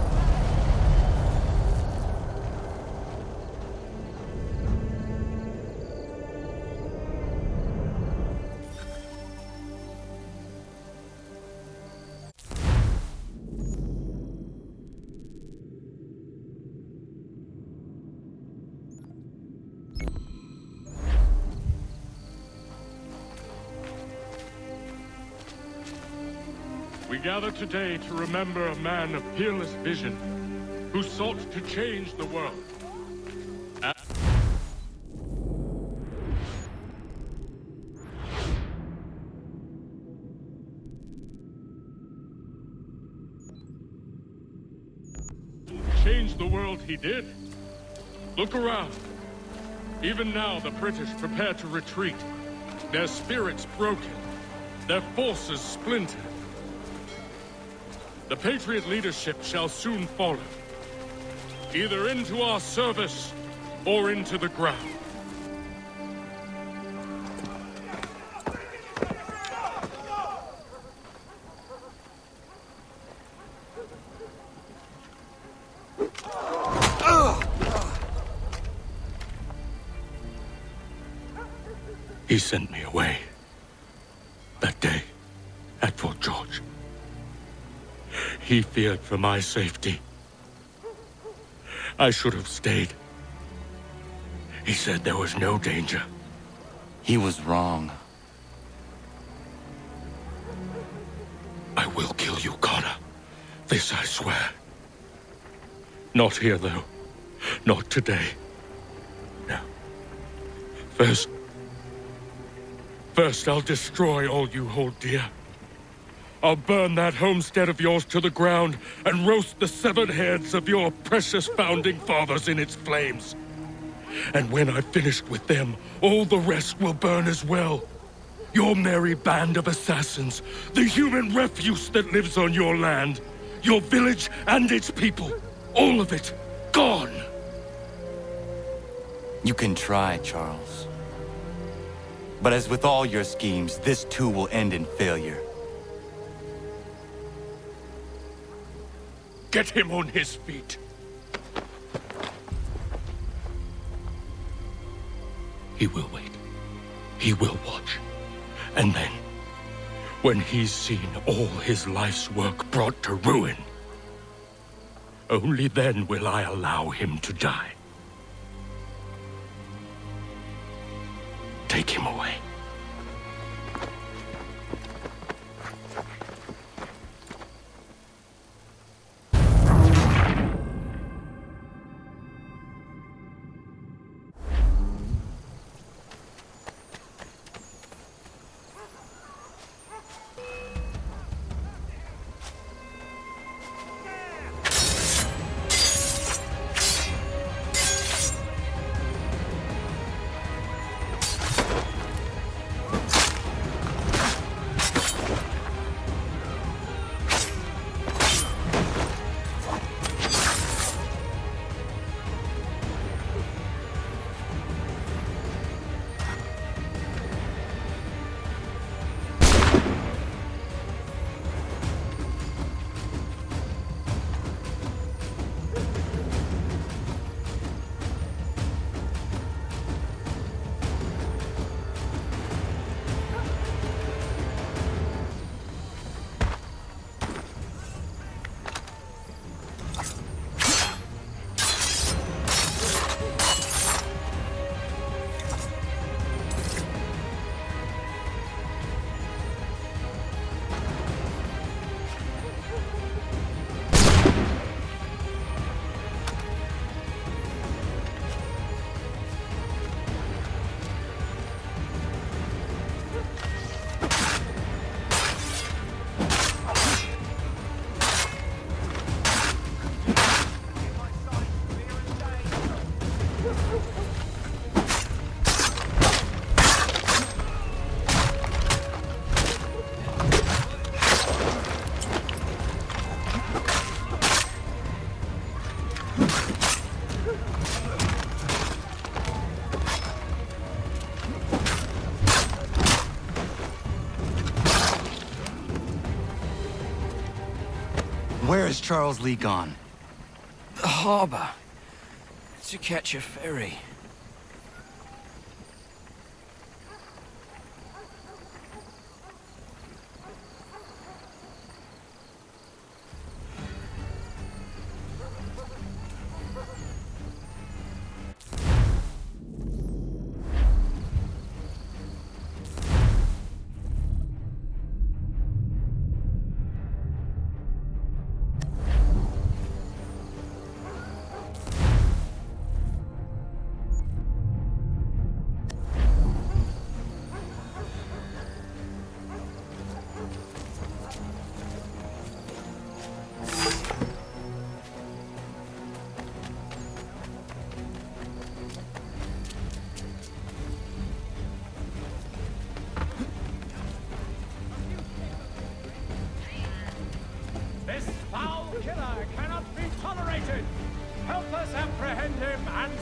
We gather today to remember a man of peerless vision who sought to change the world. Change the world he did. Look around. Even now the British prepare to retreat. Their spirits broken. Their forces splintered. The Patriot leadership shall soon follow, either into our service or into the ground. He sent me away that day at Fort George. He feared for my safety. I should have stayed. He said there was no danger. He was wrong. I will kill you, Connor. This I swear. Not here, though. Not today. No. First, I'll destroy all you hold dear. I'll burn that homestead of yours to the ground and roast the severed heads of your precious founding fathers in its flames. And when I've finished with them, all the rest will burn as well. Your merry band of assassins, the human refuse that lives on your land, your village and its people, all of it, gone. You can try, Charles. But as with all your schemes, this too will end in failure. Get him on his feet. He will wait. He will watch. And then, when he's seen all his life's work brought to ruin, only then will I allow him to die. Take him away. Where is Charles Lee gone? The harbor. To catch a ferry. killer cannot be tolerated! Help us apprehend him and...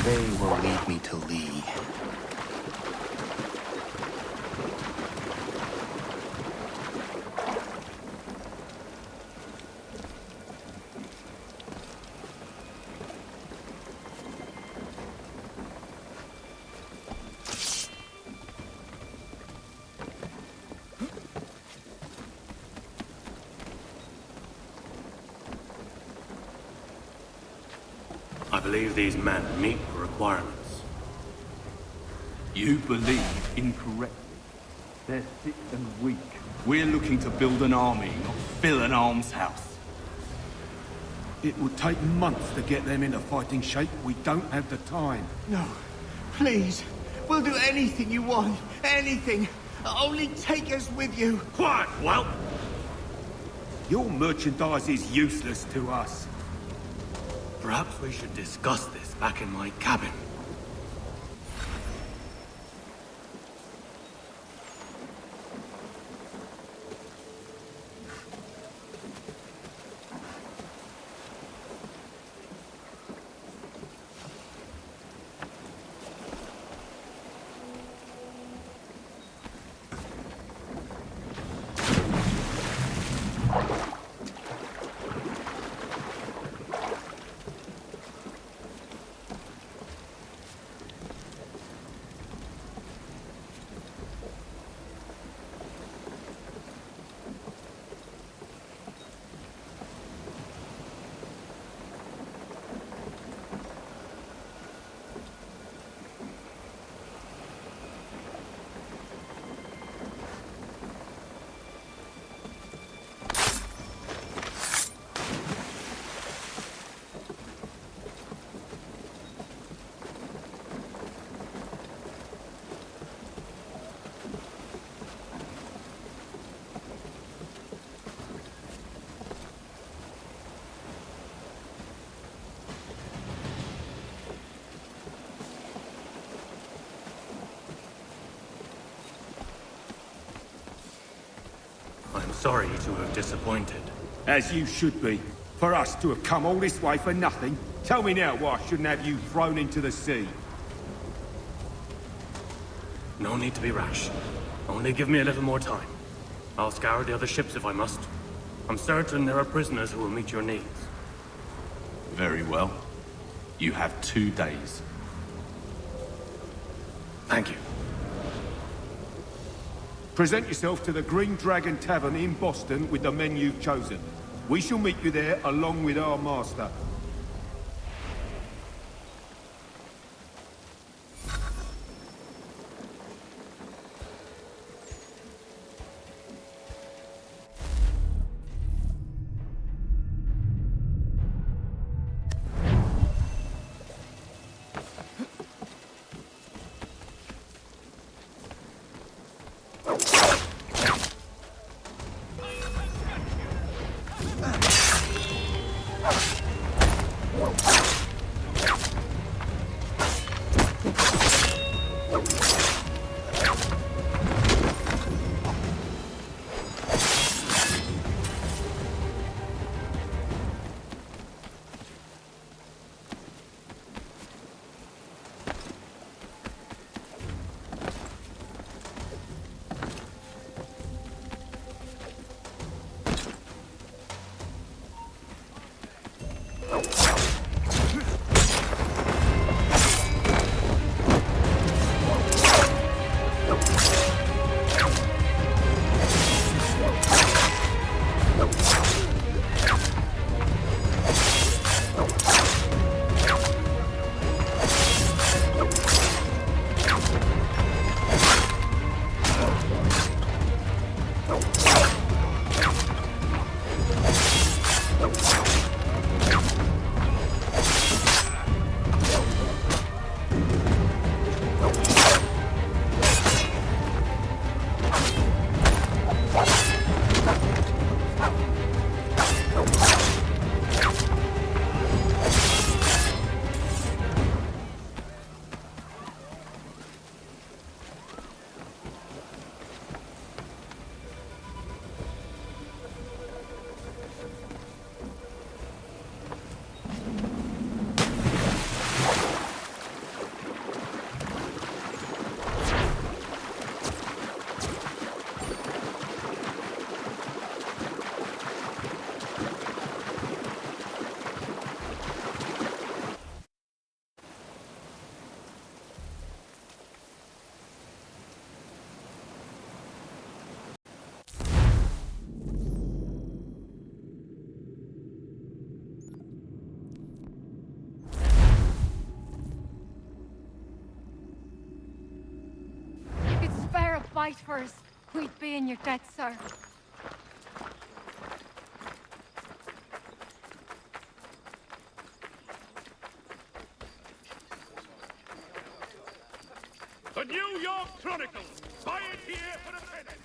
They will lead me to Lee. I believe these men meet the requirements. You believe incorrectly. They're sick and weak. We're looking to build an army, not fill an almshouse. It would take months to get them into fighting shape. We don't have the time. No. Please. We'll do anything you want. Anything. Only take us with you. Quiet, whelp! Your merchandise is useless to us. Perhaps we should discuss this back in my cabin. I'm sorry to have disappointed. As you should be. For us to have come all this way for nothing. Tell me now why I shouldn't have you thrown into the sea. No need to be rash. Only give me a little more time. I'll scour the other ships if I must. I'm certain there are prisoners who will meet your needs. Very well. You have 2 days. Thank you. Present yourself to the Green Dragon Tavern in Boston with the men you've chosen. We shall meet you there along with our master. Fight for us. We'd be in your debt, sir. The New York Chronicle. Buy it here for a penny.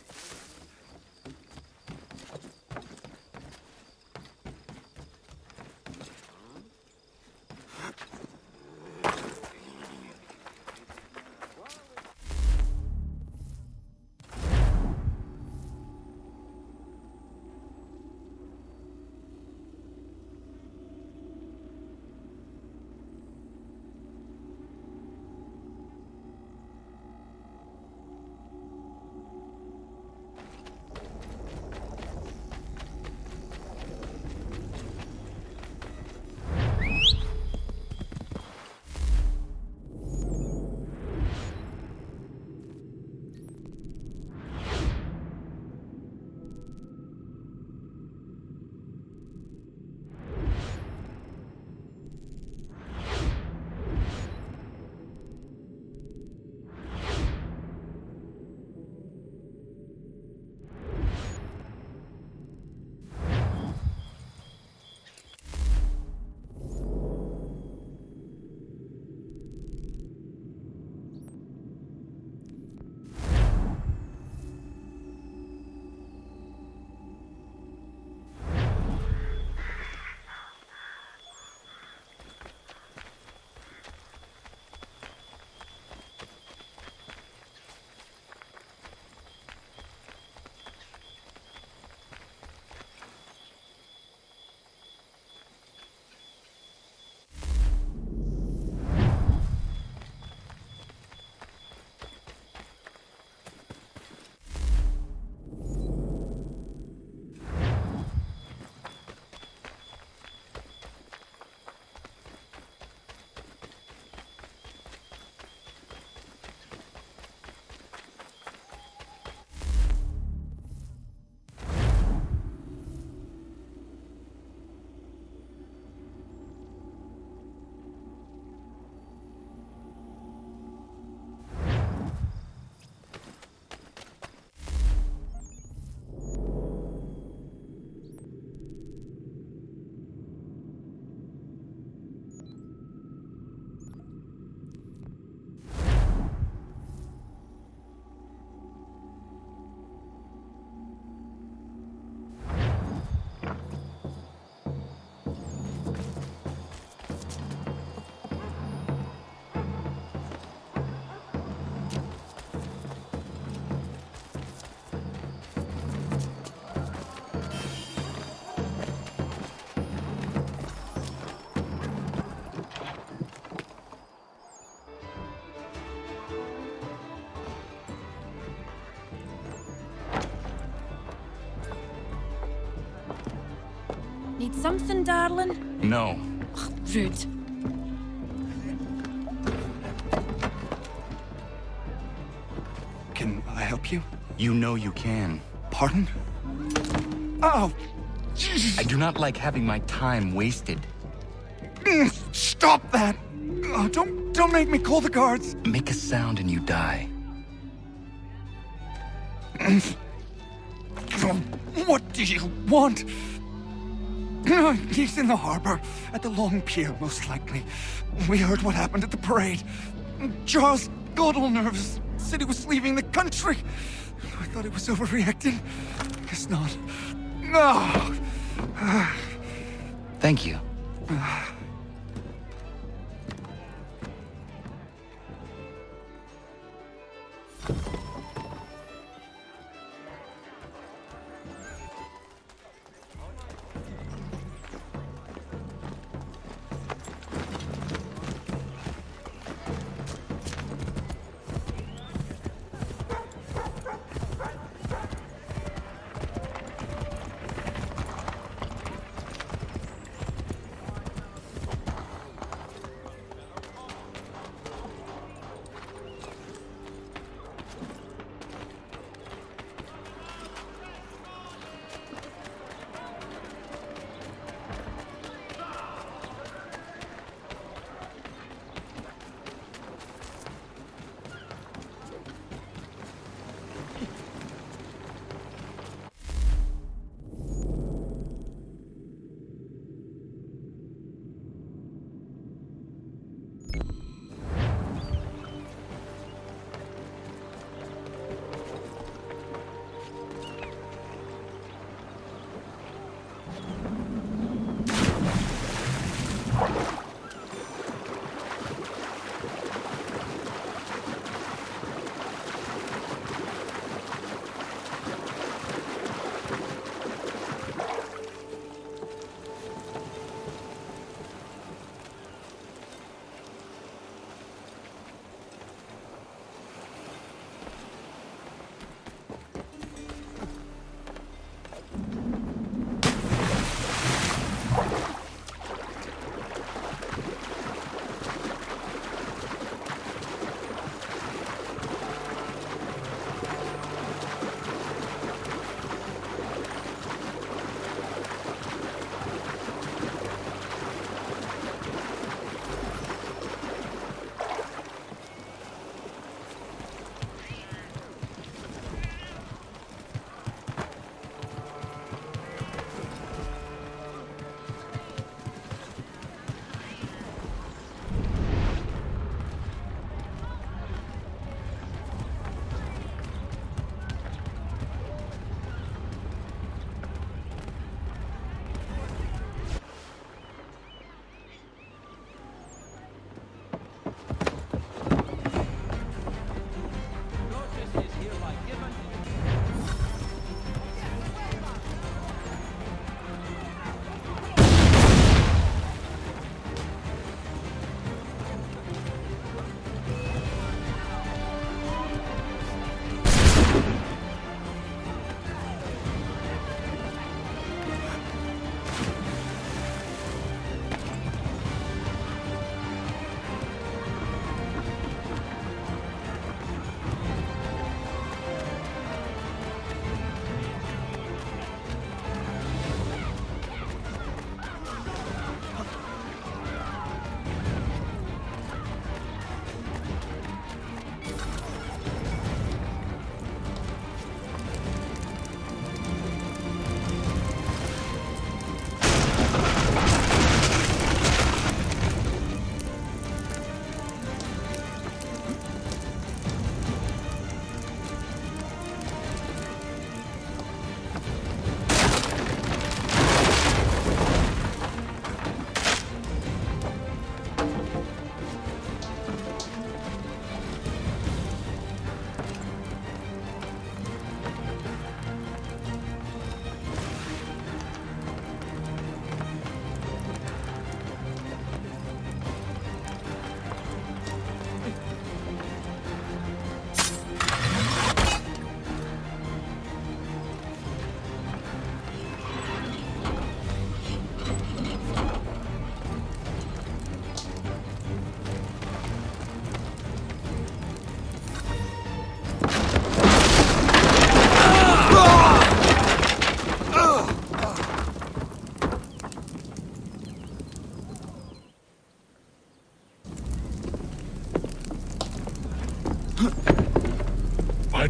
something, darling? No. Ugh, rude. Can I help you? You know you can. Pardon? Oh! I do not like having my time wasted. Stop that! Oh, don't make me call the guards! Make a sound and you die. What do you want? He's in the harbor, at the Long Pier, most likely. We heard what happened at the parade. Charles got all nervous, said he was leaving the country. I thought he was overreacting. Guess not. No! Thank you.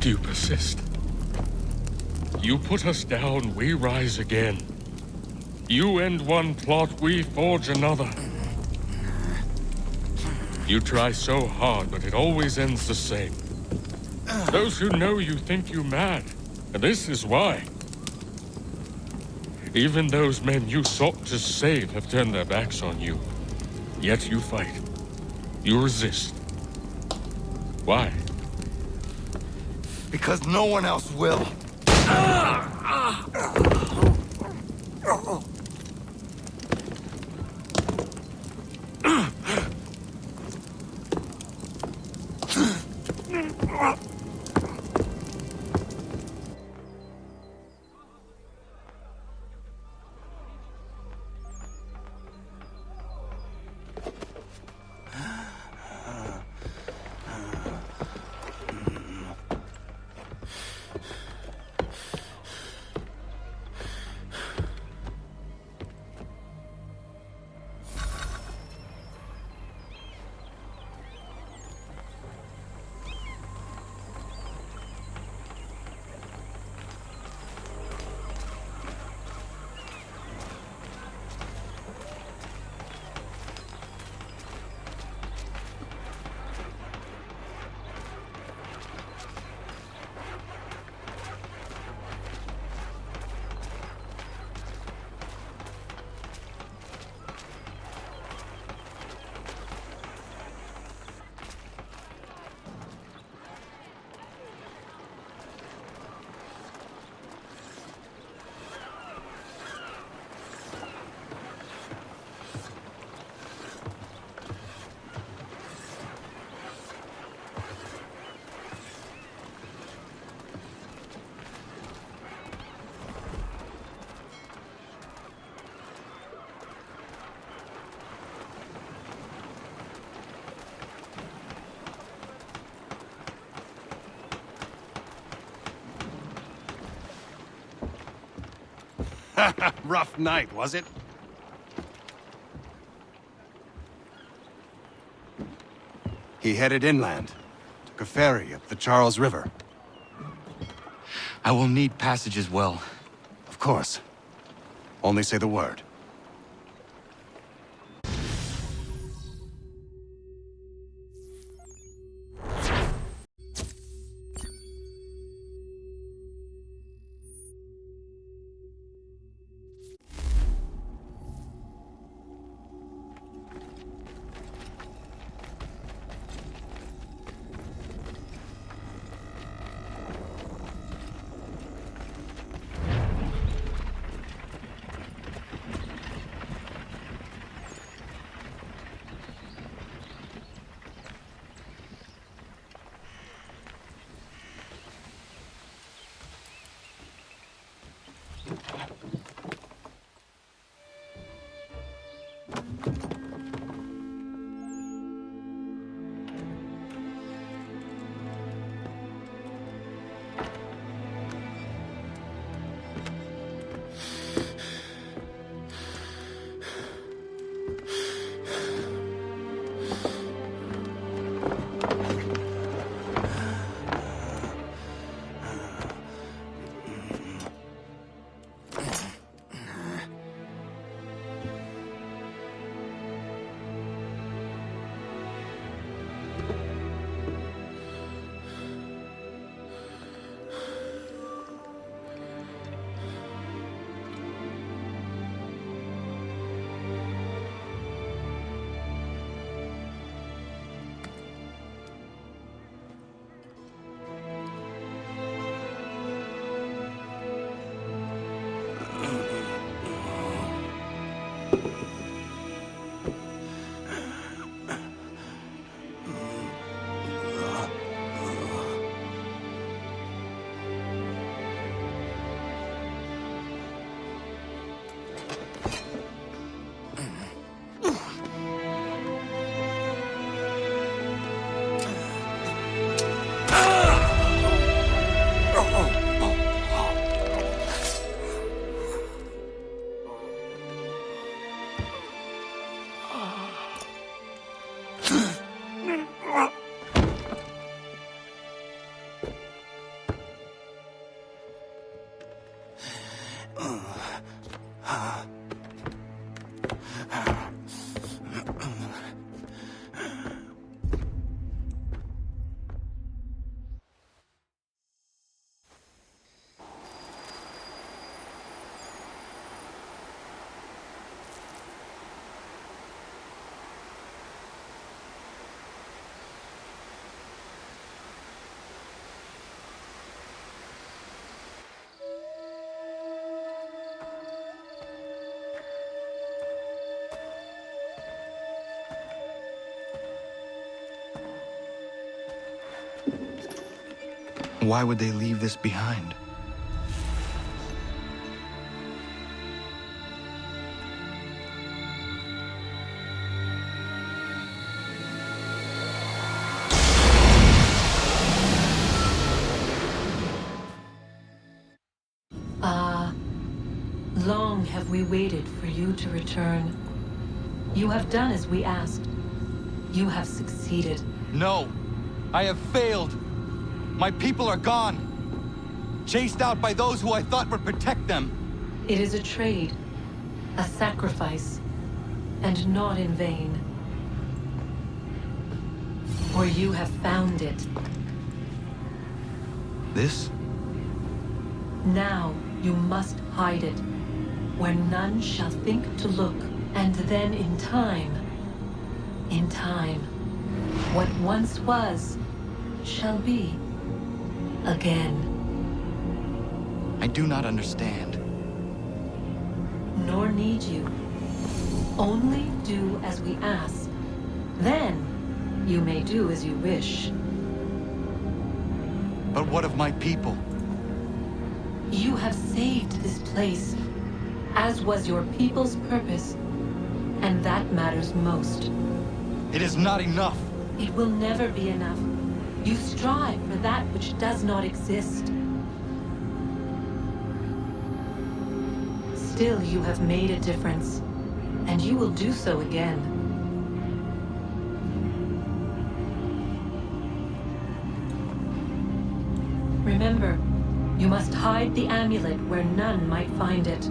But you persist. You put us down, we rise again. You end one plot, we forge another. You try so hard, but it always ends the same. Those who know you think you mad, and this is why. Even those men you sought to save have turned their backs on you. Yet you fight. You resist. Why? Because no one else will. Rough night, was it? He headed inland. Took a ferry up the Charles River. I will need passage as well. Of course. Only say the word. Why would they leave this behind? Long have we waited for you to return. You have done as we asked. You have succeeded. No! I have failed! My people are gone! Chased out by those who I thought would protect them! It is a trade, a sacrifice, and not in vain. For you have found it. This? Now you must hide it, where none shall think to look, and then in time, what once was, shall be again. I do not understand. Nor need you. Only do as we ask. Then, you may do as you wish. But what of my people? You have saved this place, as was your people's purpose, and that matters most. It is not enough. It will never be enough. You strive for that which does not exist. Still, you have made a difference, and you will do so again. Remember, you must hide the amulet where none might find it.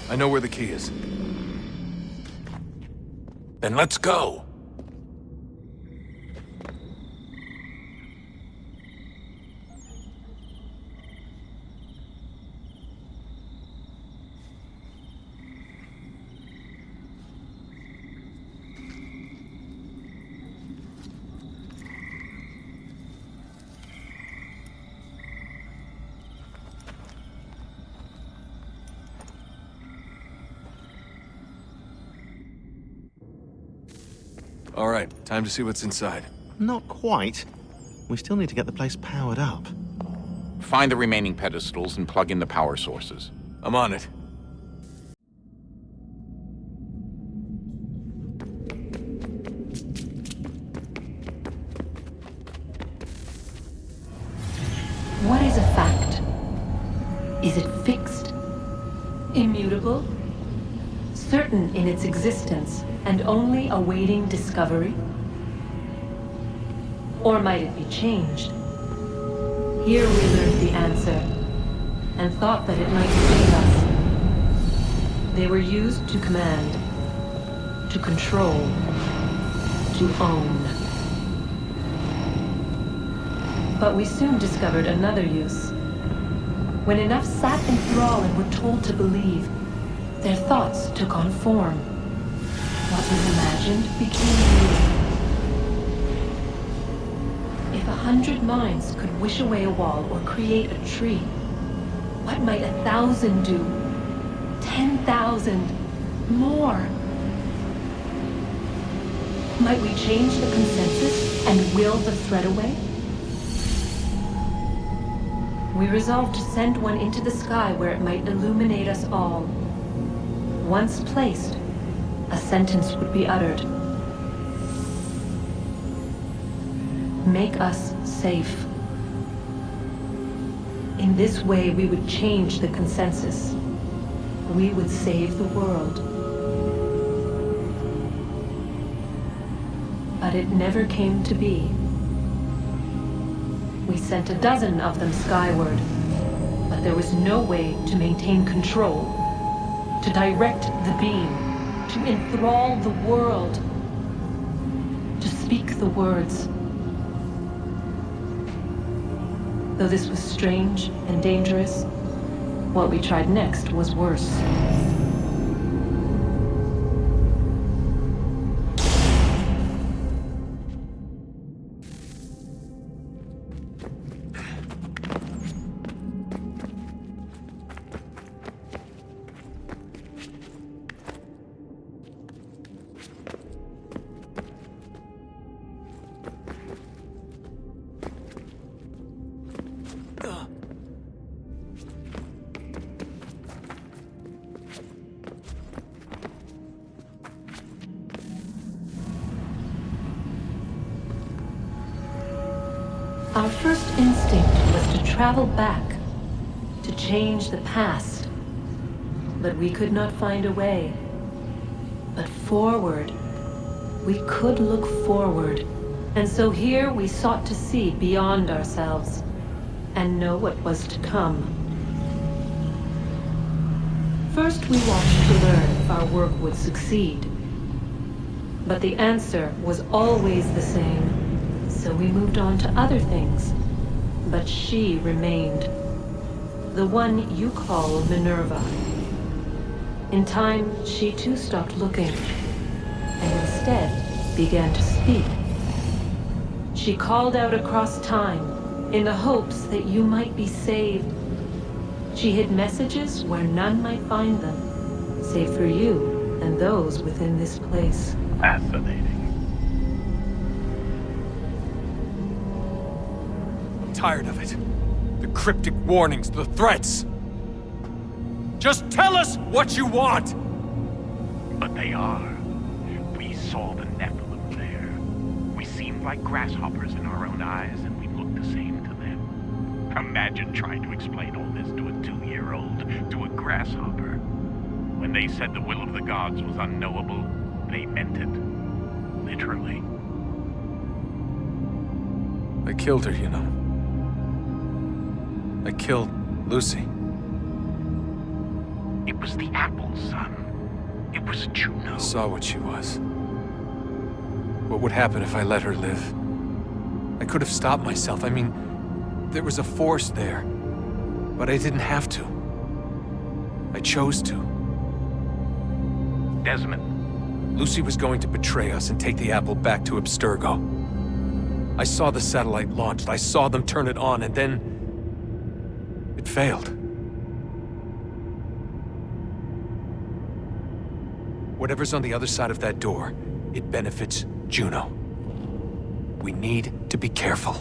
I know where the key is. Then let's go! All right, time to see what's inside. Not quite. We still need to get the place powered up. Find the remaining pedestals and plug in the power sources. I'm on it. What is a fact? Is it fixed? Immutable? Certain in its existence and only awaiting discovery? Or might it be changed? Here we learned the answer, and thought that it might save us. They were used to command, to control, to own. But we soon discovered another use. When enough sat in thrall and were told to believe, their thoughts took on form. What was imagined became real. If 100 minds could wish away a wall or create a tree, what might 1,000 do? 10,000? More? Might we change the consensus and will the threat away? We resolved to send one into the sky where it might illuminate us all. Once placed, a sentence would be uttered. Make us safe. In this way, we would change the consensus. We would save the world. But it never came to be. We sent a dozen of them skyward, but there was no way to maintain control, to direct the beam, to enthrall the world, to speak the words. Though this was strange and dangerous, what we tried next was worse. Our first instinct was to travel back, to change the past. But we could not find a way. But forward, we could look forward. And so here we sought to see beyond ourselves, and know what was to come. First we watched to learn if our work would succeed. But the answer was always the same. So we moved on to other things, but she remained. The one you call Minerva. In time, she too stopped looking, and instead began to speak. She called out across time, in the hopes that you might be saved. She hid messages where none might find them, save for you and those within this place. Fascinating. Tired of it. The cryptic warnings, the threats. Just tell us what you want! But they are. We saw the Nephilim there. We seemed like grasshoppers in our own eyes, and we looked the same to them. Imagine trying to explain all this to a 2-year-old, to a grasshopper. When they said the will of the gods was unknowable, they meant it. Literally. I killed her, you know. I killed Lucy. It was the apple, son. It was Juno. I saw what she was. What would happen if I let her live? I could have stopped myself. I mean, there was a force there. But I didn't have to. I chose to. Desmond. Lucy was going to betray us and take the apple back to Abstergo. I saw the satellite launched. I saw them turn it on, and then it failed. Whatever's on the other side of that door, it benefits Juno. We need to be careful.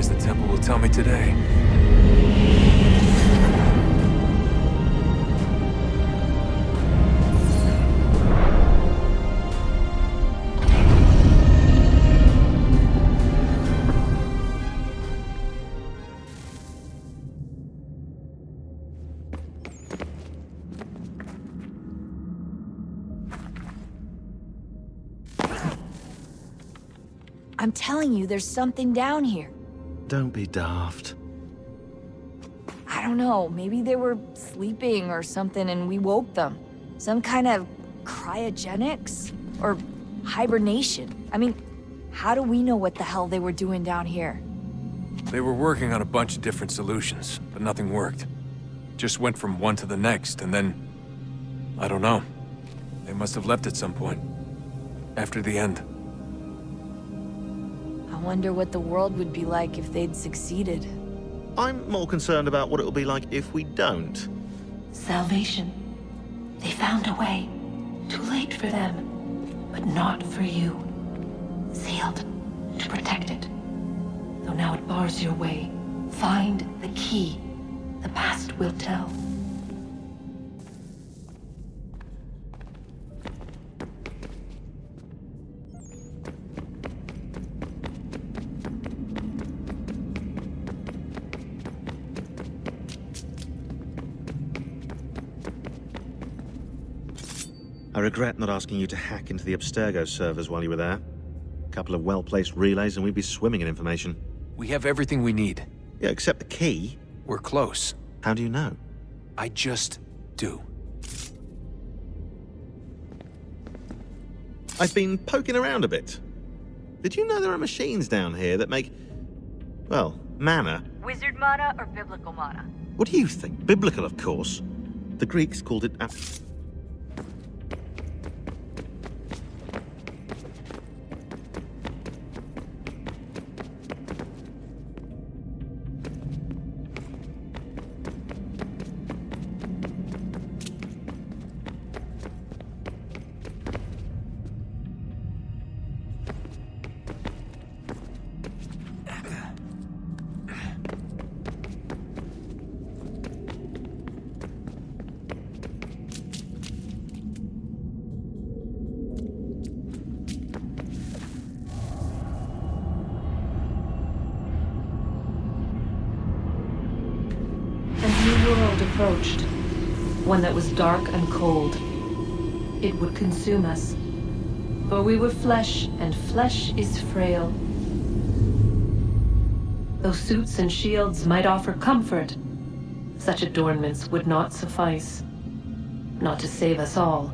The temple will tell me today. I'm telling you, there's something down here. Don't be daft. I don't know, maybe they were sleeping or something and we woke them. Some kind of cryogenics? Or hibernation? I mean, how do we know what the hell they were doing down here? They were working on a bunch of different solutions, but nothing worked. Just went from one to the next, and then... I don't know. They must have left at some point. After the end. I wonder what the world would be like if they'd succeeded. I'm more concerned about what it'll be like if we don't. Salvation. They found a way. Too late for them, but not for you. Sealed to protect it. Though now it bars your way. Find the key. The past will tell. I regret not asking you to hack into the Abstergo servers while you were there. A couple of well-placed relays and we'd be swimming in information. We have everything we need. Yeah, except the key. We're close. How do you know? I just do. I've been poking around a bit. Did you know there are machines down here that make, well, mana? Wizard mana or biblical mana? What do you think? Biblical, of course. The Greeks called it... Approached. One that was dark and cold. It would consume us. For we were flesh, and flesh is frail. Though suits and shields might offer comfort, such adornments would not suffice. Not to save us all.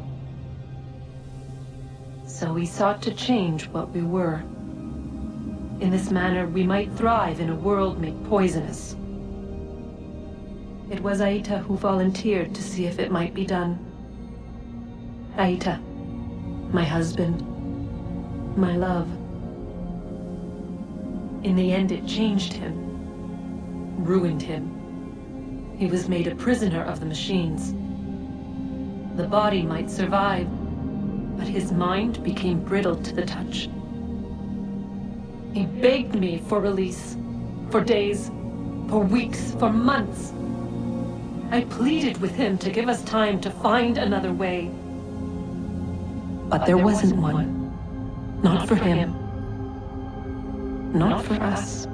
So we sought to change what we were. In this manner, we might thrive in a world made poisonous. It was Aita who volunteered to see if it might be done. Aita, my husband, my love. In the end, it changed him, ruined him. He was made a prisoner of the machines. The body might survive, but his mind became brittle to the touch. He begged me for release, for days, for weeks, for months. I pleaded with him to give us time to find another way. But there wasn't one. Not for him. Not for us.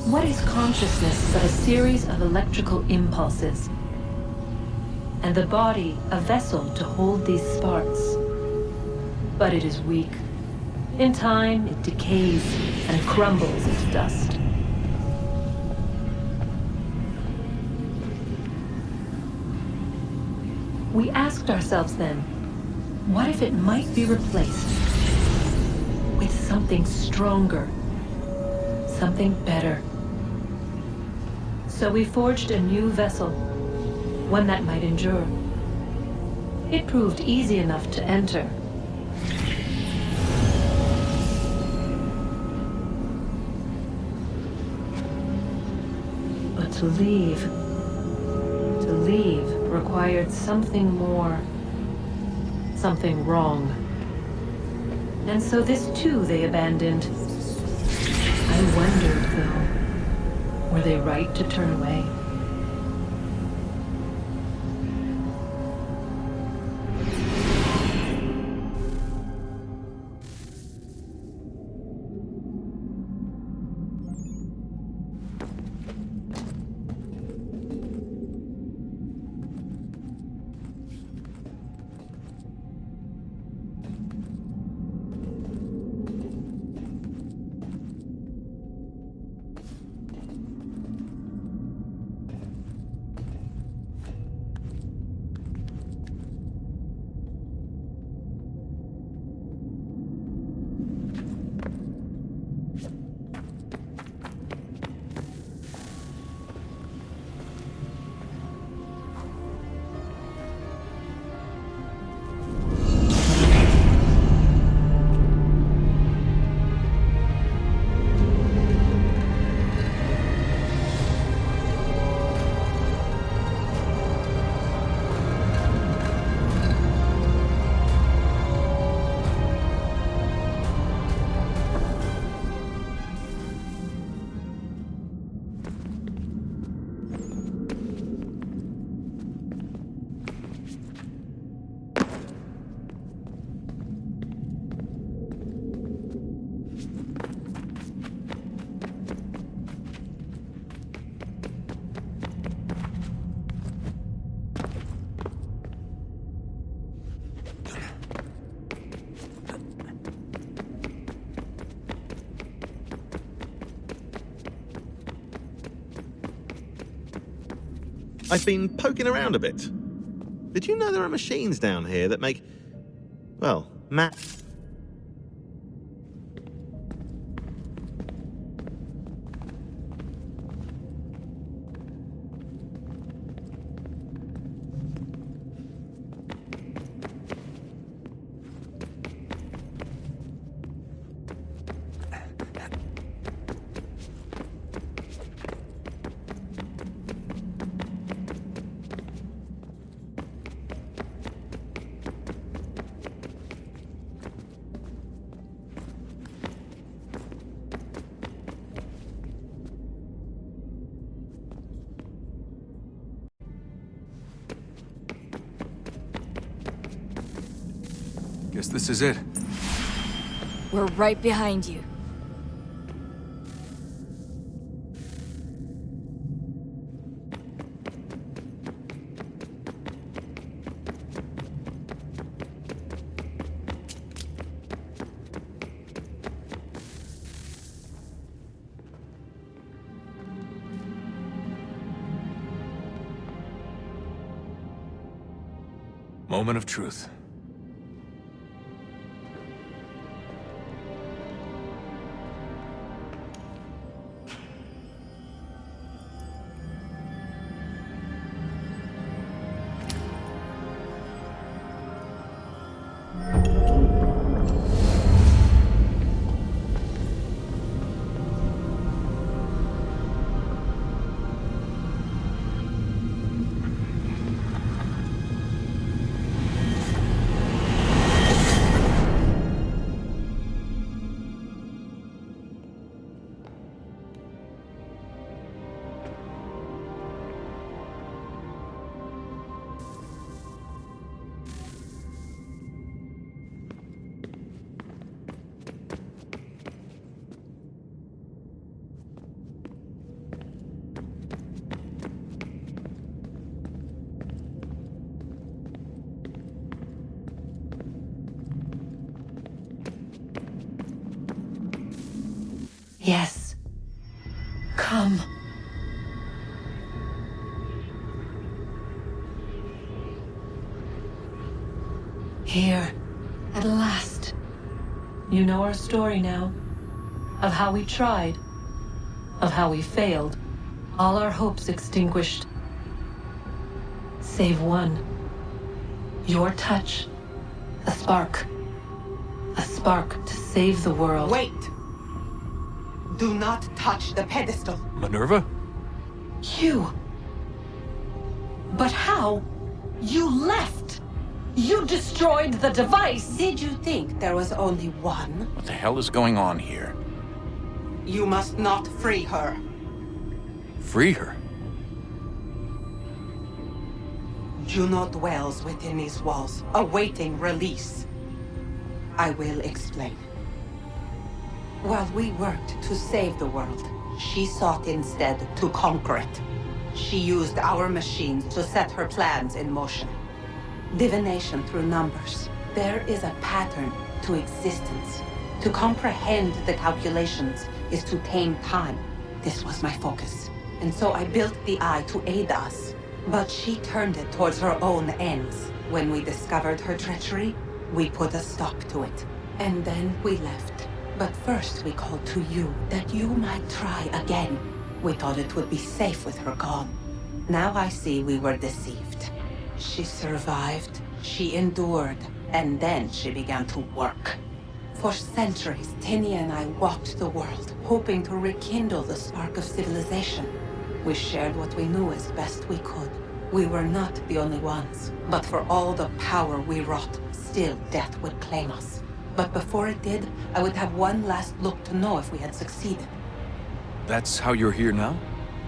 What is consciousness but a series of electrical impulses? And the body a vessel to hold these sparks. But it is weak. In time, it decays and crumbles into dust. We asked ourselves then, what if it might be replaced with something stronger, something better? So we forged a new vessel, one that might endure. It proved easy enough to enter. But to leave required something more, something wrong. And so this too they abandoned. I wondered, though, were they right to turn away? I've been poking around a bit. Did you know there are machines down here that make, well, Guess this is it. We're right behind you. Moment of truth. Yes. Come. Here, at last. You know our story now. Of how we tried. Of how we failed. All our hopes extinguished. Save one. Your touch. A spark. A spark to save the world. Wait! Do not touch the pedestal. Minerva? You. But how? You left. You destroyed the device. Did you think there was only one? What the hell is going on here? You must not free her. Free her? Juno dwells within these walls, awaiting release. I will explain. While we worked to save the world, she sought instead to conquer it. She used our machines to set her plans in motion. Divination through numbers. There is a pattern to existence. To comprehend the calculations is to tame time. This was my focus. And so I built the eye to aid us. But she turned it towards her own ends. When we discovered her treachery, we put a stop to it. And then we left. But first we called to you, that you might try again. We thought it would be safe with her gone. Now I see we were deceived. She survived, she endured, and then she began to work. For centuries, Tinia and I walked the world, hoping to rekindle the spark of civilization. We shared what we knew as best we could. We were not the only ones, but for all the power we wrought, still death would claim us. But before it did, I would have one last look to know if we had succeeded. That's how you're here now?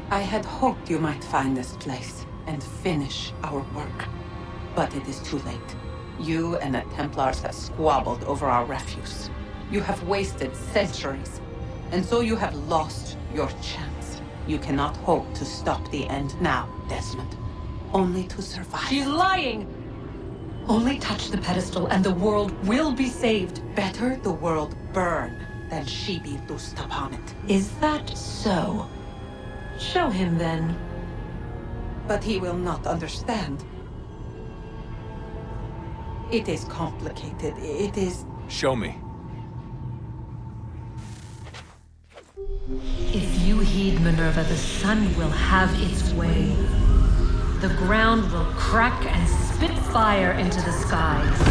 I had hoped you might find this place and finish our work. But it is too late. You and the Templars have squabbled over our refuse. You have wasted centuries, and so you have lost your chance. You cannot hope to stop the end now, Desmond. Only to survive. She's lying! Only touch the pedestal and the world will be saved. Better the world burn than she be loosed upon it. Is that so? Show him then. But he will not understand. It is complicated. It is... Show me. If you heed Minerva, the sun will have its way. The ground will crack and spit fire into the skies.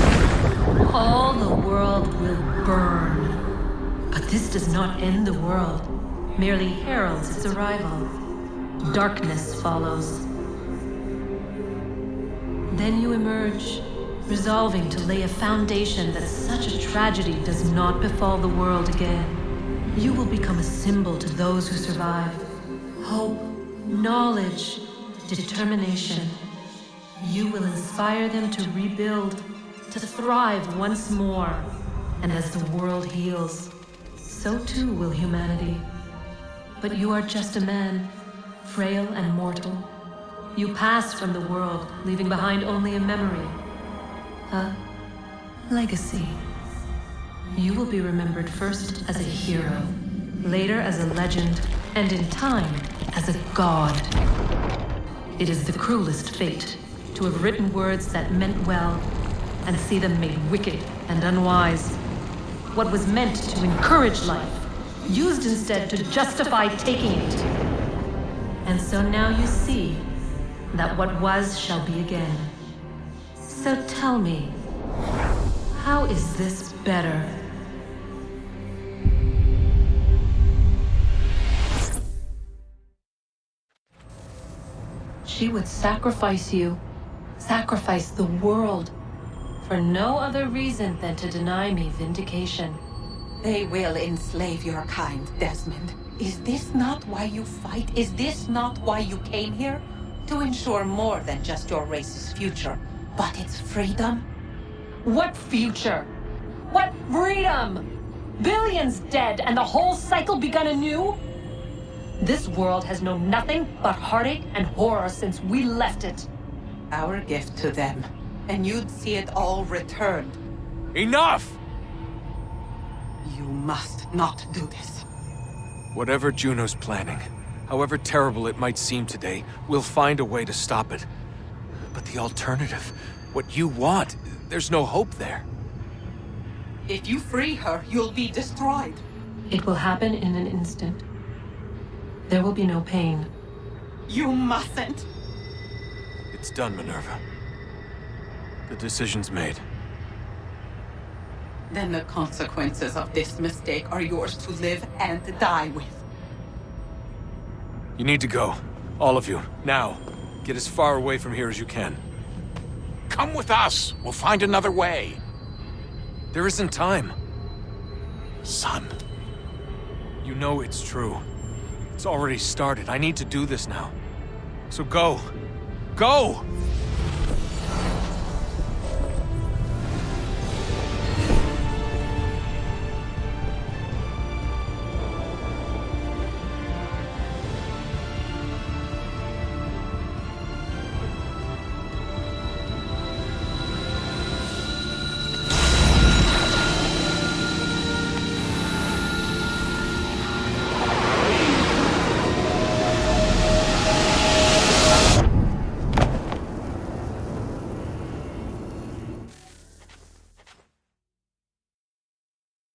All the world will burn. But this does not end the world, merely heralds its arrival. Darkness follows. Then you emerge, resolving to lay a foundation that such a tragedy does not befall the world again. You will become a symbol to those who survive. Hope, knowledge, determination. You will inspire them to rebuild, to thrive once more. And as the world heals, so too will humanity. But you are just a man, frail and mortal. You pass from the world, leaving behind only a memory. A legacy. You will be remembered first as a hero, later as a legend, and in time, as a god. It is the cruelest fate to have written words that meant well, and see them made wicked and unwise. What was meant to encourage life, used instead to justify taking it. And so now you see that what was shall be again. So tell me, how is this better? She would sacrifice you, sacrifice the world, for no other reason than to deny me vindication. They will enslave your kind, Desmond. Is this not why you fight? Is this not why you came here? To ensure more than just your race's future, but its freedom? What future? What freedom? Billions dead and the whole cycle begun anew? This world has known nothing but heartache and horror since we left it. Our gift to them, and you'd see it all returned. Enough! You must not do this. Whatever Juno's planning, however terrible it might seem today, we'll find a way to stop it. But the alternative, what you want, there's no hope there. If you free her, you'll be destroyed. It will happen in an instant. There will be no pain. You mustn't. It's done, Minerva. The decision's made. Then the consequences of this mistake are yours to live and die with. You need to go. All of you. Now. Get as far away from here as you can. Come with us. We'll find another way. There isn't time. Son. You know it's true. It's already started. I need to do this now. So go. Go!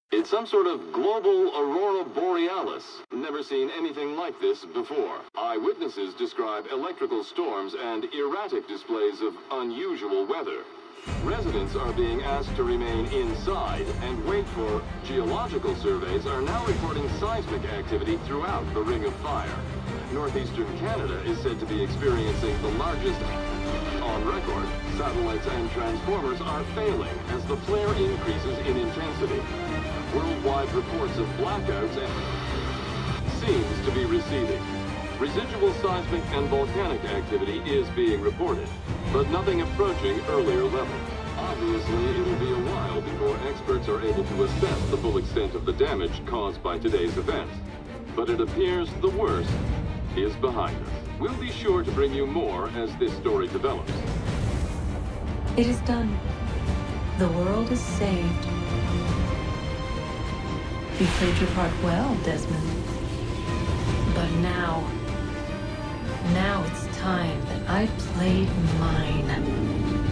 It's some sort of global aurora borealis. Never seen anything like this before. Eyewitnesses describe electrical storms and erratic displays of unusual weather. Residents are being asked to remain inside and wait for geological surveys are now reporting seismic activity throughout the Ring of Fire. Northeastern Canada is said to be experiencing the largest on record. Satellites and transformers are failing as the flare increases in intensity. Worldwide reports of blackouts seems to be receding. Residual seismic and volcanic activity is being reported, but nothing approaching earlier levels. Obviously, it'll be a while before experts are able to assess the full extent of the damage caused by today's event. But it appears the worst is behind us. We'll be sure to bring you more as this story develops. It is done. The world is saved. You played your part well, Desmond. But now, Now it's time that I played mine.